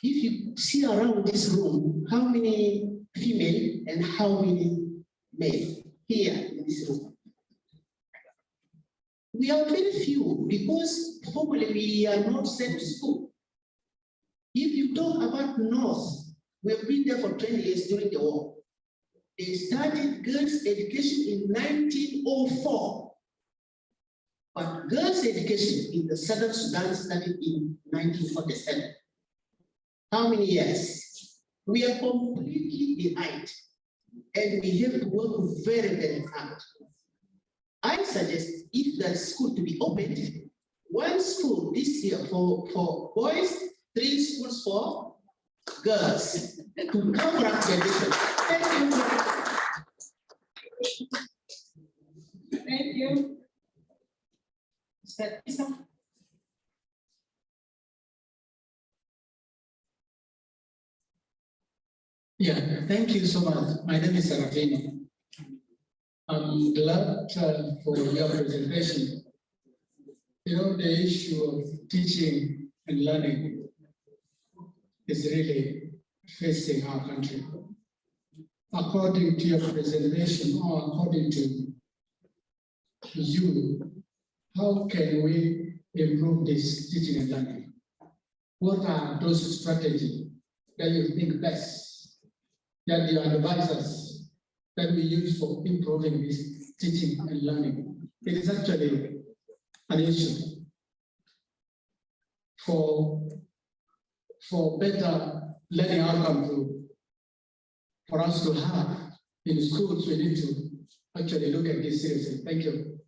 If you see around this room, how many female and how many male here in this room? We are very few because formally we are not sent to school. If you talk about North, we have been there for 20 years during the war. They started girls' education in 1904. But girls' education in the Southern Sudan started in 1947. How many years? We are completely behind, and we have to work very, very hard. I suggest if the school to be opened, one school this year for boys, 3 schools for girls to cover up the difference. Thank you. Thank you. Mr. Isa. Yeah, thank you so much. My name is Serafino. I'm glad for your presentation. You know, the issue of teaching and learning is really facing our country. According to your presentation, or according to you, how can we improve this teaching and learning? What are those strategies that you think best, that you advise us, that we use for improving this teaching and learning? It is actually an issue for better learning outcome for us to have in schools. We need to actually look at this seriously. Thank you.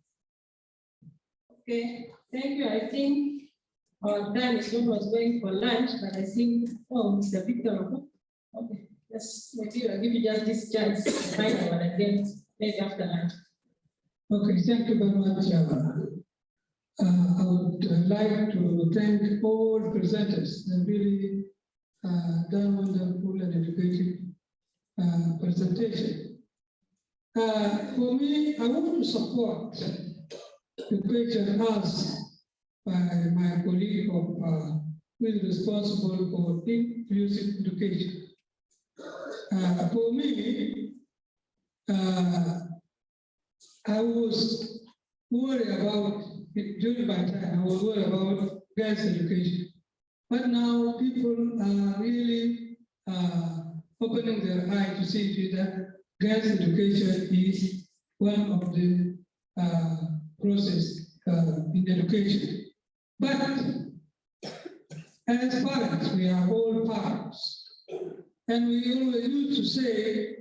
Okay, thank you. I think our time is almost going for lunch, but I think, oh, Mr. Victor, okay, yes, maybe I'll give you just this chance to find out again, maybe after lunch. Okay, thank you very much. I would like to thank all presenters. They really done wonderful and educative presentation. For me, I want to support the question asked by my colleague who is responsible for inclusive education. For me, I was worried about, during my time, I was worried about girls' education. But now people are really opening their eyes to see that girls' education is one of the process in education. But as parents, we are all parents. And we always used to say,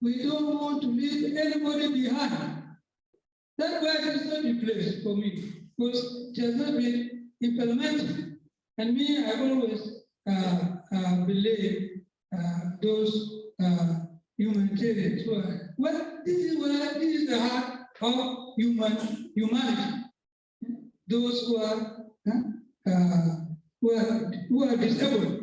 we don't want to leave anybody behind. That word is not in place for me, because it has not been implemented. And me, I always believe those humanitarians who are, well, this is the heart of humanity. Those who are disabled.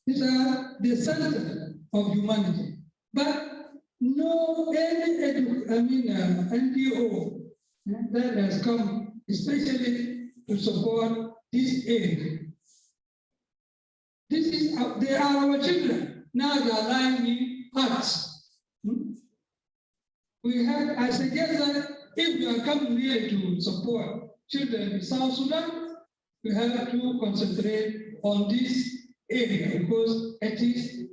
These are the center of humanity. But no any NGO that has come especially to support this area. This is they are our children. Now they are lying in huts. I suggest that if we are coming here to support children in South Sudan, we have to concentrate on this area because it is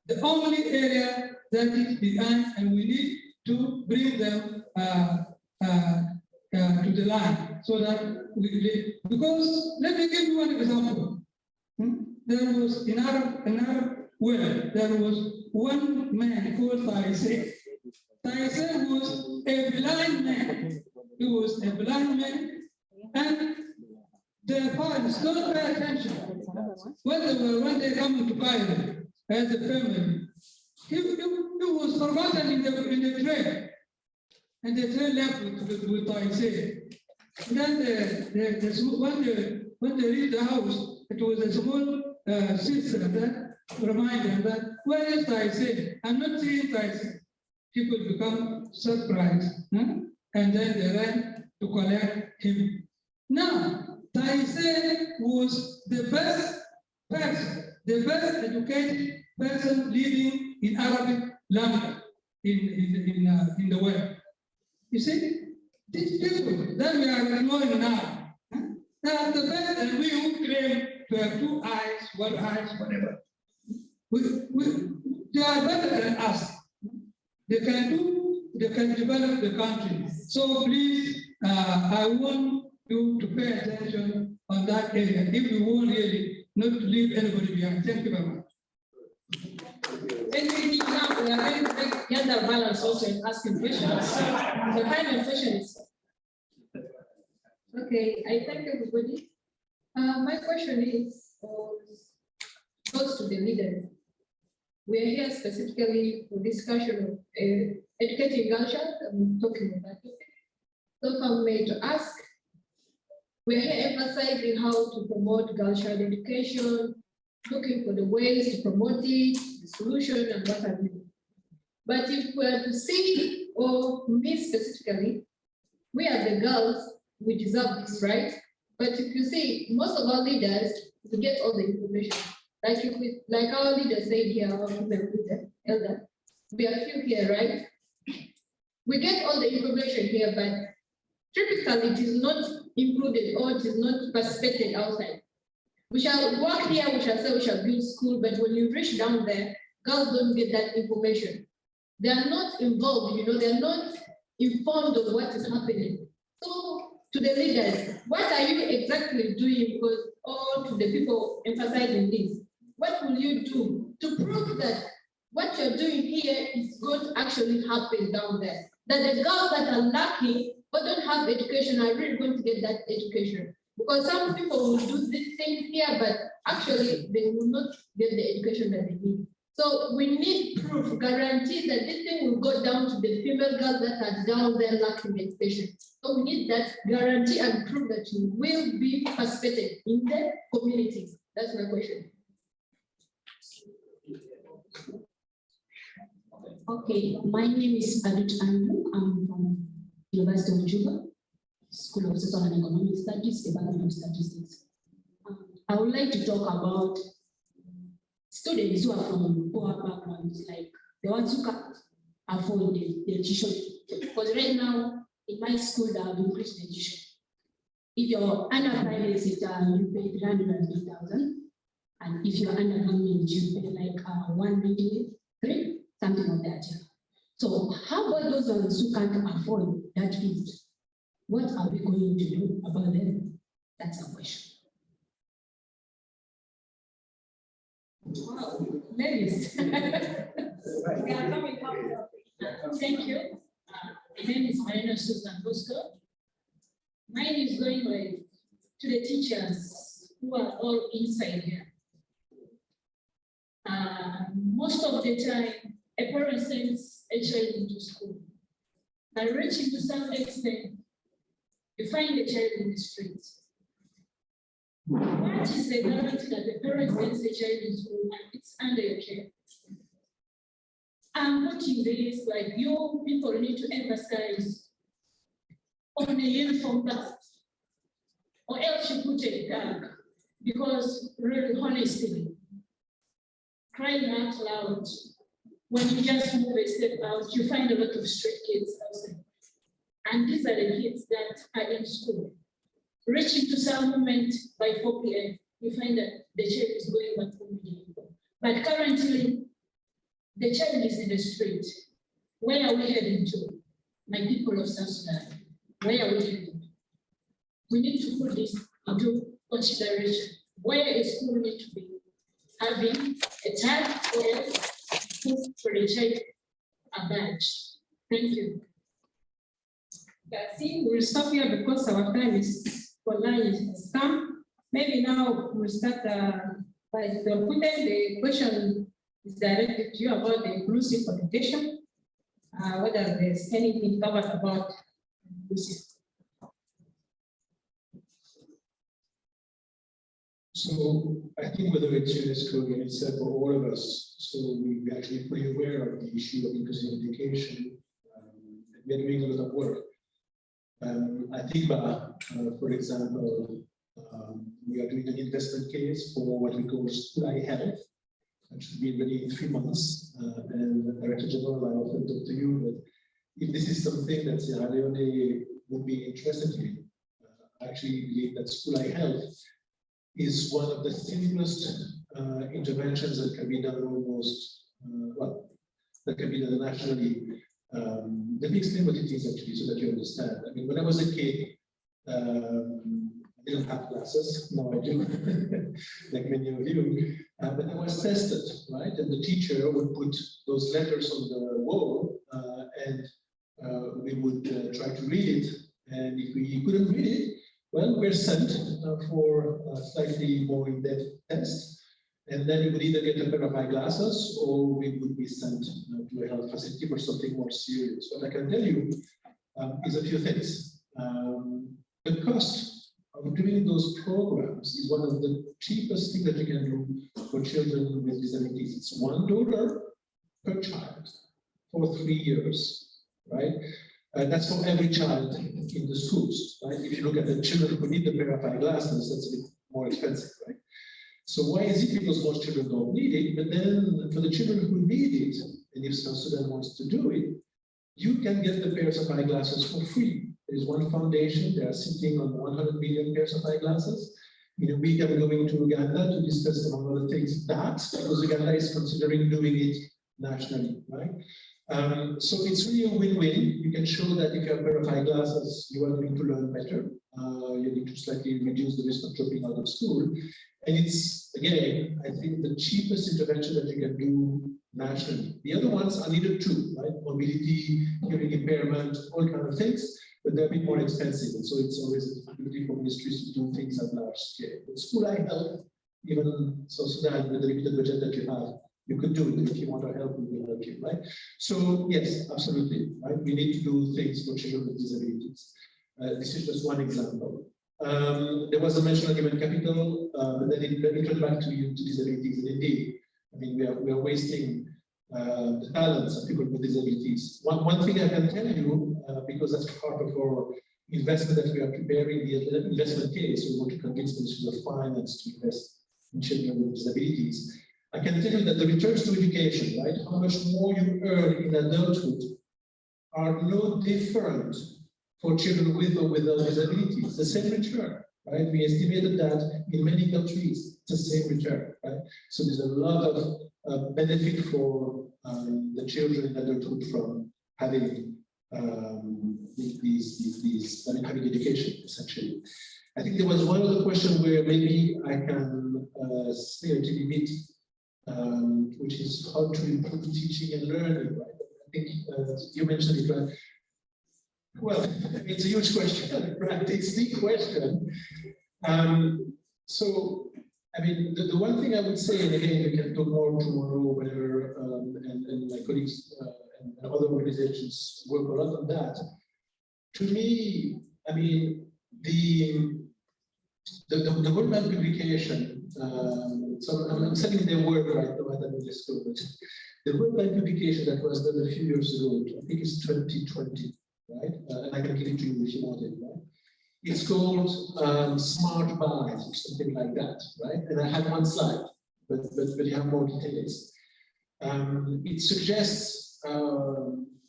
the only area that is behind, and we need to bring them to the line so that we live. Because let me give you one example. There was in Arab world, there was one man called Taise. Taise was a blind man. He was a blind man, and the parents don't pay attention. When they come to Cairo as a family, he was forgotten in the train, and the train left with Taise. And then when they reached the house, it was a small sister that reminded them that, where is Taise? I'm not seeing Taise. People become surprised, and then they ran to collect him. Now, Taise was the best person, the best educated person living in Arabic language in the world. You see, these people that we are ignoring now, they are the best, and we who claim to have 2 eyes, 1 eye, whatever. They are better than us. They can develop the country. So please, I want you to pay attention on that area if we want really not to leave anybody behind. Thank you very much. Thank you. Now we are going to take gender balance also in asking questions. The final question is. Okay, I thank everybody. My question is goes to the leader. We are here specifically for discussion of educating girl child. I'm talking about that topic. So if I'm made to ask, we are here emphasizing how to promote girl child education, looking for the ways to promote it, the solution, and what have you. But if we are to see, or me specifically, we are the girls, we deserve this, right? But if you see, most of our leaders, we get all the information. Like our leader said here, our female leader, elder, we are few here, right? We get all the information here, but typically it is not included or it is not participated outside. We shall work here, we shall say we shall build school, but when you reach down there, girls don't get that information. They are not involved, they are not informed of what is happening. So to the leaders, what are you exactly doing? Because or to the people emphasizing this, what will you do to prove that what you're doing here is going to actually happen down there? That the girls that are lacking or don't have education are really going to get that education. Because some people will do these things here, but actually they will not get the education that they need. So we need proof, guarantee that this thing will go down to the female girls that are down there lacking education. So we need that guarantee and proof that you will be participating in the communities. That's my question. Okay, my name is Adut Andrew. I'm from University of Juba, School of Social and Economic Studies, Department of Statistics. I would like to talk about students who are from poor backgrounds, like the ones who can't afford the tuition. Because right now, in my school, they have increased the tuition. If you're under private sector, you pay 303,000. And if you're under government, you pay like 193, something like that. So how about those ones who can't afford that fees? What are we going to do about them? That's our question. Wow, ladies. Thank you. My name is Marina Susan Bosco. Mine is going to the teachers who are all inside here. Most of the time, a parent sends a child into school. By reaching to some extent, you find the child in the streets. What is the guarantee that the parent sends the child in school and it's under your care? I'm putting this, like, you people need to emphasize on a uniform bus, or else you put a tag, because really, honestly, crying out loud, when you just move a step out, you find a lot of street kids outside. And these are the kids that are in school. Reaching to some moment by 4 p.m., you find that the child is going back home again. But currently, the child is in the street. Where are we heading to? My people of South Sudan, where are we heading? We need to put this into consideration. Where a school need to be having a tag or put for the child a badge. Thank you. I think we'll stop here because our time is for lunch has come. Maybe now we'll start by the question is directed to you about the inclusive education. Whether there's anything covered about inclusive. So I think whether it's UNESCO or itself for all of us, so we're actually fully aware of the issue of inclusive education. We're doing a lot of work. I think, for example, we are doing an investment case for what we call school health. That should be ready in 3 months. And the Director General, I often talk to you that if this is something that Sierra Leone would be interested in, I actually believe that school health is one of the simplest interventions that can be done almost, that can be done nationally. Let me explain what it is actually so that you understand. I mean, when I was a kid, I didn't have glasses, now I do, like many of you, but I was tested, right? And the teacher would put those letters on the wall and we would try to read it. And if we couldn't read it, well, we're sent for a slightly more in-depth test. And then we would either get a pair of eyeglasses or we would be sent to a health facility for something more serious. What I can tell you is a few things. The cost of doing those programs is one of the cheapest things that you can do for children with disabilities. It's $1 per child for 3 years, right? That's for every child in the schools, right? If you look at the children who need the pair of eyeglasses, that's a bit more expensive, right? So why is it? Because most children don't need it, but then for the children who need it, and if South Sudan wants to do it, you can get the pairs of eyeglasses for free. There is one foundation, they are sitting on 100 million pairs of eyeglasses. In a week, I'm going to Uganda to discuss, among other things, that, because Uganda is considering doing it nationally, right? So it's really a win-win. You can show that if you have a pair of eyeglasses, you are going to learn better. You need to slightly reduce the risk of dropping out of school. And it's, again, I think the cheapest intervention that you can do nationally. The other ones are needed too, right? Mobility, hearing impairment, all kinds of things, but they're a bit more expensive. And so it's always a difficulty for ministries to do things at large scale. But school health, even South Sudan, with the limited budget that you have, you could do it. If you want to help, we will help you, right? So yes, absolutely, right? We need to do things for children with disabilities. This is just one example. There was a mention of human capital, but then it went back to disabilities. And indeed, I mean, we are wasting the talents of people with disabilities. One thing I can tell you, because that's part of our investment that we are preparing, the investment case, we want to convince Ministry of Finance to invest in children with disabilities. I can tell you that the returns to education, right, how much more you earn in adulthood, are no different for children with or without disabilities. The same return, right? We estimated that in many countries, it's the same return, right? So there's a lot of benefit for the children in adulthood from having having education, essentially. I think there was one other question where maybe I can say a little bit, which is how to improve teaching and learning, right? I think you mentioned it, right? Well, it's a huge question, right? It's the question. So, I mean, the one thing I would say, and again, we can talk more tomorrow, whether, and my colleagues and other organizations work a lot on that. To me, I mean, the World Bank publication, so I'm sending their work right now at the school, but the World Bank publication that was done a few years ago, I think it's 2020, right? And I can give it to you if you want it, right? It's called Smart Buys or something like that, right? And I had one slide, but you have more details. It suggests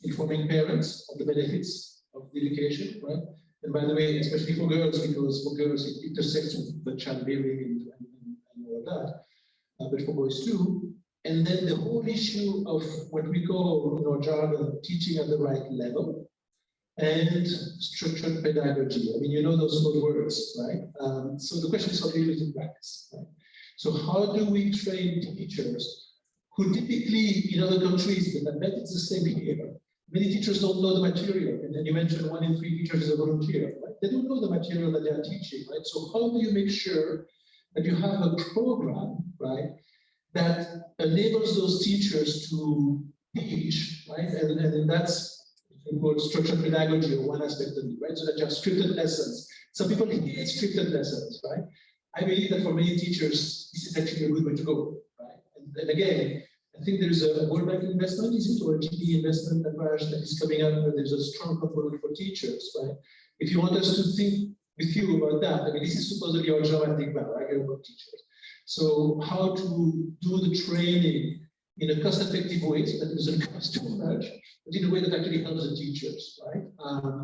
informing parents of the benefits of the education, right? And by the way, especially for girls, because for girls it intersects with the childbearing and all that, but for boys too. And then the whole issue of what we call in our jargon, teaching at the right level and structured pedagogy. I mean, you know those four words, right? So the question is how do you use it in practice, right? So how do we train teachers who typically in other countries, but I bet it's the same here, many teachers don't know the material, and then you mentioned 1 in 3 teachers is a volunteer, right? They don't know the material that they are teaching, right? So how do you make sure that you have a program, right, that enables those teachers to teach, right? And that's structured pedagogy or one aspect of it, right? So that you have scripted lessons. Some people hate scripted lessons, right? I believe that for many teachers, this is actually a good way to go, right? And again, I think there's a World Bank investment, is it, or a GP investment that is coming up where there's a strong component for teachers, right? If you want us to think with you about that, I mean, this is supposedly our job at Digba, right? About teachers. So how to do the training in a cost-effective way so that it doesn't cost too much, but in a way that actually helps the teachers, right?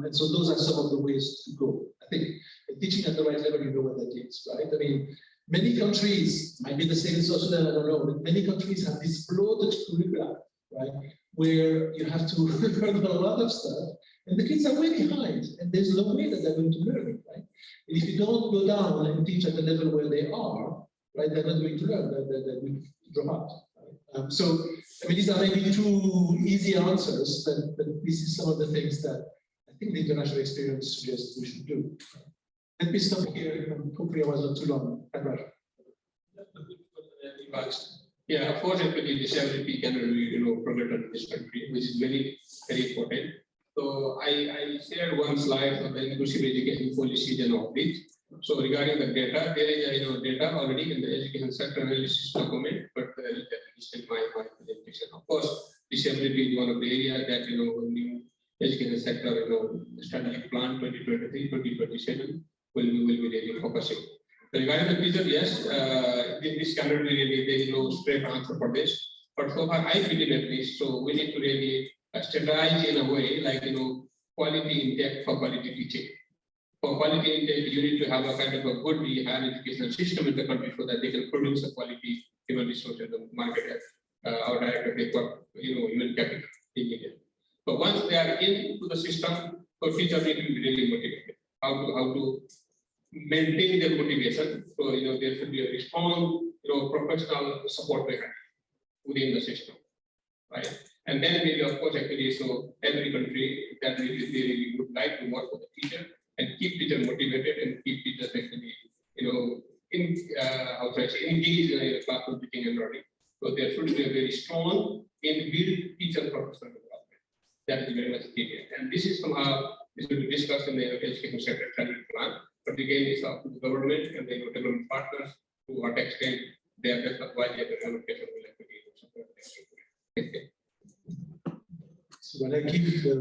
And so those are some of the ways to go. I think teaching at the right level, you know what that is, right? I mean, many countries, might be the same in South Sudan, I don't know, but many countries have this bloated curricula, right? Where you have to learn a lot of stuff, and the kids are way behind, and there's no way that they're going to learn it, right? And if you don't go down and teach at the level where they are, right, they're not going to learn, they're going to drop out. Right? So, I mean, these are maybe two easy answers, but this is some of the things that I think the international experience suggests we should do. Let me stop here. Hopefully I was not too long. Yeah, of course, actually, disability can progress in this country, which is very, very important. So I shared one slide of the inclusive education policy and outreach. So regarding the data, there is data already in the education sector analysis document, but there is in my presentation. Of course, disability is one of the areas that new education sector strategic plan 2023-2027 will be really focusing. Regarding the future, yes, this cannot be really there is no straight answer for this. But so far, I believe at least. So we need to really standardize in a way like quality intake for quality teaching. For quality intake, you need to have a kind of a good higher educational system in the country so that they can produce a quality human resource in the market. Our director, they got human capital in India. But once they are into the system, so teachers need to be really motivated. How to maintain their motivation. So there should be a strong professional support behind within the system, right? And then maybe of course actually so every country that really would like to work with the teacher and keep teachers motivated and keep teachers actually engaged in the classroom teaching and learning. So there should be a very strong inbuilt teacher professional development. That is very much key. And this is somehow this will be discussed in the education sector strategic plan. But again, it's up to the government and the development partners to what extent they are best advised that the allocation will actually support them. So when I give to you,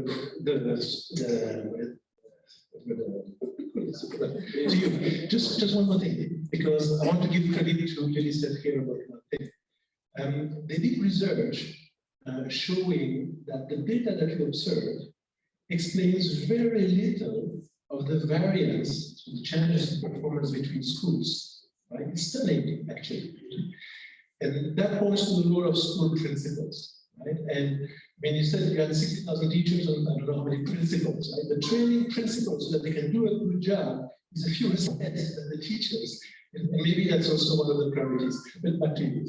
just one more thing, because I want to give credit to UNICEF here about one thing. They did research showing that the data that you observe explains very little of the variance, the changes in performance between schools. Right? It's stunning, actually. And that points to the role of school principals. Right? And when you said you had 60,000 teachers, and I don't know how many principals, right? The training principals so that they can do a good job is a few less than the teachers. And maybe that's also one of the priorities. But back to you.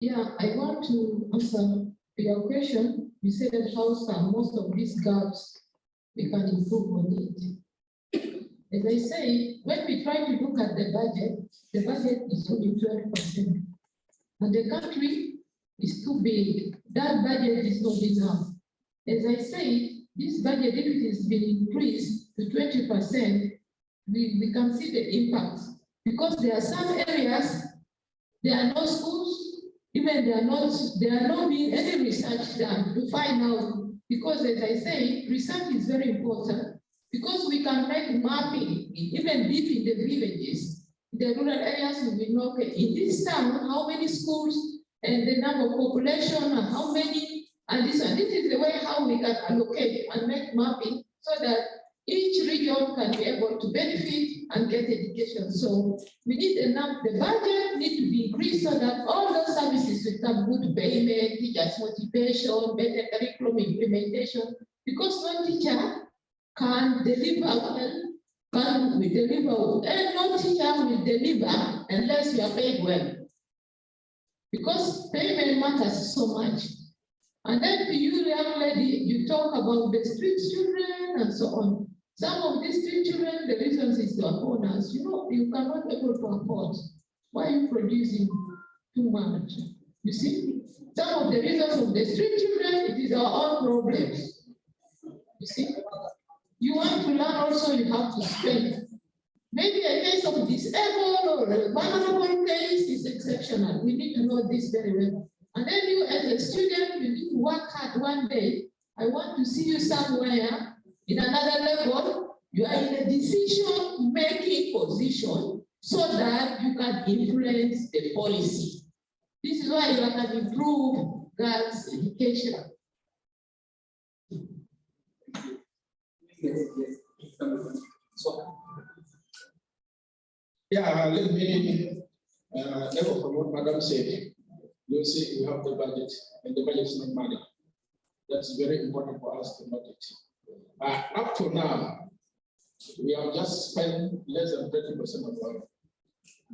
Yeah, I want to answer your question. You said that most of these gaps we can improve on it. As I say, when we try to look at the budget is only 12%. And the country is too big. That budget is not enough. As I say, this budget, if it has been increased to 20%, we can see the impact. Because there are some areas, there are no schools, even there are not being any research done to find out. Because as I say, research is very important because we can make mapping, even deep in the villages, the rural areas, we know, okay, in this town, how many schools and the number of population and how many, and this one. This is the way how we can allocate and make mapping so that each region can be able to benefit and get education. So we need enough, the budget need to be increased so that all those services become good payment, teachers motivation, better curriculum implementation, because no teacher can deliver well, and no teacher will deliver unless you are paid well. Because payment matters so much. And then you, young lady, you talk about the street children and so on. Some of these street children, the reasons is the owners. You know, you cannot able to afford. Why are you producing too much? You see, some of the reasons of the street children, it is our own problems. You see, you want to learn also, you have to spend. Maybe a case of disabled or a vulnerable case is exceptional. We need to know this very well. And then you, as a student, you need to work hard one day. I want to see you somewhere in another level. You are in a decision-making position so that you can influence the policy. This is why you can improve girls' education. Yeah, let me echo from what Madam said. You see, we have the budget, and the budget is not money. That's very important for us to budget. Up to now, we have just spent less than 30% of our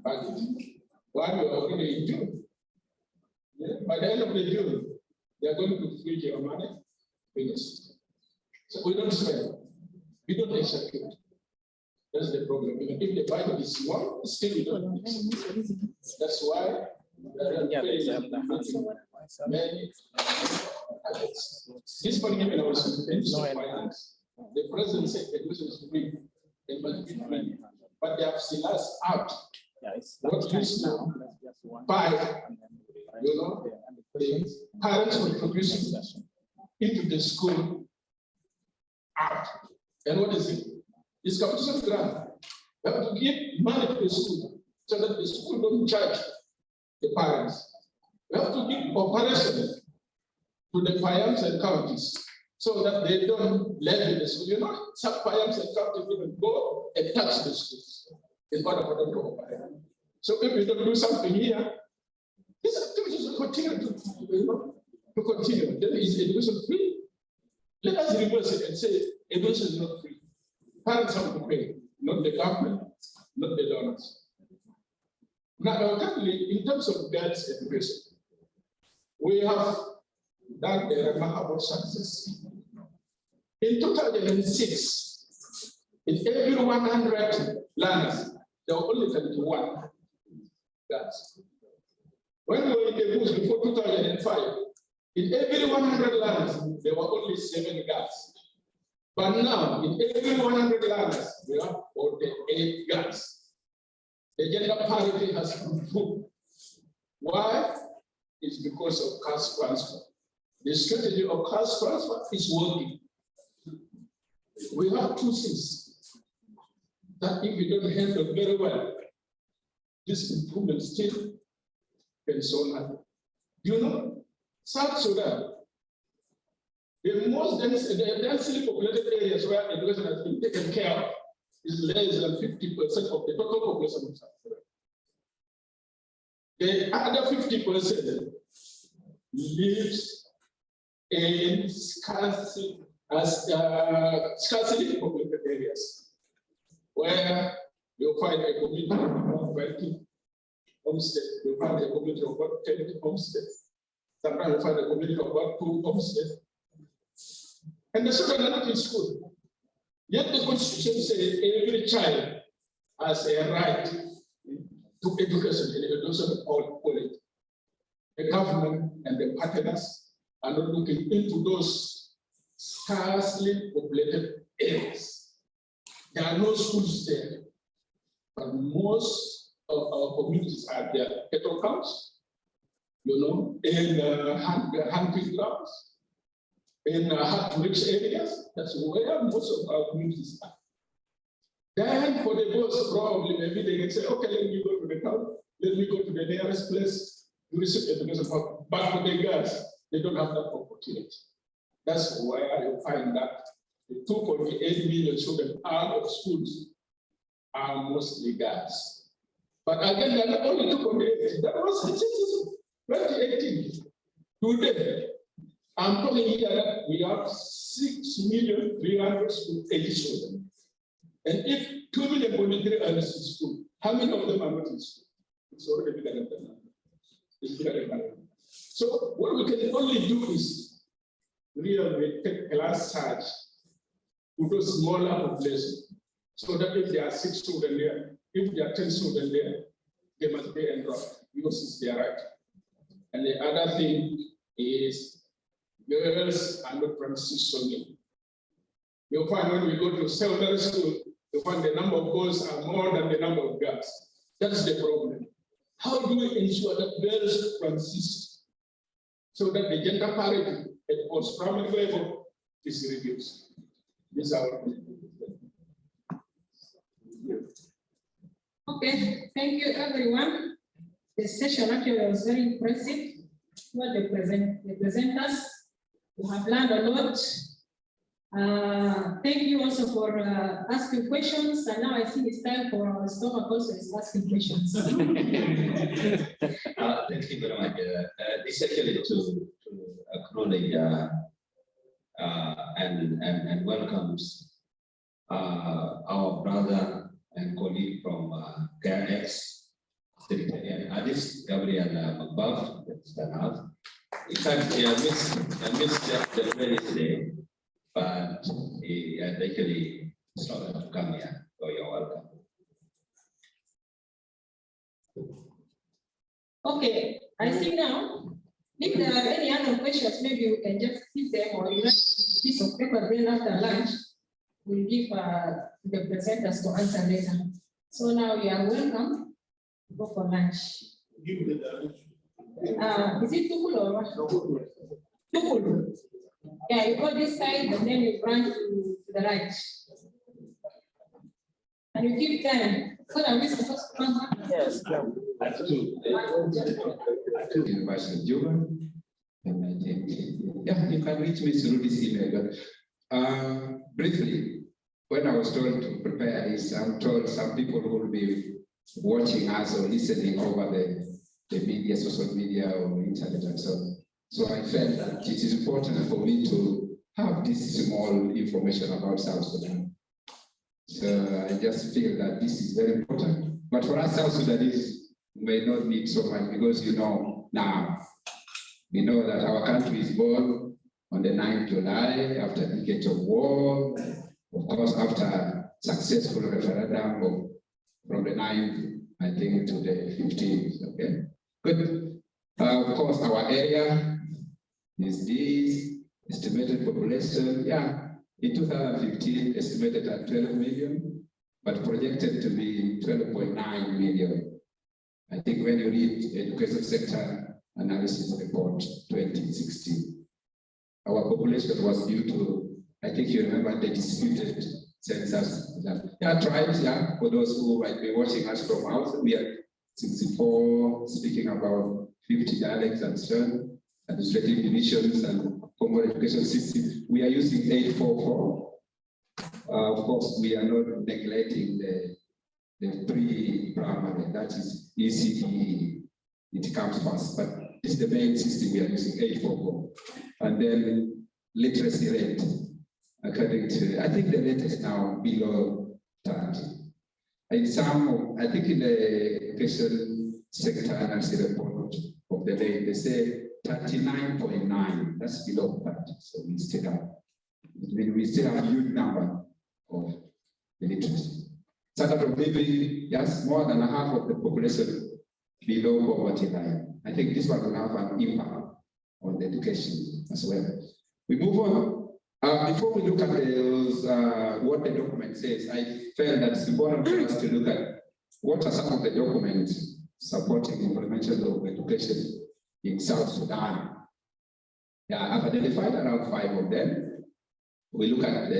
budget. While we are already in June. Yeah? By the end of the June, they are going to freeze your money. Finish. So we don't spend. We don't execute. That's the problem. Even if the budget is small, still we don't execute. That's why this one given our finance. The president said the education is free, it must be free. But they have seen us out. What used to buy, you know, the parents were producing into the school out. And what is it? It's competition grant. You have to give money to the school so that the school don't charge the parents. We have to give operation to the payams and counties so that they don't levy the school. You know, some payams and counties even go and tax the schools in order for them to operate. So if we don't do something here, these activities will continue to continue. Then is education free? Let us reverse it and say education is not free. Parents have to pay, not the government, not the donors. Now, currently, in terms of girls' education, we have done a remarkable success. In 2006, in every 100 learners, there were only 21 girls. When we were in the booth before 2005, in every 100 learners, there were only 7 girls. But now, in every 100 learners, we have 48 girls. The gender parity has improved. Why? It's because of cash transfer. The strategy of cash transfer is working. We have 2 things that if we don't handle very well, this improvement still can so happen. You know, South Sudan, the most densely populated areas where education has been taken care of is less than 50% of the total population of South Sudan. The other 50% lives in scarcely populated areas, where you'll find a community of 20 homesteads, you'll find a community of about 10 homesteads. Sometimes you'll find a community of about 2 homesteads. And the children are not in school. Yet the Constitution says every child has a right to education, and education all quality. The government and the partners are not looking into those sparsely populated areas. There are no schools there. But most of our communities are there cattle cows, in hunting grounds, in hard-to-reach areas. That's where most of our communities are. Then for the boss, probably maybe they can say, okay, let me go to the town, let me go to the nearest place to receive education. But for the girls, they don't have that opportunity. That's why I find that the 2.8 million children out of schools are mostly girls. But again, they are not only 2.8, that was 2018. Today, I'm talking here that we have 6,300,000 children. And if 2,000,000 are in school, how many of them are not in school? It's already bigger than the number. It's bigger than that. So what we can only do is really take class size to those smaller populations. So that if there are 6 children there, if there are 10 children there, they must be enrolled because it's their right. And the other thing is girls are not transitioning. You'll find when we go to secondary school, you find the number of boys are more than the number of girls. That's the problem. How do we ensure that girls transition so that the gender parity at post-primary level is reduced? This is our Okay, thank you everyone. The session actually was very impressive. What the presenters, we have learned a lot. Thank you also for asking questions. And now I think it's time for our stomach also is asking questions. Thank you very much. It's actually to acknowledge and welcomes our brother and colleague from KIX, Secretary Addis, Gabriel McBuff, that's the house. In fact, I missed the previous day, but he had actually started to come here, so you're welcome. Okay, I think now, if there are any other questions, maybe we can just keep them or you write a piece of paper, then after lunch, we'll give the presenters to answer later. So now you are welcome to go for lunch. Is it Tukul or what? Tukul. Yeah, you go this side and then you run to the right. And you keep them. So that we're supposed to come back. Yes. To University of Juba, and I think, yeah, you can reach me through this email. But briefly, when I was told to prepare this, I'm told some people who will be watching us or listening over the media, social media or internet and so on. So I felt that it is important for me to have this small information about South Sudan. So I just feel that this is very important. But for us South Sudanese, may not need so much because now, we know that our country is born on the 9th July after decades of war, of course, after successful referendum from the 9th, I think, to the 15th, okay? Good. Of course, our area is this estimated population, in 2015, estimated at 12 million, but projected to be 12.9 million. I think when you read education sector analysis report 2016, our population was due to, I think you remember the disputed census. Tribes, for those who might be watching us from outside, we are 64, speaking about 50 dialects and so administrative divisions and formal education system. We are using 844. Of course, we are not neglecting the pre-primary, that is ECE, it comes first, but this is the main system we are using, 844. And then literacy rate, according to, I think the rate is now below 30. In some, I think in the education sector analysis report of the day, they say 39.9, that's below 30. So we still have a huge number of illiteracy. So that maybe just more than half of the population below poverty line. I think this one will have an impact on the education as well. We move on. Before we look at those, what the document says, I felt that it's important for us to look at what are some of the documents supporting implementation of education in South Sudan? Yeah, I've identified around 5 of them. We look at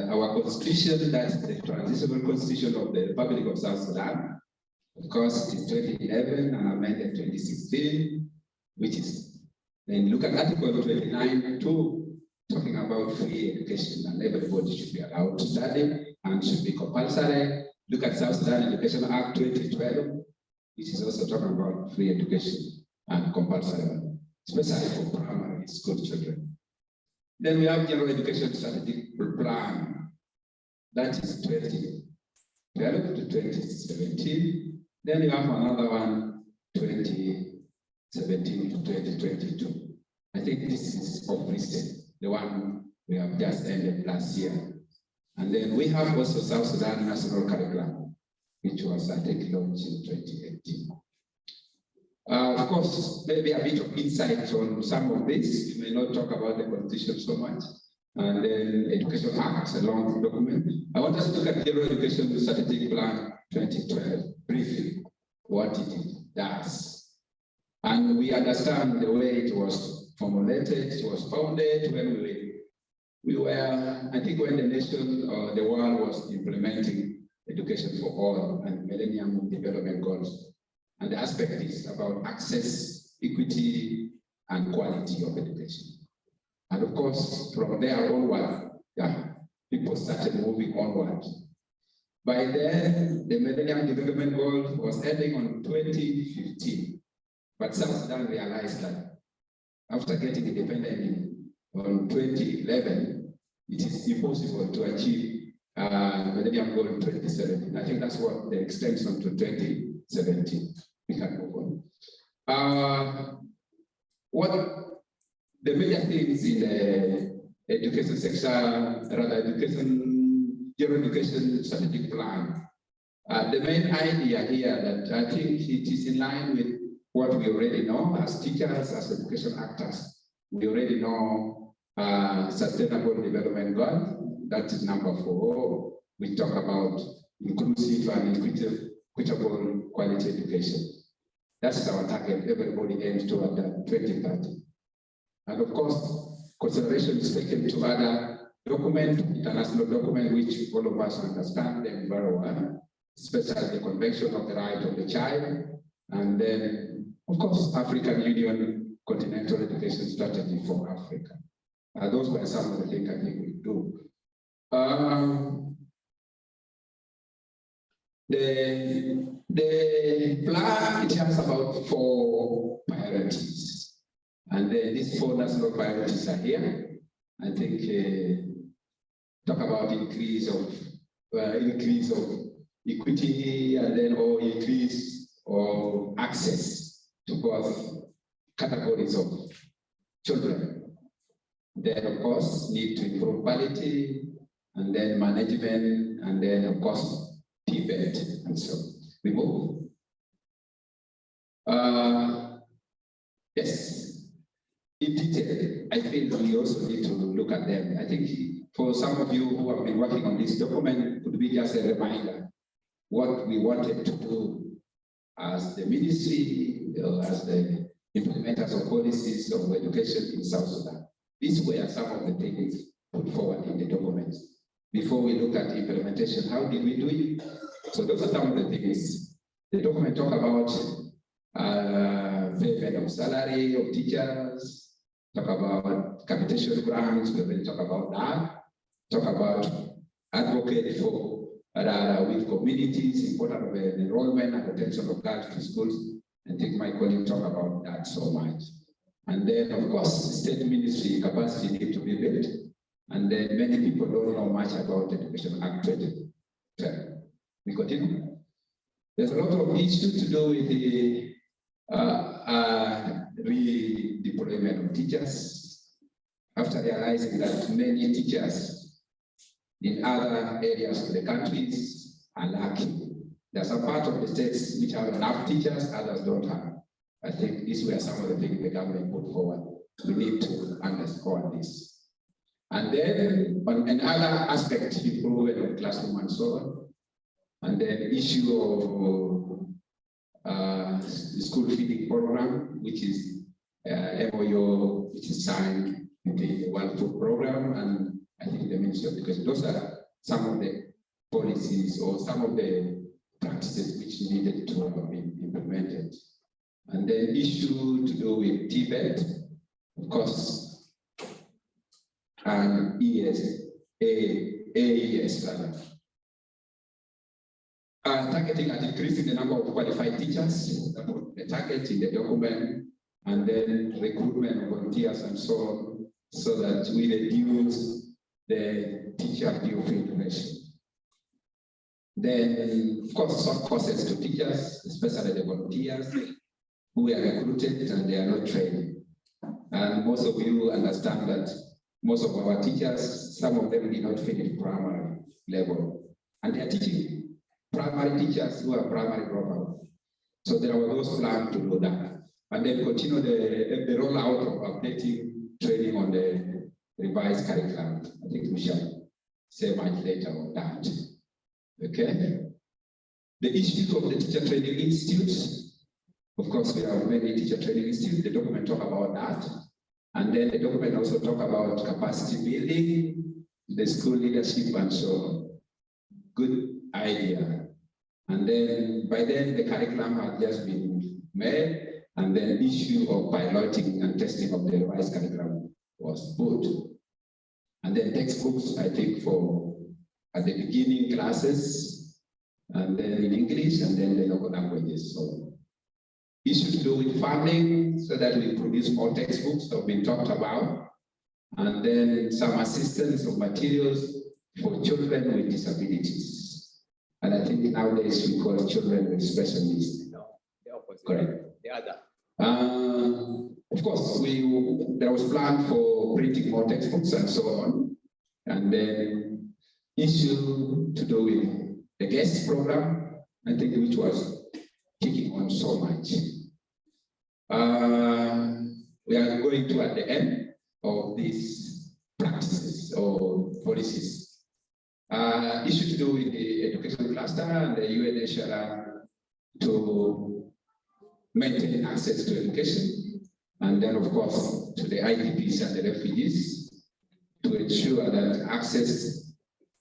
our constitution, that's the transitional constitution of the Republic of South Sudan. Of course, it is 2011 and amended 2016, which is, then look at Article 29.2, talking about free education, and everybody should be allowed to study and should be compulsory. Look at South Sudan Education Act 2012, which is also talking about free education and compulsory, especially for primary school children. Then we have General Education Strategic Plan, that is 2012 to 2017. Then you have another one, 2017 to 2022. I think this is of recent, the one we have just ended last year. And then we have also South Sudan National Curriculum, which was, I think, launched in 2018. Of course, maybe a bit of insight on some of this. We may not talk about the constitution so much. And then Education Act, a long document. I want us to look at General Education Strategic Plan 2012, briefly, what it does. And we understand the way it was formulated, it was founded when we were, I think when the nation or the world was implementing education for all and Millennium Development Goals. And the aspect is about access, equity, and quality of education. And of course, from there onward, people started moving onward. By then, the Millennium Development Goal was ending on 2015. But South Sudan realized that after getting independent on 2011, it is impossible to achieve Millennium Goal in 2017. I think that's what the extension to 2017. We can move on. What the major things in the education sector, rather general education strategic plan, the main idea here that I think it is in line with what we already know as teachers, as education actors. We already know sustainable development goal, that is number 4. We talk about inclusive and equitable quality education. That's our target. Everybody aims toward that 2030. And of course, consideration is taken to other documents, international documents, which all of us understand them very well, especially the Convention of the Right of the Child, and then, of course, African Union Continental Education Strategy for Africa. Those were some of the things I think we do. The plan, it has about 4 priorities. And then these 4 national priorities are here. I think talk about increase of equity, and then increase of access to both categories of children. Then, of course, need to improve quality, and then management, and then, of course, pivot, and so we move. Yes, in detail, I feel we also need to look at them. I think for some of you who have been working on this document, it could be just a reminder what we wanted to do as the ministry, as the implementers of policies of education in South Sudan. These were some of the things put forward in the documents. Before we look at implementation, how did we do it? So those are some of the things. The document talk about payment of salary of teachers, talk about capitation grants, we will talk about that, talk about advocate for with communities, important of enrollment and attention of girls to schools. I think my colleague talk about that so much. And then, of course, state ministry capacity need to be built. And then many people don't know much about Education Act 2012. We continue. There's a lot of issues to do with the redeployment of teachers. After realizing that many teachers in other areas of the countries are lacking. There's a part of the states which have enough teachers, others don't have. I think these were some of the things the government put forward. We need to underscore this. And then on another aspect, improvement of classroom and so on. And then issue of the school feeding program, which is MOU, which is signed with the World Food Program, and I think the Ministry of Education. Those are some of the policies or some of the practices which needed to have been implemented. And then issue to do with Tibet, of course, and AES rather. Targeting at increasing the number of qualified teachers, the target in the document, and then recruitment of volunteers and so on, so that we reduce the teacher pupil ratio. Then, of course, some courses to teachers, especially the volunteers who are recruited and they are not trained. And most of you understand that most of our teachers, some of them did not finish primary level, and they are teaching primary teachers who are primary dropouts. So there were those plans to do that. And then continue the rollout of updating training on the revised curriculum. I think we shall say much later on that. Okay. The issue of the teacher training institutes. Of course, we have many teacher training institutes. The document talk about that. And then the document also talk about capacity building, the school leadership and so on. Good idea. And then by then the curriculum had just been made, and then issue of piloting and testing of the revised curriculum was put. And then textbooks, I think, for at the beginning classes, and then in English, and then the local languages. So issue to do with funding, so that we produce more textbooks that have been talked about, and then some assistance of materials for children with disabilities. And I think nowadays we call children with special needs. No, the opposite. Correct. The other. Of course, there was plan for printing more textbooks and so on. And then issue to do with the guest program, I think, which was kicking on so much. We are going to at the end of these practices or policies. Issue to do with the education cluster and the UNHCR to maintain access to education, and then of course to the IDPs and the refugees to ensure that access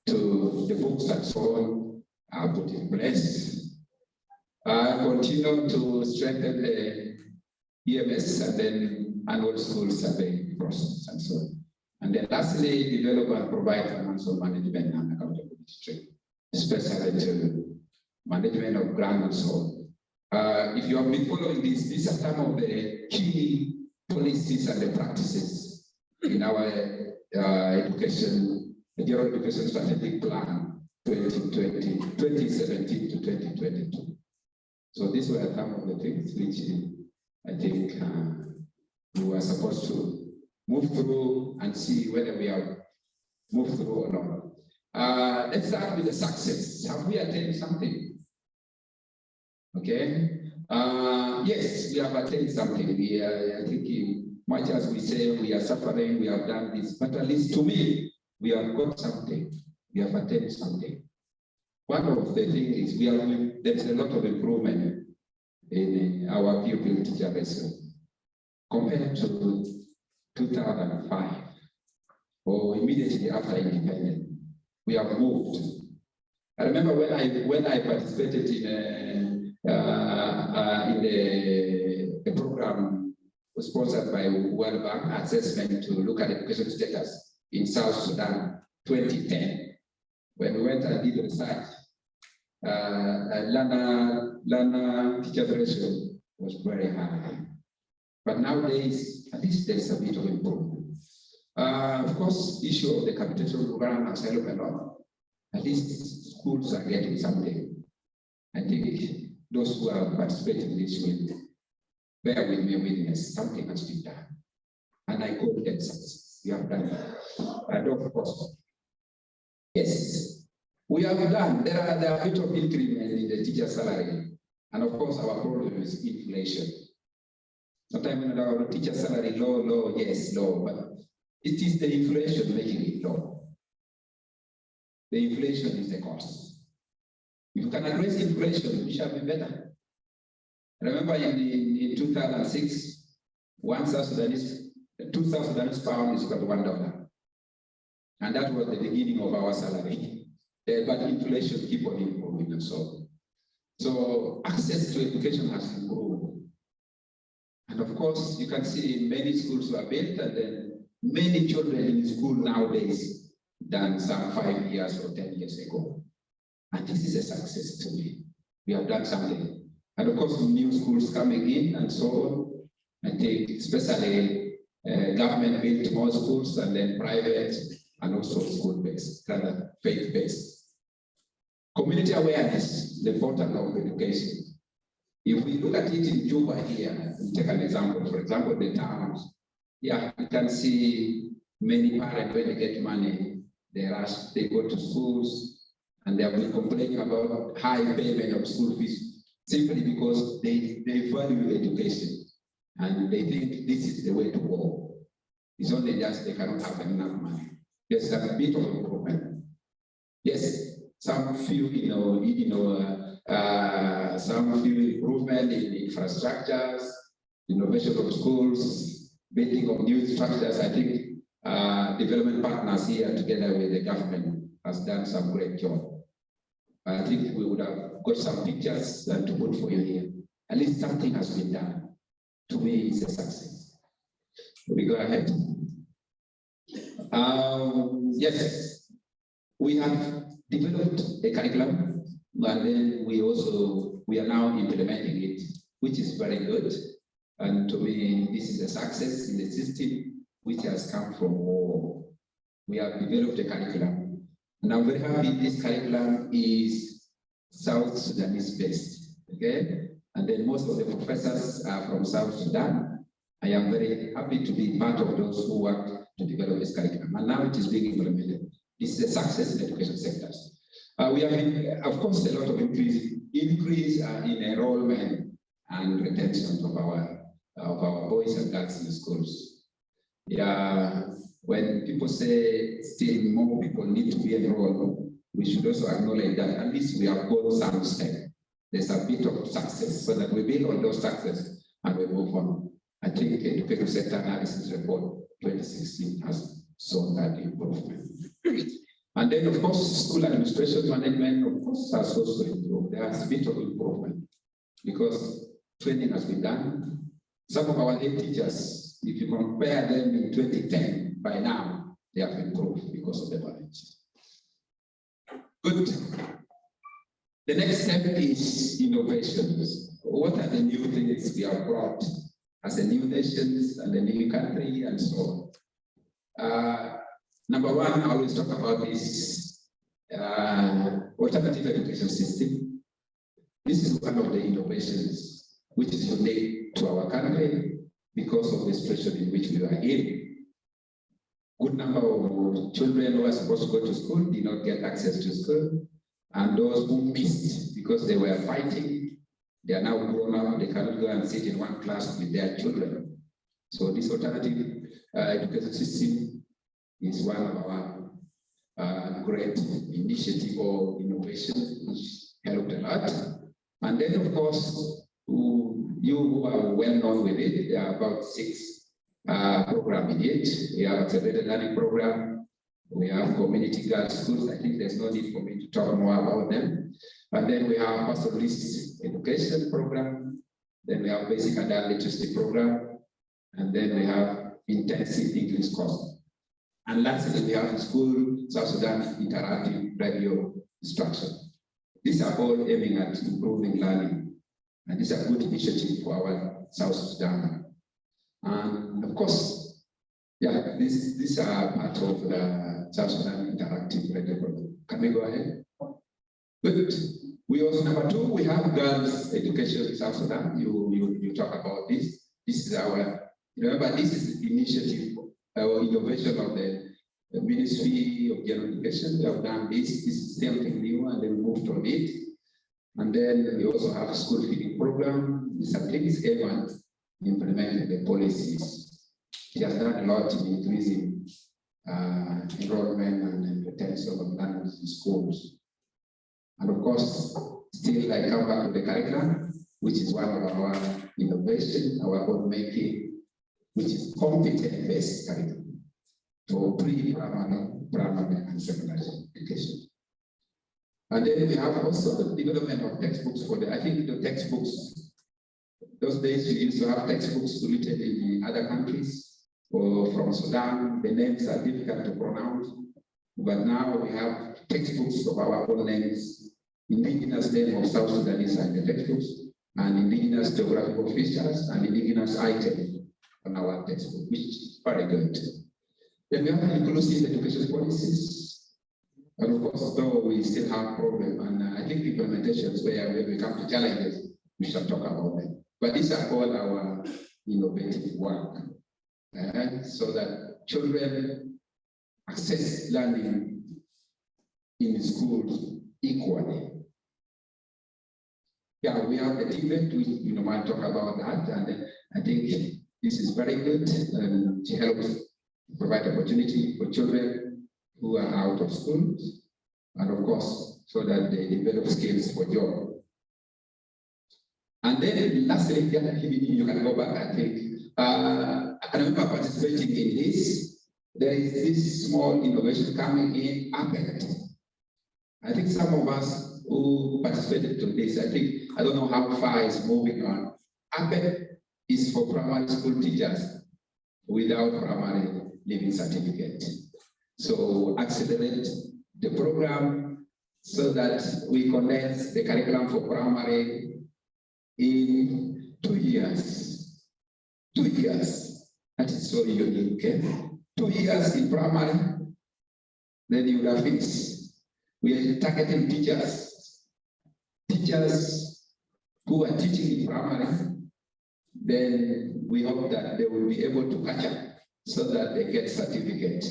to the books and so on are put in place. Continue to strengthen the EMS and then annual school survey process and so on. And then lastly, develop and provide financial management and accountability training, especially to management of grant and so on. If you have been following this, these are some of the key policies and the practices in our education, the General Education Strategic Plan 2017 to 2022. So these were some of the things which I think we were supposed to move through and see whether we have moved through or not. Let's start with the success. Have we attained something? Okay. Yes, we have attained something. I think much as we say we are suffering, we have done this, but at least to me, we have got something. We have attained something. One of the things is there's a lot of improvement in our pupil teacher ratio compared to 2005 or immediately after independence. We have moved. I remember when I participated in the program sponsored by World Bank assessment to look at education status in South Sudan, 2010. When we went and did research, learner teacher ratio was very high. But nowadays, at least there's a bit of improvement. Of course, issue of the capitation program has helped a lot. At least schools are getting something. I think those who are participating in this will bear with me witness something has been done. And I call that success. We have done that. And of course, yes, we have done. There are a bit of increment in the teacher salary. And of course, our problem is inflation. Sometimes when our teacher salary low, yes, low, but it is the inflation making it low. The inflation is the cost. If you can address inflation, we shall be better. Remember in 2006, one South Sudanese, 2 South Sudanese pound is equal to $1. And that was the beginning of our salary. But inflation keep on improving and so on. So access to education has improved. And of course, you can see many schools were built, and then many children in school nowadays than some 5 years or 10 years ago. And this is a success to me. We have done something. And of course, new schools coming in and so on. I think especially government built more schools and then private and also school-based, rather faith-based. Community awareness, the importance of education. If we look at it in Juba here, we take an example, for example, the towns. Yeah, you can see many parents, when they get money, they rush, they go to schools, and they have been complaining about high payment of school fees simply because they value education and they think this is the way to go. It's only just they cannot have enough money. There's a bit of improvement. Yes, some few, some few improvement in infrastructures, innovation of schools, building of new structures. I think development partners here together with the government has done some great job. I think we would have got some pictures to put for you here. At least something has been done. To me, it's a success. We go ahead. Yes, we have developed a curriculum, and then we are now implementing it, which is very good. And to me, this is a success in the system which has come from war. We have developed a curriculum. And I'm very happy this curriculum is South Sudanese based, okay? And then most of the professors are from South Sudan. I am very happy to be part of those who work to develop this curriculum. And now it is being implemented. This is a success in education sectors. We have, of course, a lot of increase in enrollment and retention of our boys and girls in the schools. Yeah, when people say still more people need to be enrolled, we should also acknowledge that at least we have got some step. There's a bit of success, so that we build on those success and we move on. I think the education sector analysis report 2016 has shown that improvement. And then, of course, school administration management, of course, has also improved. There's a bit of improvement because training has been done. Some of our head teachers, if you compare them in 2010, by now, they have improved because of the knowledge. Good. The next step is innovations. What are the new things we have brought as a new nation and a new country and so on? Number one, I always talk about this alternative education system. This is one of the innovations which is unique to our country because of the situation in which we are in. Good number of children who are supposed to go to school did not get access to school, and those who missed because they were fighting, they are now grown up, they cannot go and sit in one class with their children. So this alternative education system is one of our great initiative or innovation which helped a lot. And then, of course, you who are well known with it, there are about 6 programs in it. We have accelerated learning program. We have community girls schools. I think there's no need for me to talk more about them. And then we have pastoralist education program. Then we have basic adult literacy program. And then we have intensive English course. And lastly, we have school South Sudan interactive radio instruction. These are all aiming at improving learning. And this is a good initiative for our South Sudan. And of course, yeah, these are part of the South Sudan interactive radio program. Can we go ahead? Good. We also, number 2, we have girls education in South Sudan. You talk about this. This is our, remember, this is the initiative or innovation of the Ministry of General Education. We have done this. This is something new, and then we moved on it. And then we also have a school feeding program. These are things everyone implemented the policies. It has done a lot in increasing enrollment and retention of learners in schools. And of course, still I come back to the curriculum, which is one of our innovation, our own making, which is competence-based curriculum for pre-primary, primary, and secondary education. And then we have also the development of textbooks for I think the textbooks, those days we used to have textbooks written in other countries or from Sudan. The names are difficult to pronounce, but now we have textbooks of our own names. Indigenous name of South Sudanese are in the textbooks, and indigenous geographical features and indigenous items on our textbook, which is very good. Then we have inclusive education policies. And of course, though we still have problems, and I think implementations where we come to challenges, we shall talk about them. But these are all our innovative work, so that children access learning in schools equally. Yeah, we have the debate, we might talk about that, and I think this is very good to help provide opportunity for children who are out of school, and of course, so that they develop skills for job. And then lastly, you can go back, I think. I remember participating in this. There is this small innovation coming in APEC. I think some of us who participated to this, I don't know how far it's moving on. APEC is for primary school teachers without primary living certificate. So accelerate the program so that we condense the curriculum for primary in 2 years. 2 years. That is so unique. 2 years in primary, then you will have finished. We are targeting teachers who are teaching in primary. Then we hope that they will be able to catch up so that they get certificate.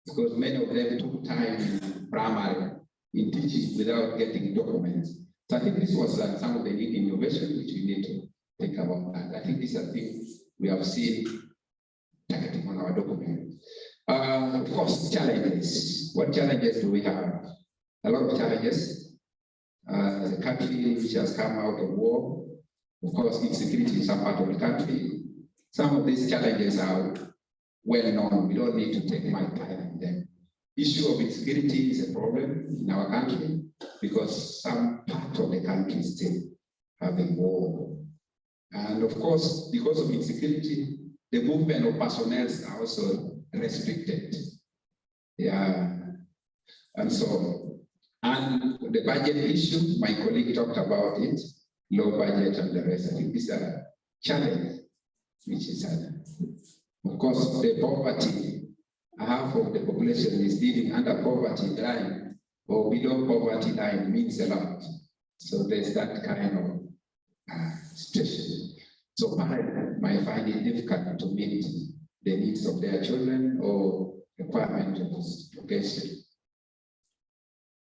Because many of them took time in primary in teaching without getting documents. So I think this was some of the new innovation which we need to think about. And I think these are things we have seen targeting on our document. Of course, challenges. What challenges do we have? A lot of challenges. The country which has come out of war, of course, insecurity in some part of the country. Some of these challenges are well known. We don't need to take my time on them. Issue of insecurity is a problem in our country because some part of the country still have a war. And of course, because of insecurity, the movement of personnel are also restricted. Yeah. And so, and the budget issue, my colleague talked about it, low budget and the rest. I think these are challenges, which is of course, the poverty, half of the population is living under poverty line or below poverty line means a lot. So there's that kind of situation. So parents might find it difficult to meet the needs of their children or requirement of education.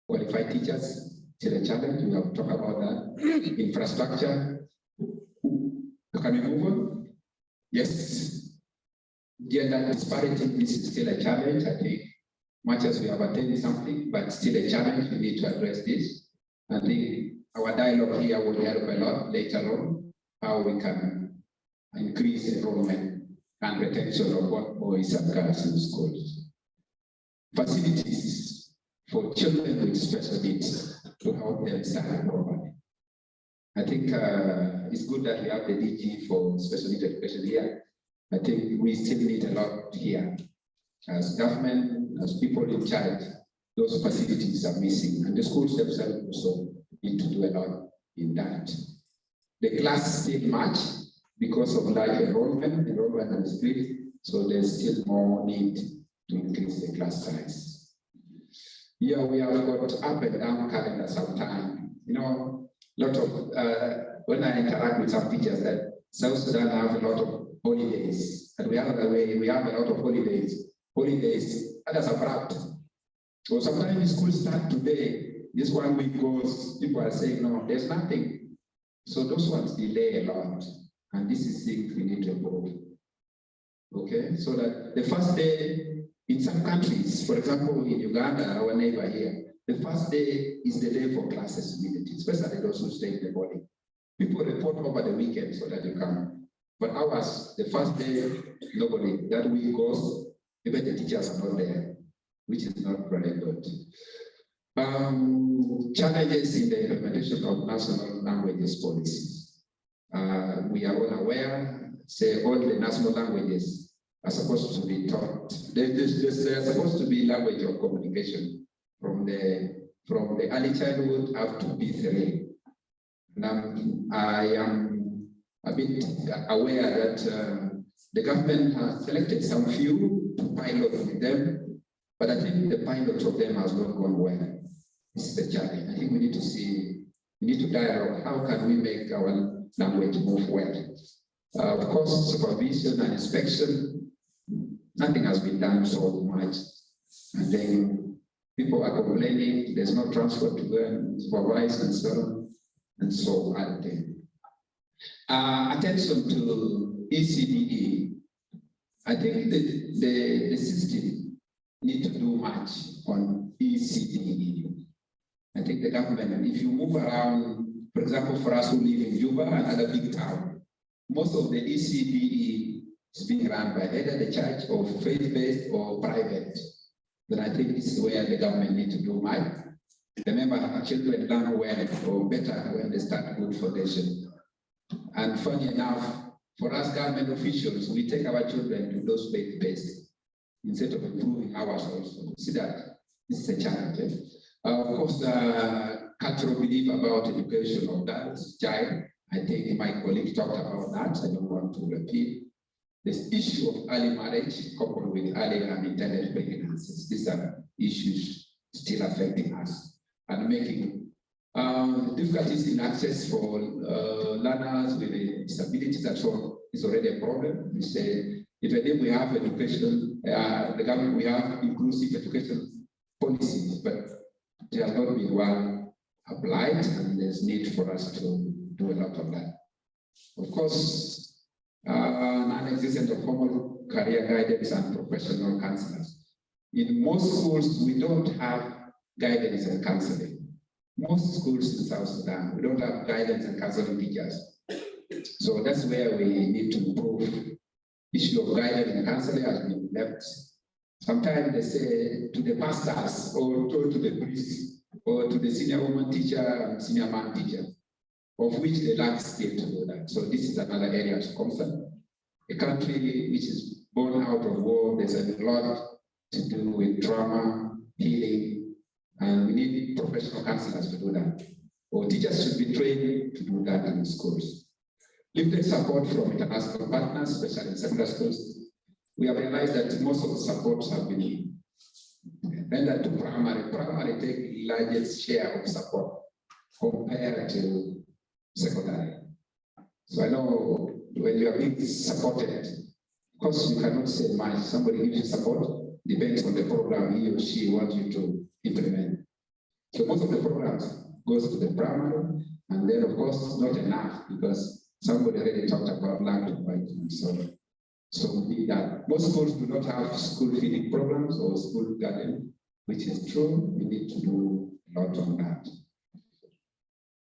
Qualified teachers, still a challenge. We have talked about that. Infrastructure. Can we move on? Yes. Gender disparity, this is still a challenge, I think. Much as we have attained something, but still a challenge, we need to address this. I think our dialogue here will help a lot later on, how we can increase enrollment and retention of both boys and girls in schools. Facilities for children with special needs to help them study properly. I think it's good that we have the DG for special needs education here. I think we still need a lot here. As government, as people in charge, those facilities are missing, and the schools themselves also need to do a lot in that. The class still much because of large enrollment and split, so there's still more need to increase the class size. Here we have got up and down calendar sometimes. You know, lot of when I interact with some teachers that South Sudan have a lot of holidays, and we have a lot of holidays. Others are abrupt. So sometimes school start today, this 1 week goes, people are saying, no, there's nothing. So those ones delay a lot. And this is things we need to improve. Okay, so that the first day in some countries, for example, in Uganda, our neighbor here, The first day is the day for classes immediately, especially those who stay in the morning. People report over the weekend so that you come. But ours, the first day, nobody. That week goes, even the teachers are not there, which is not very good. Challenges in the implementation of national languages policies. We are all aware, say all the national languages are supposed to be taught. There's supposed to be language of communication from the early childhood up to P3. And I am a bit aware that the government has selected some few to pilot with them, but I think the pilot of them has not gone well. This is the challenge. I think we need to dialogue. How can we make our language move well? Of course, supervision and inspection, nothing has been done so much. And then people are complaining, there's no transport to go and supervise and so on. And so on. Attention to ECDE. I think that the system need to do much on ECDE. I think the government, if you move around, for example, for us who live in Juba and other big town, most of the ECDE is being run by either the church or faith-based or private. Then I think this is where the government need to do much. Remember, our children learn well or better when they start good foundation. And funny enough, for us government officials, we take our children to those faith-based instead of improving ours also. See that this is a challenge. Of course, cultural belief about education of that child. I think my colleague talked about that. I don't want to repeat. This issue of early marriage coupled with early unintended pregnancies. These are issues still affecting us and making difficulties in access for learners with disabilities and so on is already a problem. We say, even if we have education, the government, we have inclusive education policies, but they have not been well applied, and there's need for us to do a lot of that. Of course, non-existence of formal career guidance and professional counselors. In most schools, we don't have guidance and counseling. Most schools in South Sudan, we don't have guidance and counseling teachers. So that's where we need to improve. Issue of guidance and counseling has been left. Sometimes they say to the pastors or to the priests or to the senior woman teacher and senior man teacher, of which they lack skill to do that. So this is another area of concern. A country which is born out of war, there's a lot to do with trauma, healing, and we need professional counselors to do that. Or teachers should be trained to do that in schools. Limited support from international partners, especially in secondary schools. We have realized that most of the supports have been rendered to primary. Primary take the largest share of support compared to secondary. So I know when you are being supported, of course you cannot say much. Somebody gives you support, depends on the program he or she wants you to implement. So most of the programs goes to the primary, and then of course not enough because somebody already talked about lack of vitamin. So we need that. Most schools do not have school feeding programs or school garden, which is true. We need to do a lot on that.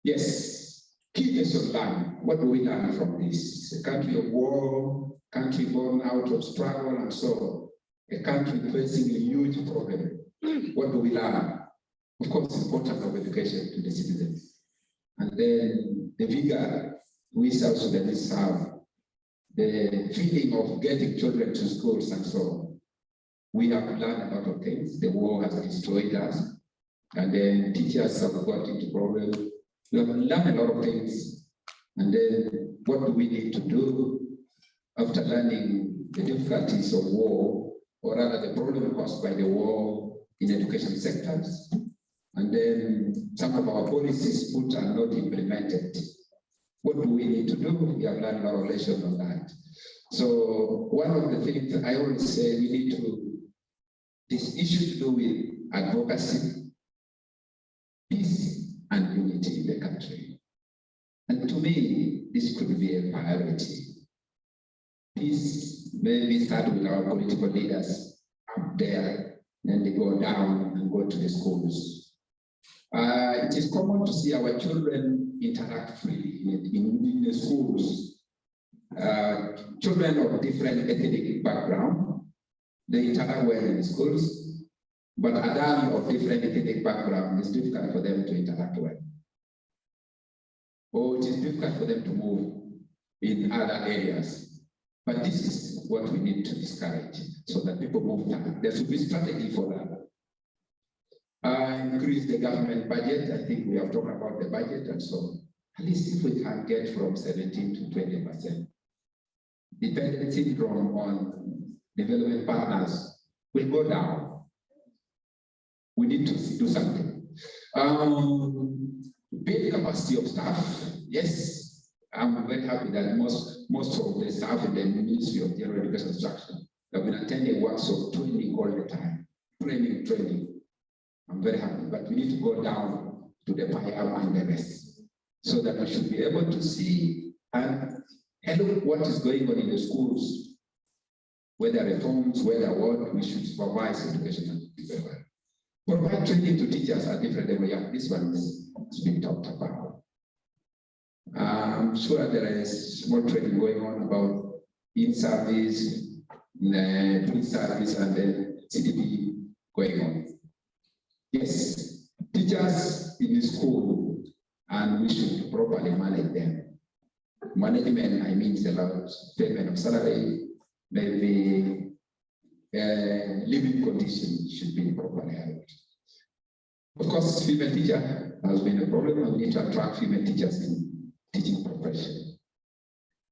Yes, key lesson learned. What do we learn from this? A country of war, country born out of struggle and so on. A country facing a huge problem. What do we learn? Of course, the importance of education to the citizens. And then the vigor we South Sudanese have, the feeling of getting children to schools and so on. We have learned a lot of things. The war has destroyed us. And then teachers have got into problems. We have learned a lot of things. And then what do we need to do after learning the difficulties of war, or rather the problem caused by the war in education sectors? And then some of our policies put are not implemented. What do we need to do? We have learned a lot of lessons on that. So one of the things I always say, we need to, this issue to do with advocacy, peace, and unity in the country. And to me, this could be a priority. Peace, maybe start with our political leaders up there, then they go down and go to the schools. it is common to see our children interact freely in the schools. Children of different ethnic background, they interact well in the schools, but adults of different ethnic background, it's difficult for them to interact well. Or it is difficult for them to move in other areas. But this is what we need to discourage so that people move down. There should be strategy for that. Increase the government budget. I think we have talked about the budget and so on. At least if we can get from 17 to 20%. Dependency on development partners will go down. We need to do something. Build capacity of staff. Yes, I'm very happy that most of the staff in the Ministry of General Education Instruction have been attending workshops, training all the time. Training. I'm very happy, but we need to go down to the PIAM and the rest so that we should be able to see and look what is going on in the schools, whether reforms, whether what we should supervise education. Provide training to teachers at different levels. Yeah, this one has been talked about. I'm sure there is more training going on about in-service, pre-service, and the CDP going on. Yes, teachers in the school, and we should properly manage them. Management, I mean, about payment of salary, maybe living conditions should be properly helped. Of course, female teacher has been a problem, and we need to attract female teachers in teaching profession.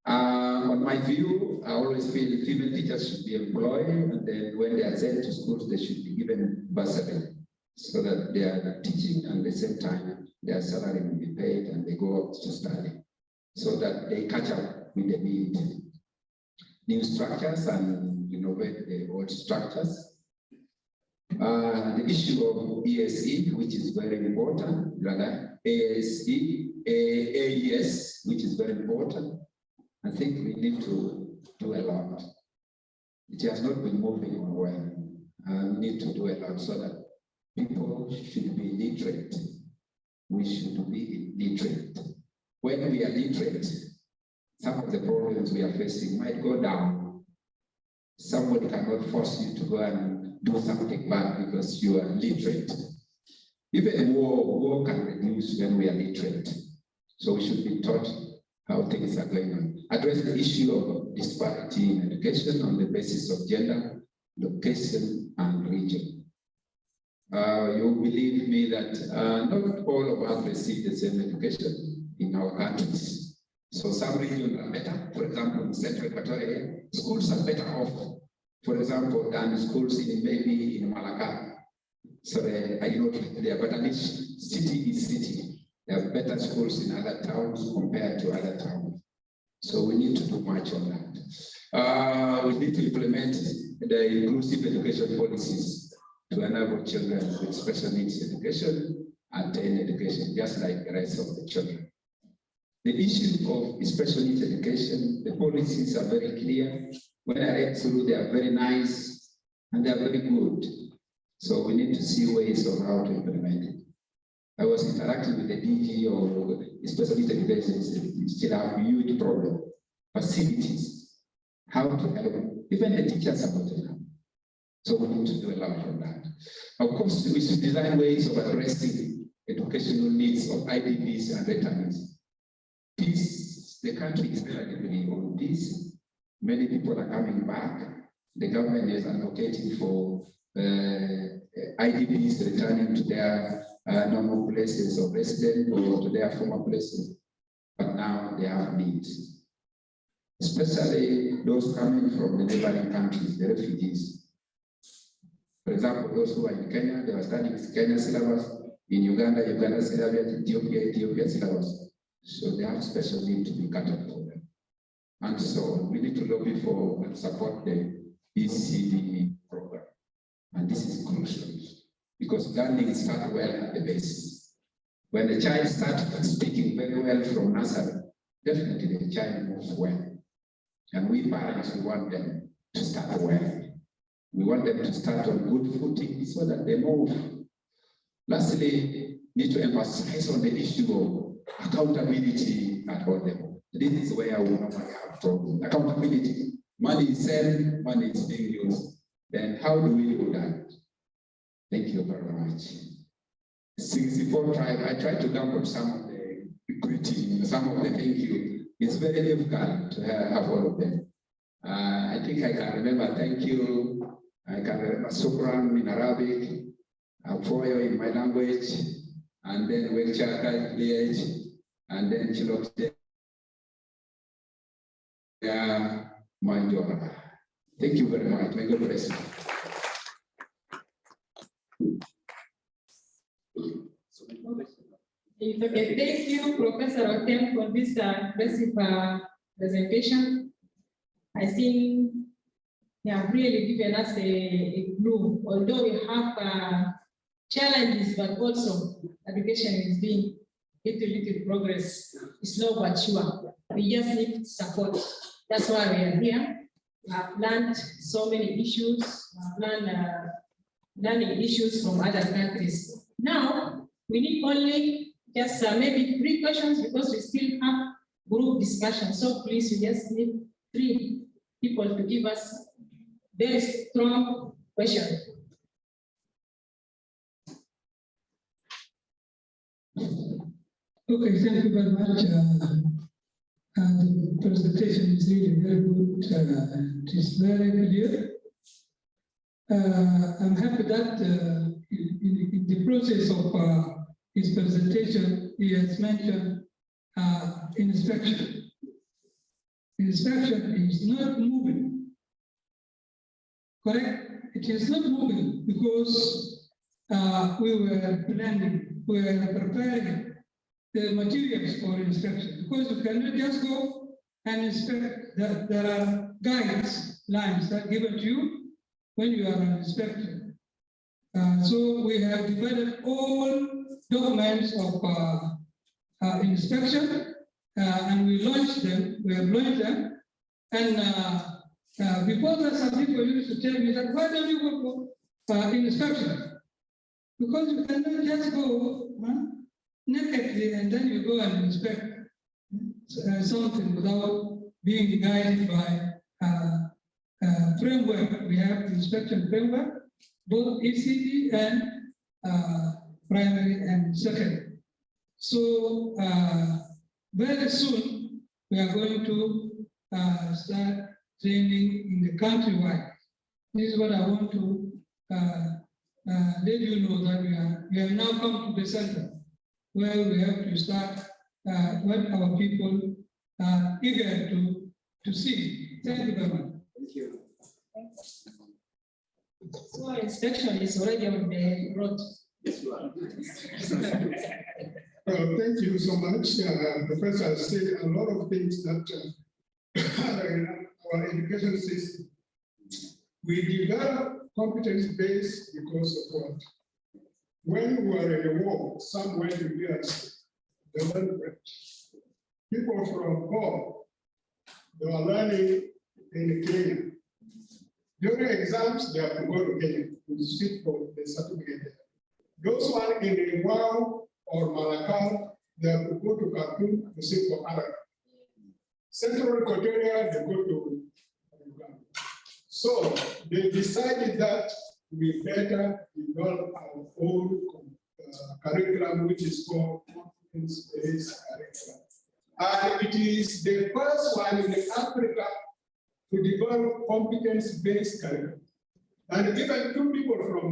On my view, I always feel female teachers should be employed, and then when they are sent to schools, they should be given bursary so that they are teaching and at the same time their salary will be paid and they go out to study so that they catch up with the need. New structures and innovate the old structures. The issue of ESE, which is very important, rather AES, which is very important. I think we need to do a lot. It has not been moving on well. We need to do a lot so that people should be literate. We should be literate. When we are literate, some of the problems we are facing might go down. Somebody cannot force you to go and do something bad because you are literate. Even war can reduce when we are literate. So we should be taught how things are going on. Address the issue of disparity in education on the basis of gender, location, and region. You believe me that not all of us receive the same education in our countries. So some regions are better. For example, in Central Equatoria, schools are better off, for example, than schools in maybe in Malacca. So I do not live there, but at least city is city. There are better schools in other towns compared to other towns. So we need to do much on that. We need to implement the inclusive education policies to enable children with special needs education, attain education, just like the rest of the children. The issue of special needs education, the policies are very clear. When I read through, they are very nice and they are very good. So we need to see ways of how to implement it. I was interacting with the DG of special needs education. We still have a huge problem. Facilities, how to help. Even the teachers are not enough. So we need to do a lot on that. Of course, we should design ways of addressing educational needs of IDPs and returnees. Peace, the country is relatively on peace. Many people are coming back. The government is allocating for IDPs returning to their normal places of residence or to their former places. But now they have needs, especially those coming from the neighboring countries, the refugees. For example, those who are in Kenya, they are studying Kenya syllabus. In Uganda, Uganda syllabus, Ethiopia syllabus. So they have special need to be catered for them. And so we need to lobby for and support the ECD program. And this is crucial because learning starts well at the base. When the child starts speaking very well from nursery, definitely the child moves well. And we parents, we want them to start well. We want them to start on good footing so that they move. Last firstly need to emphasize on the issue of accountability at all levels. This is where we normally have problems. Accountability. Money is sent, money is being used. Then how do we do that? Thank you very much. 64 tribe, I tried to come up some of the greeting, some of the thank you. It's very difficult to have all of them. I think I can remember thank you. I can remember Sukran in Arabic, Foyo in my language, and then Wekchaka, Liege, and then Chilokte. Manjora. Thank you very much. May God bless you. Okay, thank you, Professor Otem, for this impressive presentation. I think you have really given us a clue, although we have challenges, but also education is being little progress. It's slow but sure. We just need support. That's why we are here. We have learned so many issues, learning issues from other countries. Now, we need only just maybe 3 questions because we still have group discussion. So please, we just need 3 people to give us very strong questions. Okay, thank you very much. The presentation is really very good. It is very clear. I'm happy that in the process of his presentation, he has mentioned inspection. Inspection is not moving. Correct? It is not moving because we were planning, we were preparing the materials for inspection, because you cannot just go and inspect. There are guides, lines that are given to you when you are on inspection. So we have developed all documents of inspection, and we launched them. We have launched them, and before that, some people used to tell me that why don't you go for inspection? Because you cannot just go nakedly and then you go and inspect something without being guided by framework. We have the inspection framework, both ECD and primary and secondary. So very soon we are going to start training in the countrywide. This is what I want to let you know, that we have now come to the center where we have to start what our people are eager to see. Thank you very much. Thank you. So inspection is already on the road. Thank you so much. Professor said a lot of things that our education system. We develop competence-based because of what? When we were in a war, somewhere in the development, people from home, they were learning in Kenya. During exams, they have to go to Kenya to sit for the certificate. Those who are in the Wow or Malakal, they have to go to Khartoum to sit for Arab. Central Equatoria, they go to Uganda. So they decided that we better develop our own curriculum, which is called competence-based curriculum. And it is the first one in Africa to develop competence-based curriculum. And even 2 people from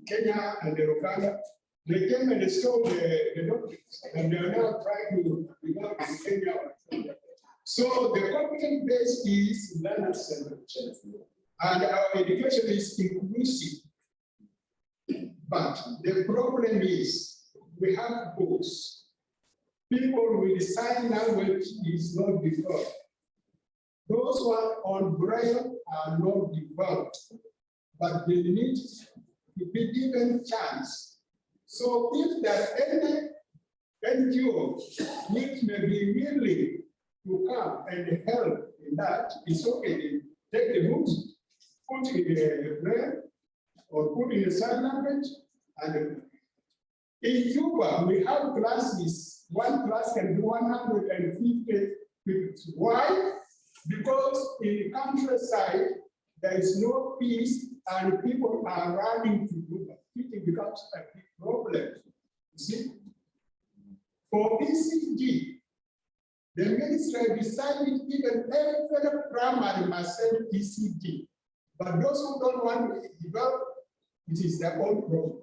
Kenya and Uganda, they came and stole the documents, and they are now trying to develop in Kenya. So the competence-based is learner-centered. And our education is inclusive. But the problem is we have books. People with sign language is not developed. Those who are on Braille are not developed, but they need to be given chance. So if there are any NGO which may be willing to come and help in that, it's okay. Take the books, put in the Braille, or put in a sign language, and In Juba, we have classes. One class can do 150 people. Why? Because in the countryside, there is no peace and people are running to Juba. It becomes a big problem. You see? For ECD, the ministry decided even every primary must send ECD. But those who don't want to develop, it is their own problem.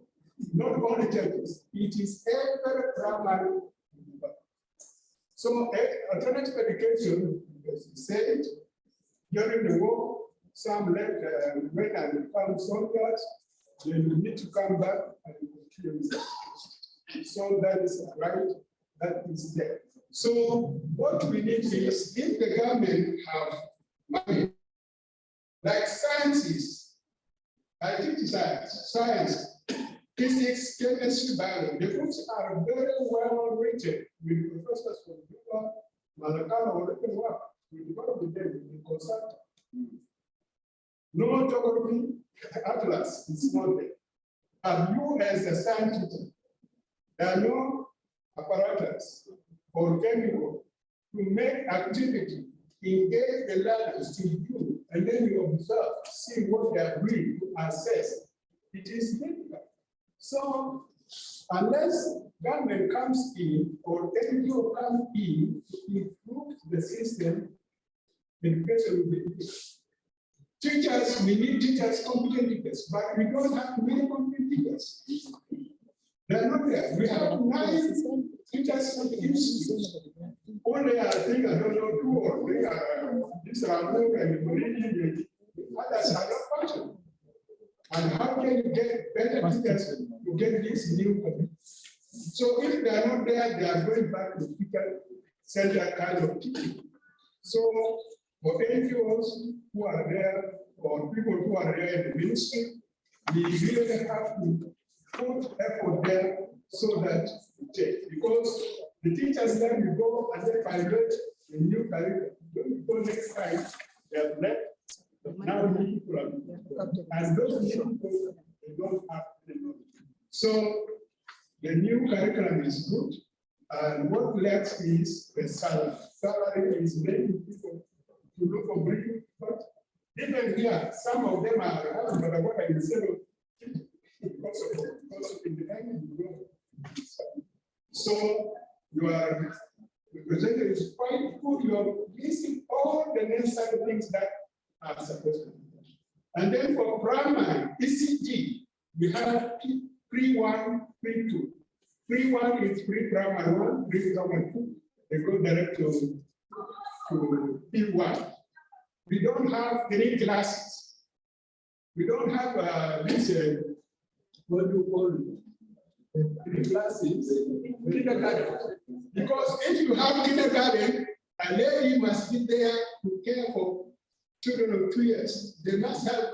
Not only churches, it is every primary. So alternative education, as you said, during the war, some left went and become soldiers, then need to come back and continue. So that is right, that is there. So what we need is, if the government have money, like sciences, I teach science, physics, chemistry, biology, the books are very well written with professors from Juba, Malakana, or work. We develop them in consultant. No geography atlas is not there. And you as a scientist, there are no apparatus or chemical to make activity, engage the learners to do, and then you observe, see what they are doing to assess. It is difficult. So unless government comes in or NGO comes in to improve the system, education will be difficult. Teachers, we need teachers, competent teachers, but we don't have many competent teachers. They're not there. We have 9 teachers in the institute. Only I think, I don't know, 2 or 3 are this Ramon and Bolivia. Others are not functioning. And how can you get better teachers to get this new community? So if they are not there, they are going back to teacher center kind of teaching. So for NGOs who are there, or people who are there in the ministry, we really have to put effort there so that we take. Because the teachers then will go and they pilot the new curriculum. When we go next time, they have left. Now we need people and those new people, they don't have any knowledge. So the new curriculum is good. And what left is the salary. Salary is making people to look for bringing, but even here, some of them are but what I said because in the end you go. So your representative is quite good. You are missing all the necessary things that are supposed to be done. And then for primary ECG, we have pre-1, pre-2. Pre-1 is pre-primary 1, pre-primary 2. They go direct to P1. We don't have any classes. We don't have this, what do you call it? Classes, kindergarten. Because if you have kindergarten, a lady must be there to care for children of 2 years. They must have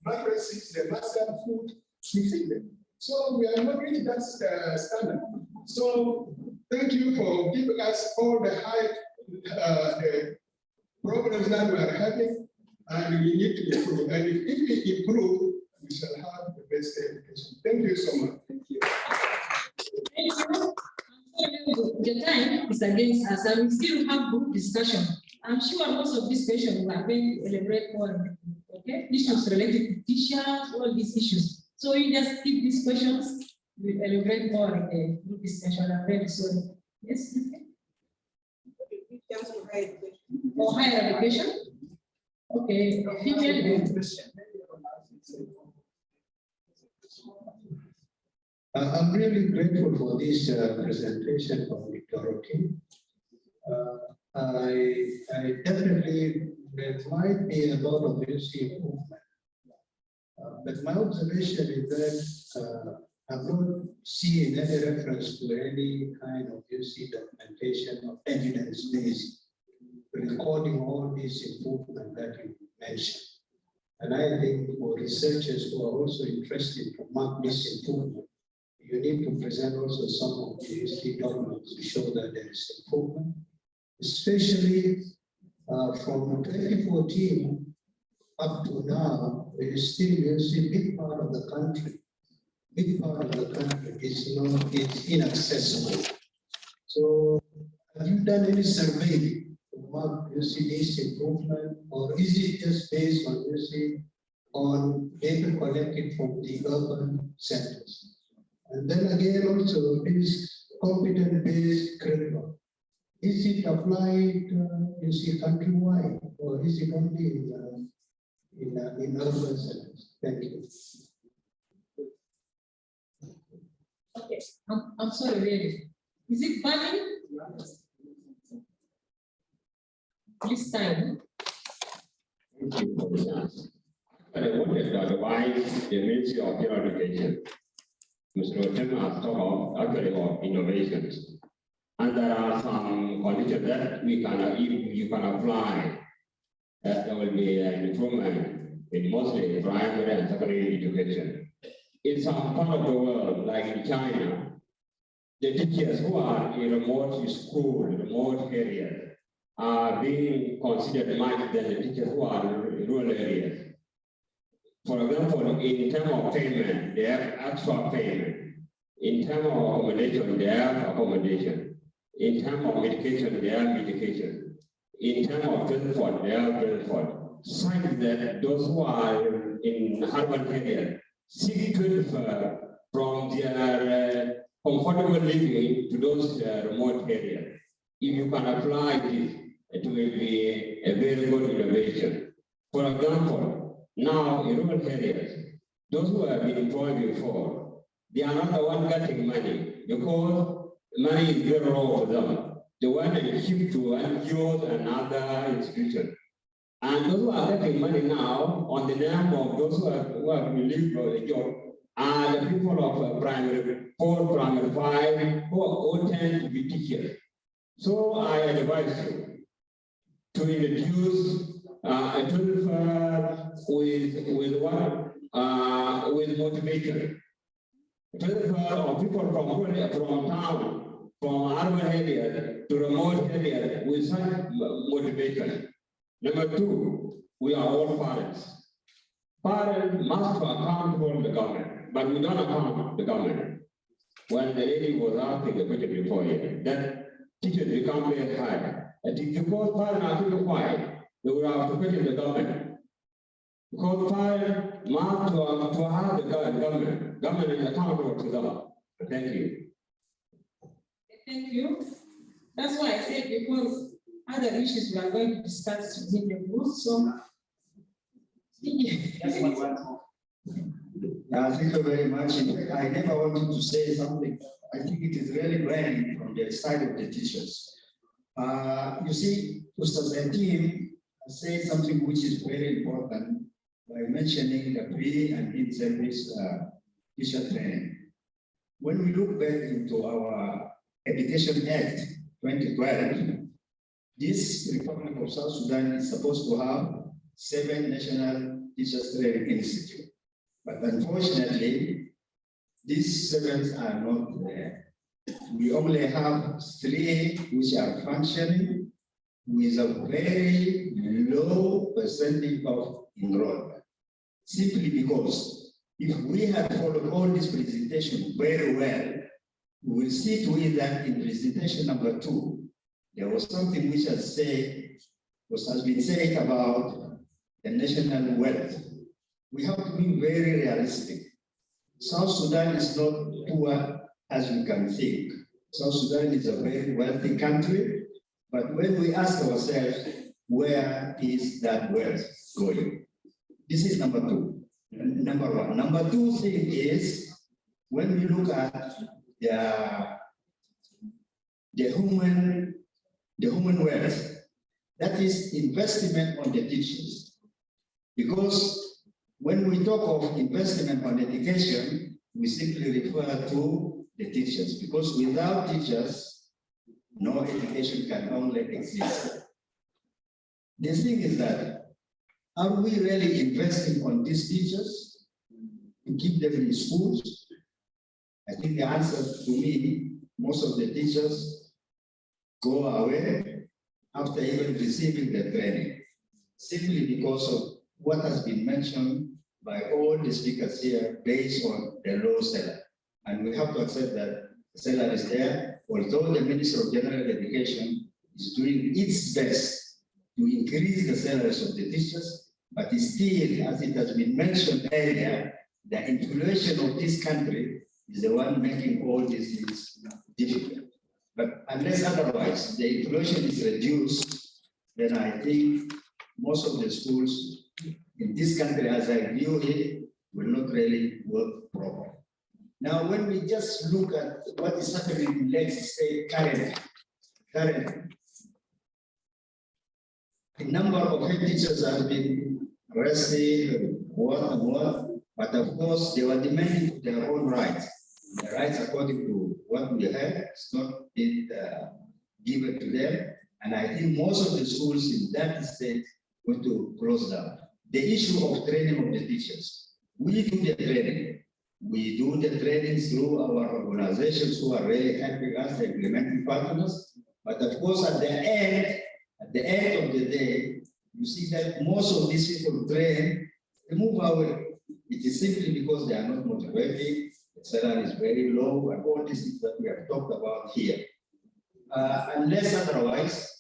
mattresses, they must have food to feed them. So we are not reaching that standard. So thank you for giving us all the the problems that we are having, and we need to improve. And if we improve, we shall have the best education. Thank you so much. Thank you. The time is against us, and we still have group discussion. I'm sure most of these questions we are going to elaborate on. Okay, issues related to teachers, all these issues. So you just keep these questions, we elaborate more in the group discussion. I'm very sorry. Yes. Or higher education? Okay. I'm really grateful for this presentation from Dorothy. I definitely, there might be a lot of UC movement. But my observation is that I've not seen any reference to any kind of UC documentation of evidence-based recording all this improvement that you mentioned. And I think for researchers who are also interested to mark this improvement, you need to present also some of the UC documents to show that there is improvement, especially from 2014 up to now, there is still UC big part of the country big part of the country is inaccessible. So have you done any survey to mark this improvement, or is it just based on on data collected from the urban centers? And then again, also this competence-based curriculum, is it applied, countrywide, or is it only in urban centers? Thank you. Okay, I'm sorry, really. Is it funny? This time. I wanted to advise the Ministry of Higher Education. Mr. Otem has talked actually of innovations. And there are some conditions that we can, you can apply, that there will be an improvement in mostly primary and secondary education. In some part of the world, like in China, the teachers who are in remote school, remote areas, are being considered much than the teachers who are in rural areas. For example, in terms of payment, they have extra payment. In terms of accommodation, they have accommodation. In terms of medication, they have medication. In terms of transport, they have transport. Such that those who are in urban areas seek to transfer from their comfortable living to those remote areas. If you can apply this, it will be a very good innovation. For example, now in rural areas, those who have been employed before, they are not the one getting money because money is very low for them. The one is shipped to NGOs and other institutions. And those who are getting money now on the name of those who have relieved of the job are the people of primary 4, primary 5, who tend to be teachers. So I advise you to introduce a transfer with motivation. Transfer of people from town, from urban areas to remote areas with such motivation. Number 2, we are all parents. Parents must account for the government, but we don't account the government. When the lady was asking the question before here, that teachers become very hard. And because parents are too quiet, they will have to question the government. Because parents must to have the government. Government is accountable to them. Thank you. Thank you. That's why I said, because other issues we are going to discuss within the group. So thank you very much. In fact, I never wanted to say something. I think it is really branding from the side of the teachers. You see, Ustaz team said something which is very important by mentioning the pre and in-service teacher training. When we look back into our Education Act 2012, this Republic of South Sudan is supposed to have 7 national teachers training institutes. But unfortunately, these 7 are not there. We only have 3 which are functioning with a very low percentage of enrollment. Simply because if we had followed all this presentation very well, we will see to it that in presentation number 2, there was something which has been said about the national wealth. We have to be very realistic. South Sudan is not poor as we can think. South Sudan is a very wealthy country, but when we ask ourselves, where is that wealth going? This is number 2. Number 1. Number 2 thing is, when we look at the human wealth, that is investment on the teachers. Because when we talk of investment on education, we simply refer to the teachers, because without teachers, no education can only exist. The thing is that, are we really investing on these teachers to keep them in schools? I think the answer to me, most of the teachers go away after even receiving the training, simply because of what has been mentioned by all the speakers here based on the low salary. And we have to accept that the salary is there, although the Minister of General Education is doing its best to increase the salaries of the teachers, but still, as it has been mentioned earlier, the inflation of this country is the one making all these things difficult. But unless otherwise the inflation is reduced, then I think most of the schools in this country, as I view it, will not really work properly. Now, when we just look at what is happening in Lagos State currently, a number of head teachers have been arrested, what, but of course they were demanding their own rights. The rights, according to what we heard, has not been given to them. And I think most of the schools in that state want to close down. The issue of training of the teachers. We do the training. We do the training through our organizations who are really helping us, the implementing partners. But of course, at the end of the day, you see that most of these people train, they move away. It is simply because they are not motivated, the salary is very low, and all these things that we have talked about here. Unless otherwise,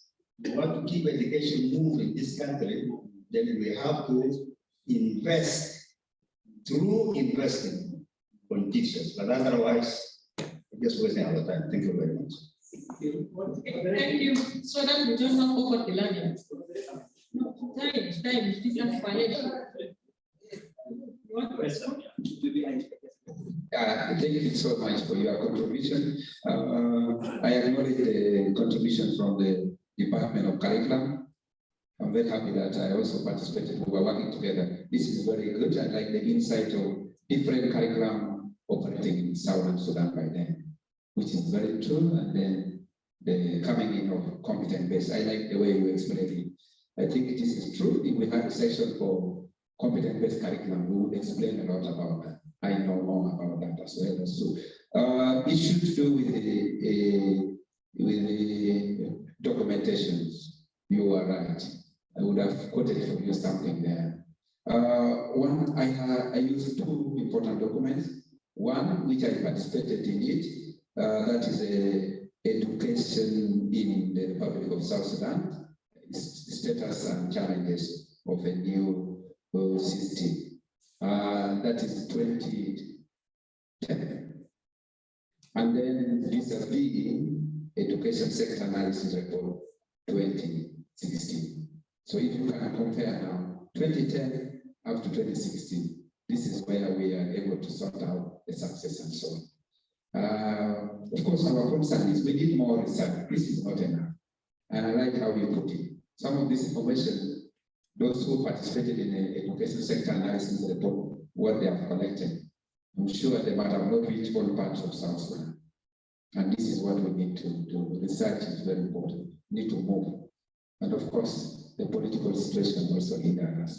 we want to keep education moving in this country, then we have to invest through investing on teachers. But otherwise, we're just wasting our time. Thank you very much. Thank you. So that we don't have over the learning. No, time is different financial. Thank you so much for your contribution. I acknowledge the contribution from the Department of Curriculum. I'm very happy that I also participated. We were working together. This is very good. I like the insight of different curriculum operating in South Sudan by then, which is very true. And then the coming in of competent base. I like the way you explained it. I think this is true. If we had a section for competent-based curriculum, we would explain a lot about that. I know more about that as well. So issues to do with the documentations. You are right. I would have quoted for you something there. One, I used two important documents. One, which I participated in it, that is education in the Republic of South Sudan. Status and challenges of a new system. That is 2010. And then vis-a-vis education sector analysis report 2016. So if you can compare now, 2010 up to 2016, this is where we are able to sort out the success and so on. Of course, our concern is we need more research. This is not enough. And I like how you put it. Some of this information, those who participated in the education sector analysis report, what they have collected, I'm sure they might have not reached all parts of South Sudan. And this is what we need to do. Research is very important. We need to move. And of course, the political situation also hinders us.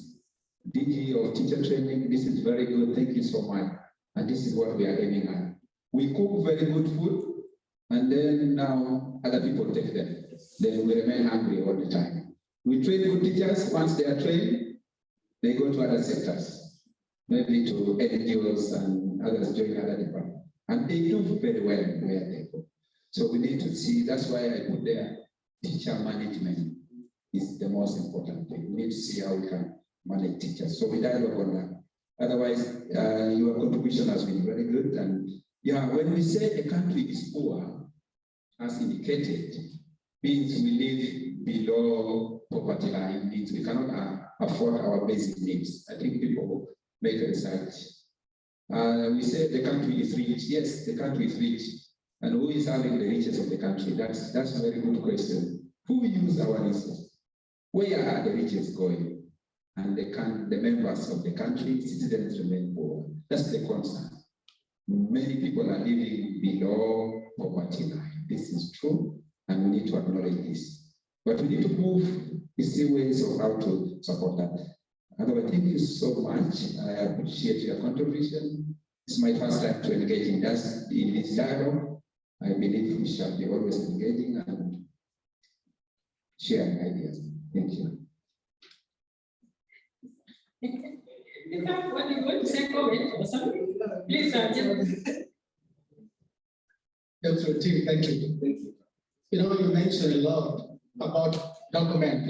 DG of teacher training, this is very good. Thank you so much. And this is what we are aiming at. We cook very good food, and then now other people take them. Then we remain hungry all the time. We train good teachers. Once they are trained, they go to other sectors, maybe to NGOs and others join other departments. And they do very well where they go. So we need to see, that's why I put there, teacher management is the most important thing. We need to see how we can manage teachers. So we dialogue on that. Otherwise, your contribution has been very good. And yeah, when we say a country is poor, as indicated, means we live below poverty line, means we cannot afford our basic needs. I think people make research. We say the country is rich. Yes, the country is rich. And who is having the riches of the country? That's a very good question. Who use our resources? Where are the riches going? And the members of the country, citizens remain poor. That's the concern. Many people are living below poverty line. This is true, and we need to acknowledge this. But we need to move to see ways of how to support that. Otherwise, thank you so much. I appreciate your contribution. It's my first time to engage in this dialogue. I believe we shall be always engaging and sharing ideas. Thank you. In fact, when you want to say comment or something, please, Dr. Tim, thank you. You know, you mentioned a lot about document.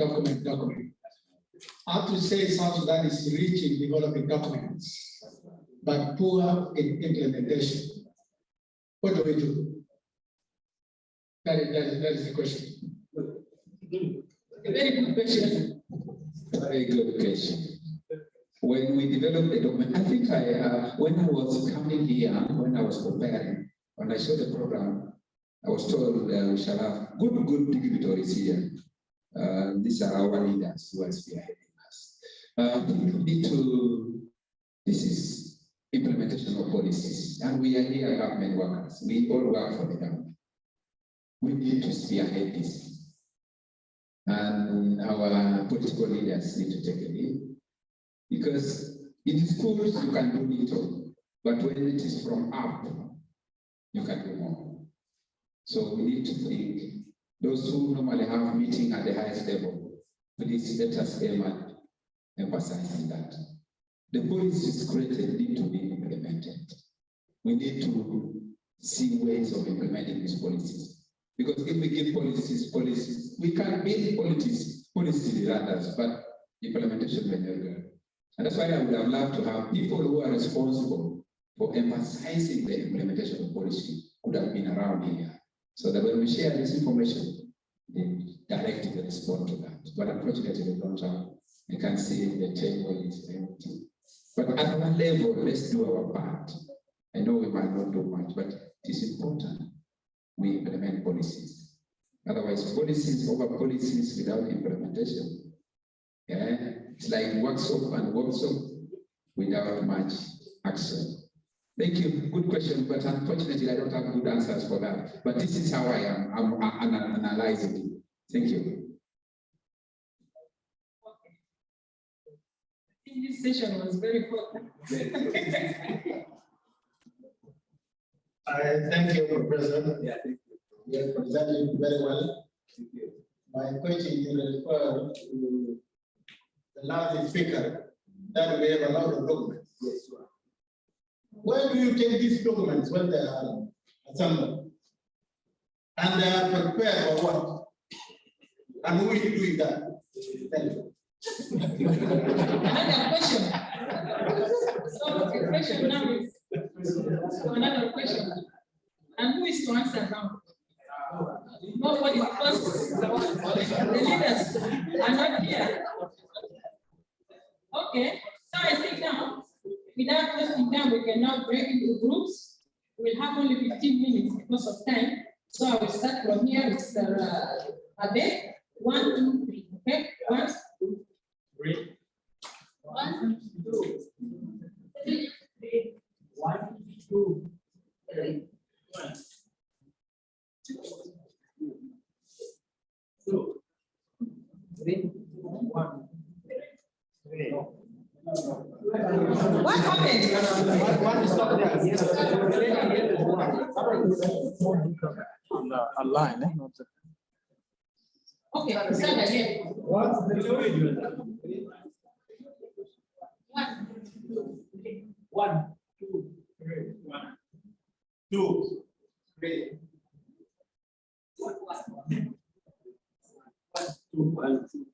I have to say South Sudan is rich in developing documents, but poor in implementation. What do we do? That is the question. A very good question. Very good question. When we developed the document, I think when I was coming here, when I was preparing, when I saw the program, I was told we shall have good dignitaries here. These are our leaders who are spearheading us. We need to, this is implementation of policies, and we are here government workers. We all work for the government. We need to spearhead this. And our political leaders need to take a lead. Because in schools, you can do little, but when it is from up, you can do more. So we need to think, those who normally have meeting at the highest level, please let us aim at emphasizing that. The policies created need to be implemented. We need to see ways of implementing these policies. Because if we give policies, we can build policies around us, but implementation may never go. And that's why I would have loved to have people who are responsible for emphasizing the implementation of policy could have been around here. So that when we share this information, they directly respond to that. But unfortunately, we don't have. You can see the table is empty. But at one level, let's do our part. I know we might not do much, but it is important we implement policies. Otherwise, policies over policies without implementation. Yeah, it's like workshop and workshop without much action. Thank you. Good question, but unfortunately, I don't have good answers for that. But this is how I'm analyzing it. Thank you. I think this session was very hot. I thank you, President. Yeah, thank you. You presented very well. Thank you. My question is referred to the last speaker that we have a lot of documents. Yes, sure. Where do you take these documents when they are assembled? And they are prepared for what? And who is doing that? Thank you. Another question. So the question now is another question. And who is to answer now? Nobody, because the leaders are not here. Okay, so I think now, without wasting time, we can now break into groups. We'll have only 15 minutes because of time. So I will start from here with Abe. 1, 2, 3. Okay, 1, 2, 3. 1, 2, 3. 1, 2, 3. 1, 2, 3. 1. What happened? One stop there. Online, eh? Okay, start again. 1, 2, 3. 1, 2, 3. 1, 2, 3. 1, 2.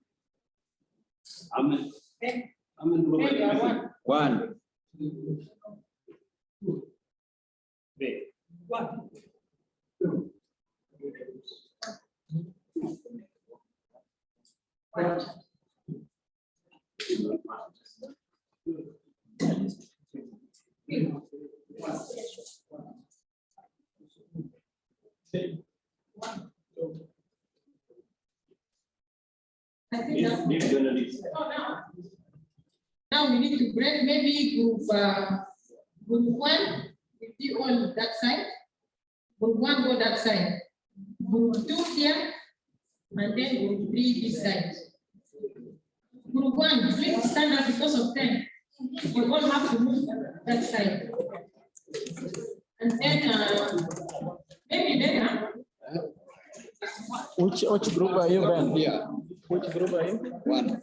Amen. Amen. 1, 2, 3. 1, 2. 1, 2. I think now we need to break maybe group 1, we be on that side. Group 1 go that side. Group 2 here, and then group 3 this side. Group 1, please stand up because of time. You all have to move that side. And then maybe then which group are you in? Yeah. Which group are you? 1.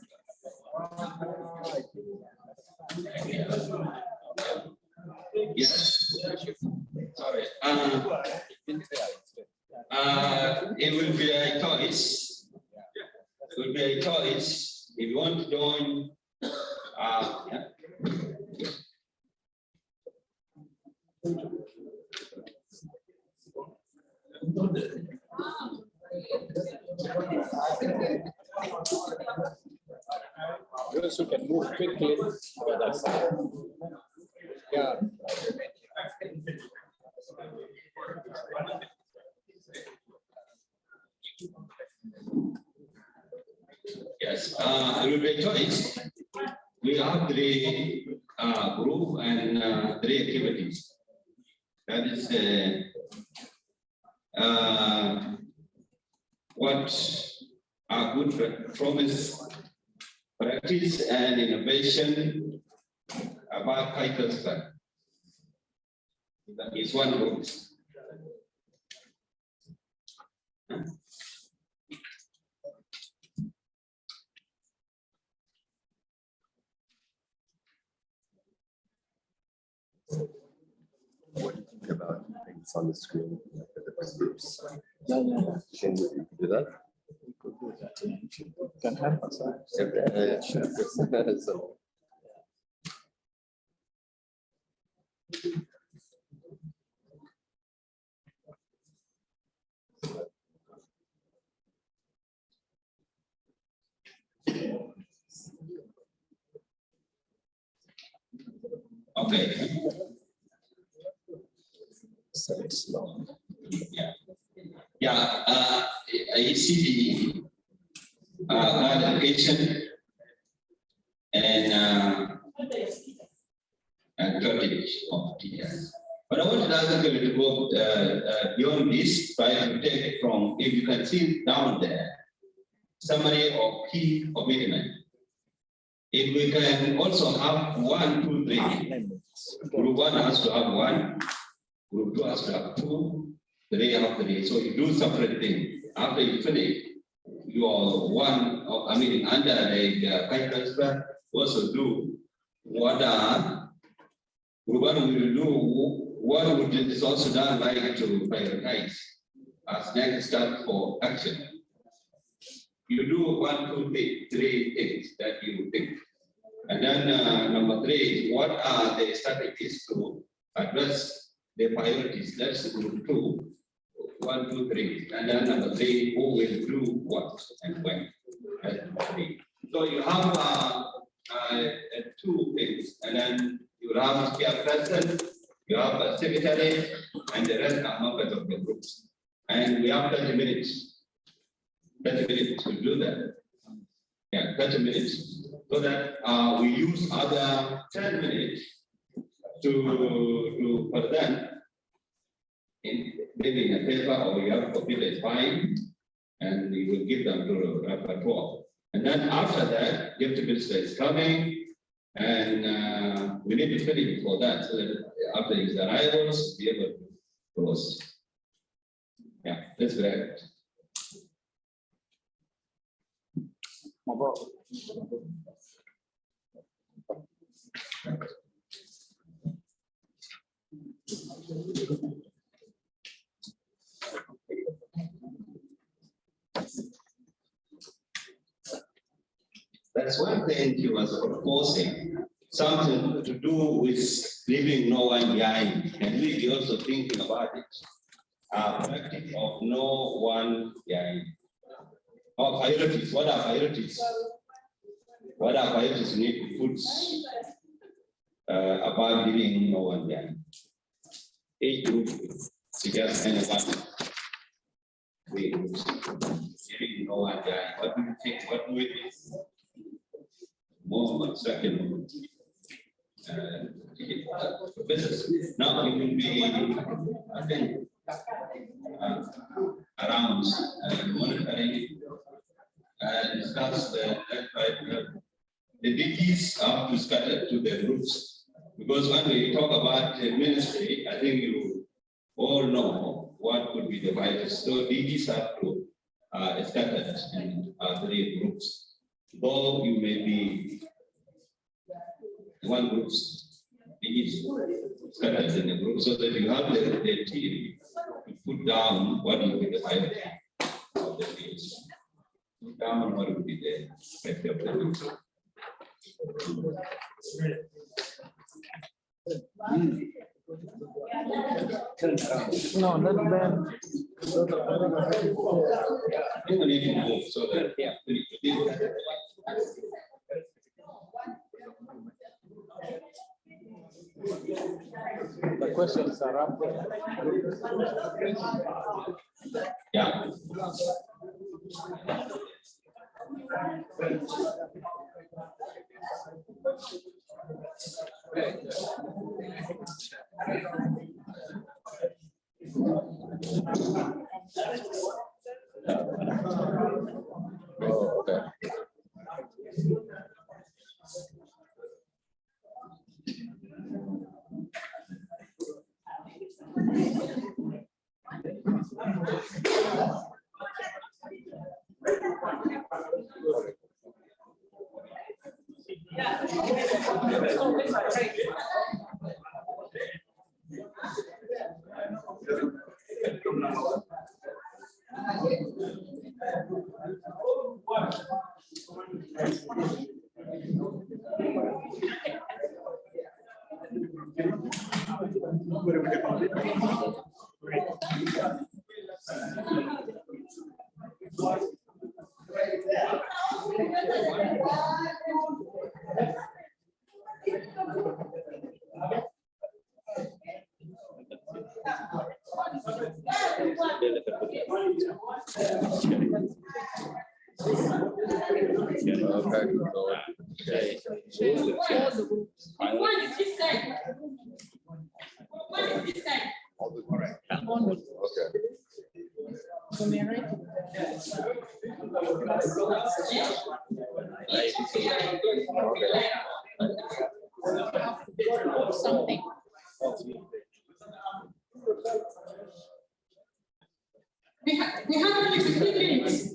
It will be a choice. It will be a choice. If you want to join, yeah. Those who can move quickly to the other side. Yeah. Yes, it will be a choice. We have three group and three activities. That is what are good promise, practice, and innovation about KIX. That is one group. What do you think about things on the screen? Like the different groups? Can you do that? We could do that. Yeah, if you can help us. Okay, sure. So, Okay. So it's long. Yeah. Yeah. ECD, education, and shortage of teachers. But I wanted actually to go beyond this, try to take it from, if you can see down there, summary of key commitment. If we can also have 1, 2, 3. Group 1 has to have 1, group 2 has to have 2, 3 have 3. So you do separate things. After you finish, your one, I mean, under the KIX transfer, also do what group 1 will do, what would South Sudan like to prioritize as next step for action. You do 1, 2, 3 things that you think. And then number 3, what are the strategies to address the priorities? That's group 2, 1, 2, 3. And then number 3, who will do what and when. That's number 3. So you have 2 things, and then you have chairperson, you have a secretary, and the rest are members of the groups. And we have 30 minutes. 30 minutes to do that. Yeah, 30 minutes. So that we use other 10 minutes to present in maybe in a paper, or you have to copy it fine, and you will give them to the repertoire. And then after that, Deputy Minister is coming, and we need to finish for that, so that after his arrivals, be able to close. Yeah, that's great. That's one thing he was proposing, something to do with leaving no one behind. And we also thinking about it. Practice of no one behind. Our priorities, what are priorities? What are priorities we need to put about leaving no one behind? Each group suggests anyone. Three groups. Leaving no one behind. What do you think? What do we think? More second business. Now it will be, I think, around monitoring and discuss the DGs have to scatter to the groups, because when we talk about the ministry, I think you all know what could be the virus. So DGs have to scatter in 3 groups. Though you may be one group, scattered in a group, so that you have the team put down what will be the priority of the needs. Put down what will be the priority of the needs. No, let them. People need to move so that the questions are up there. yeah. Oh, okay. Something. We have only 15 minutes.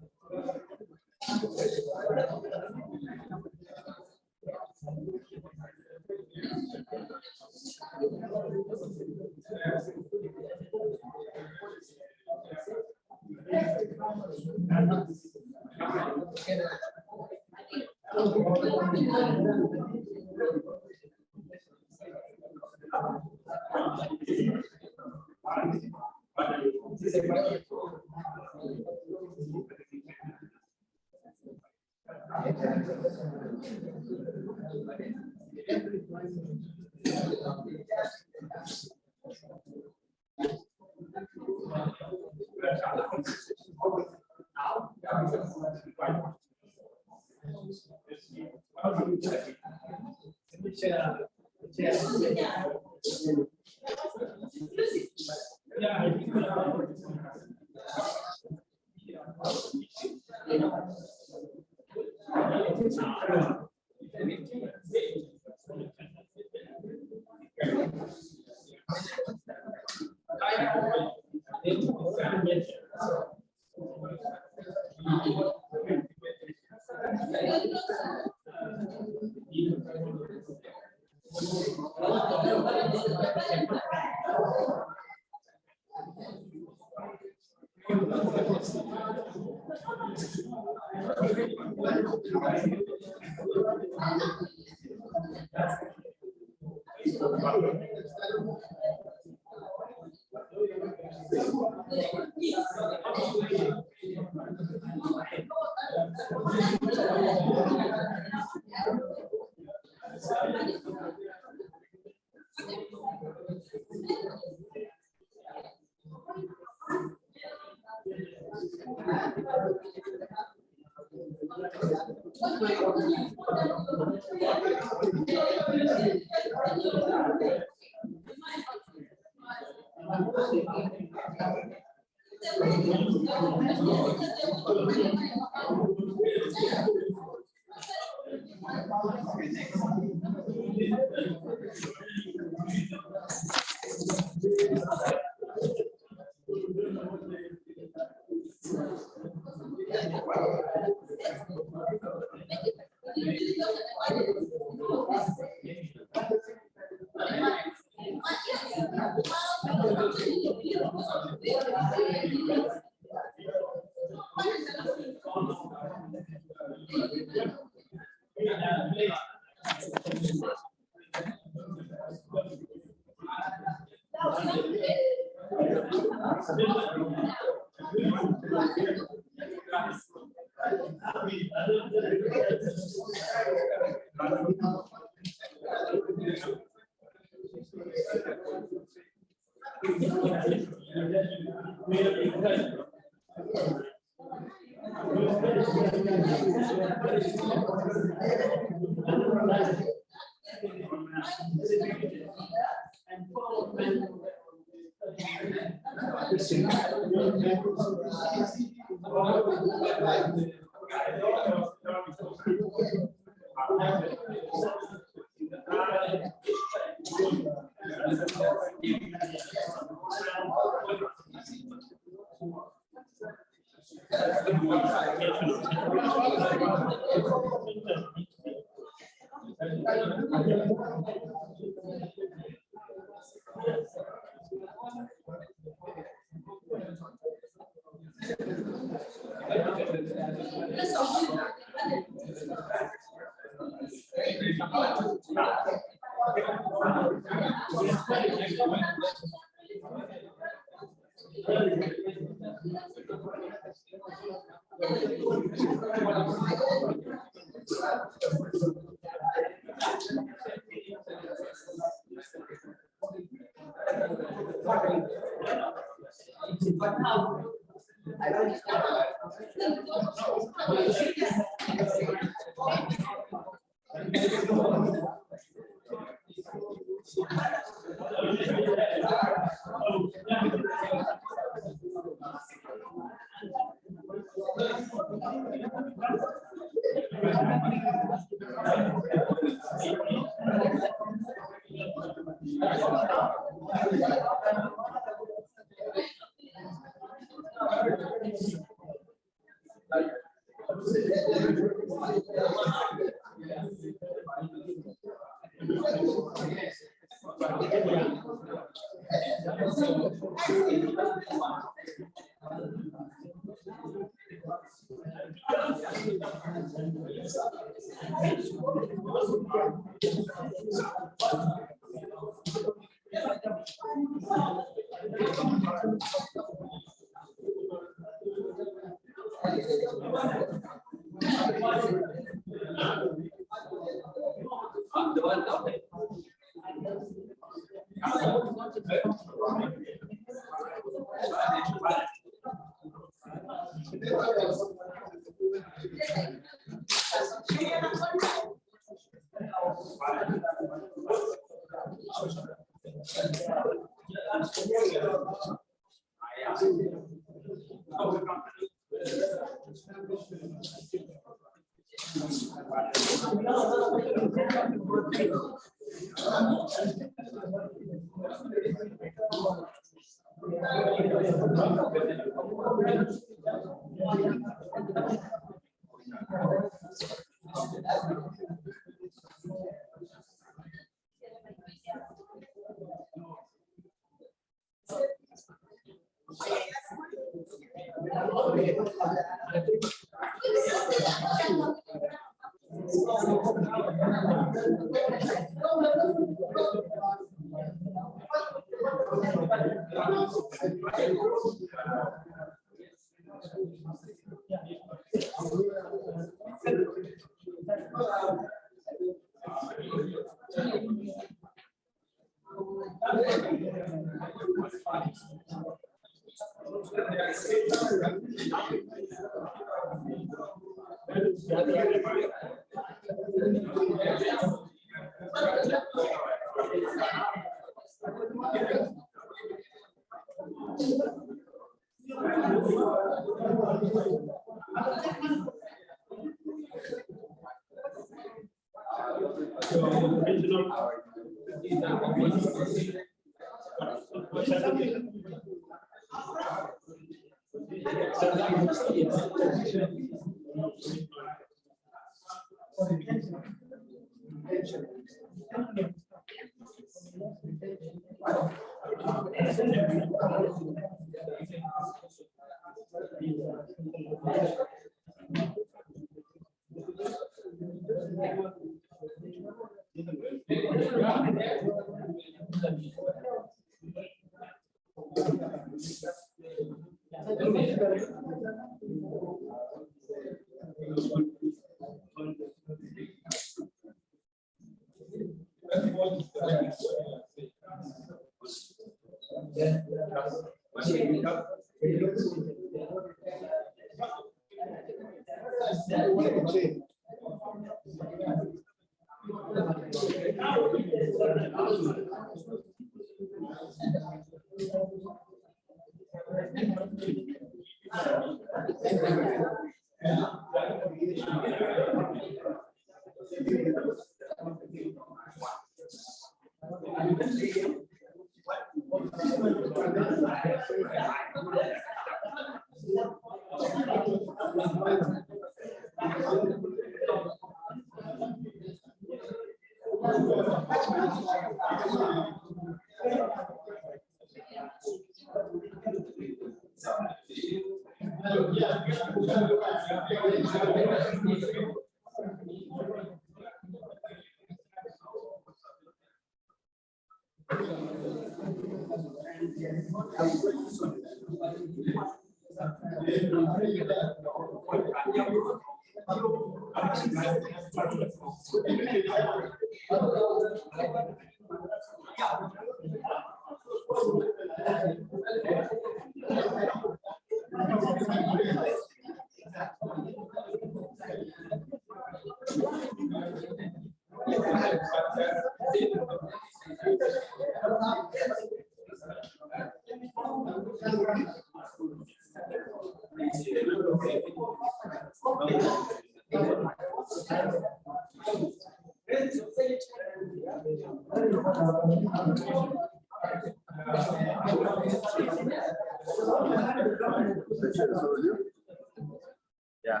Yeah.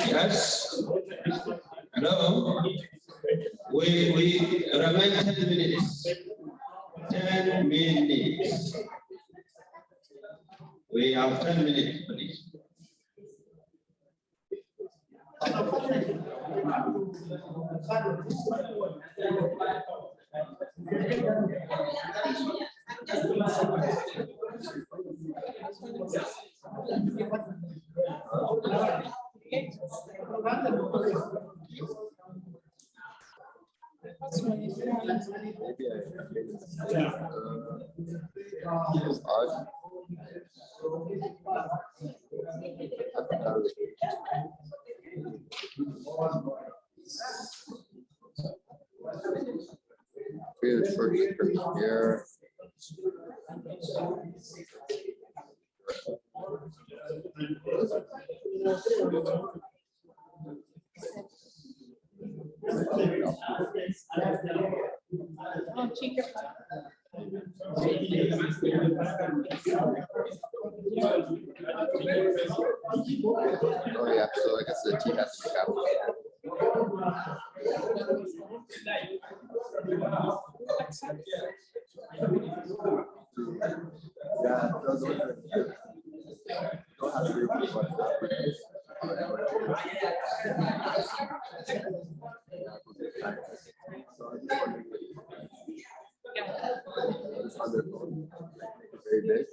Yes. Hello. We remain 10 minutes. 10 minutes. We have 10 minutes, please. First here. Oh yeah, so I guess the tea has to be capital. Yeah, those are don't have to be very big.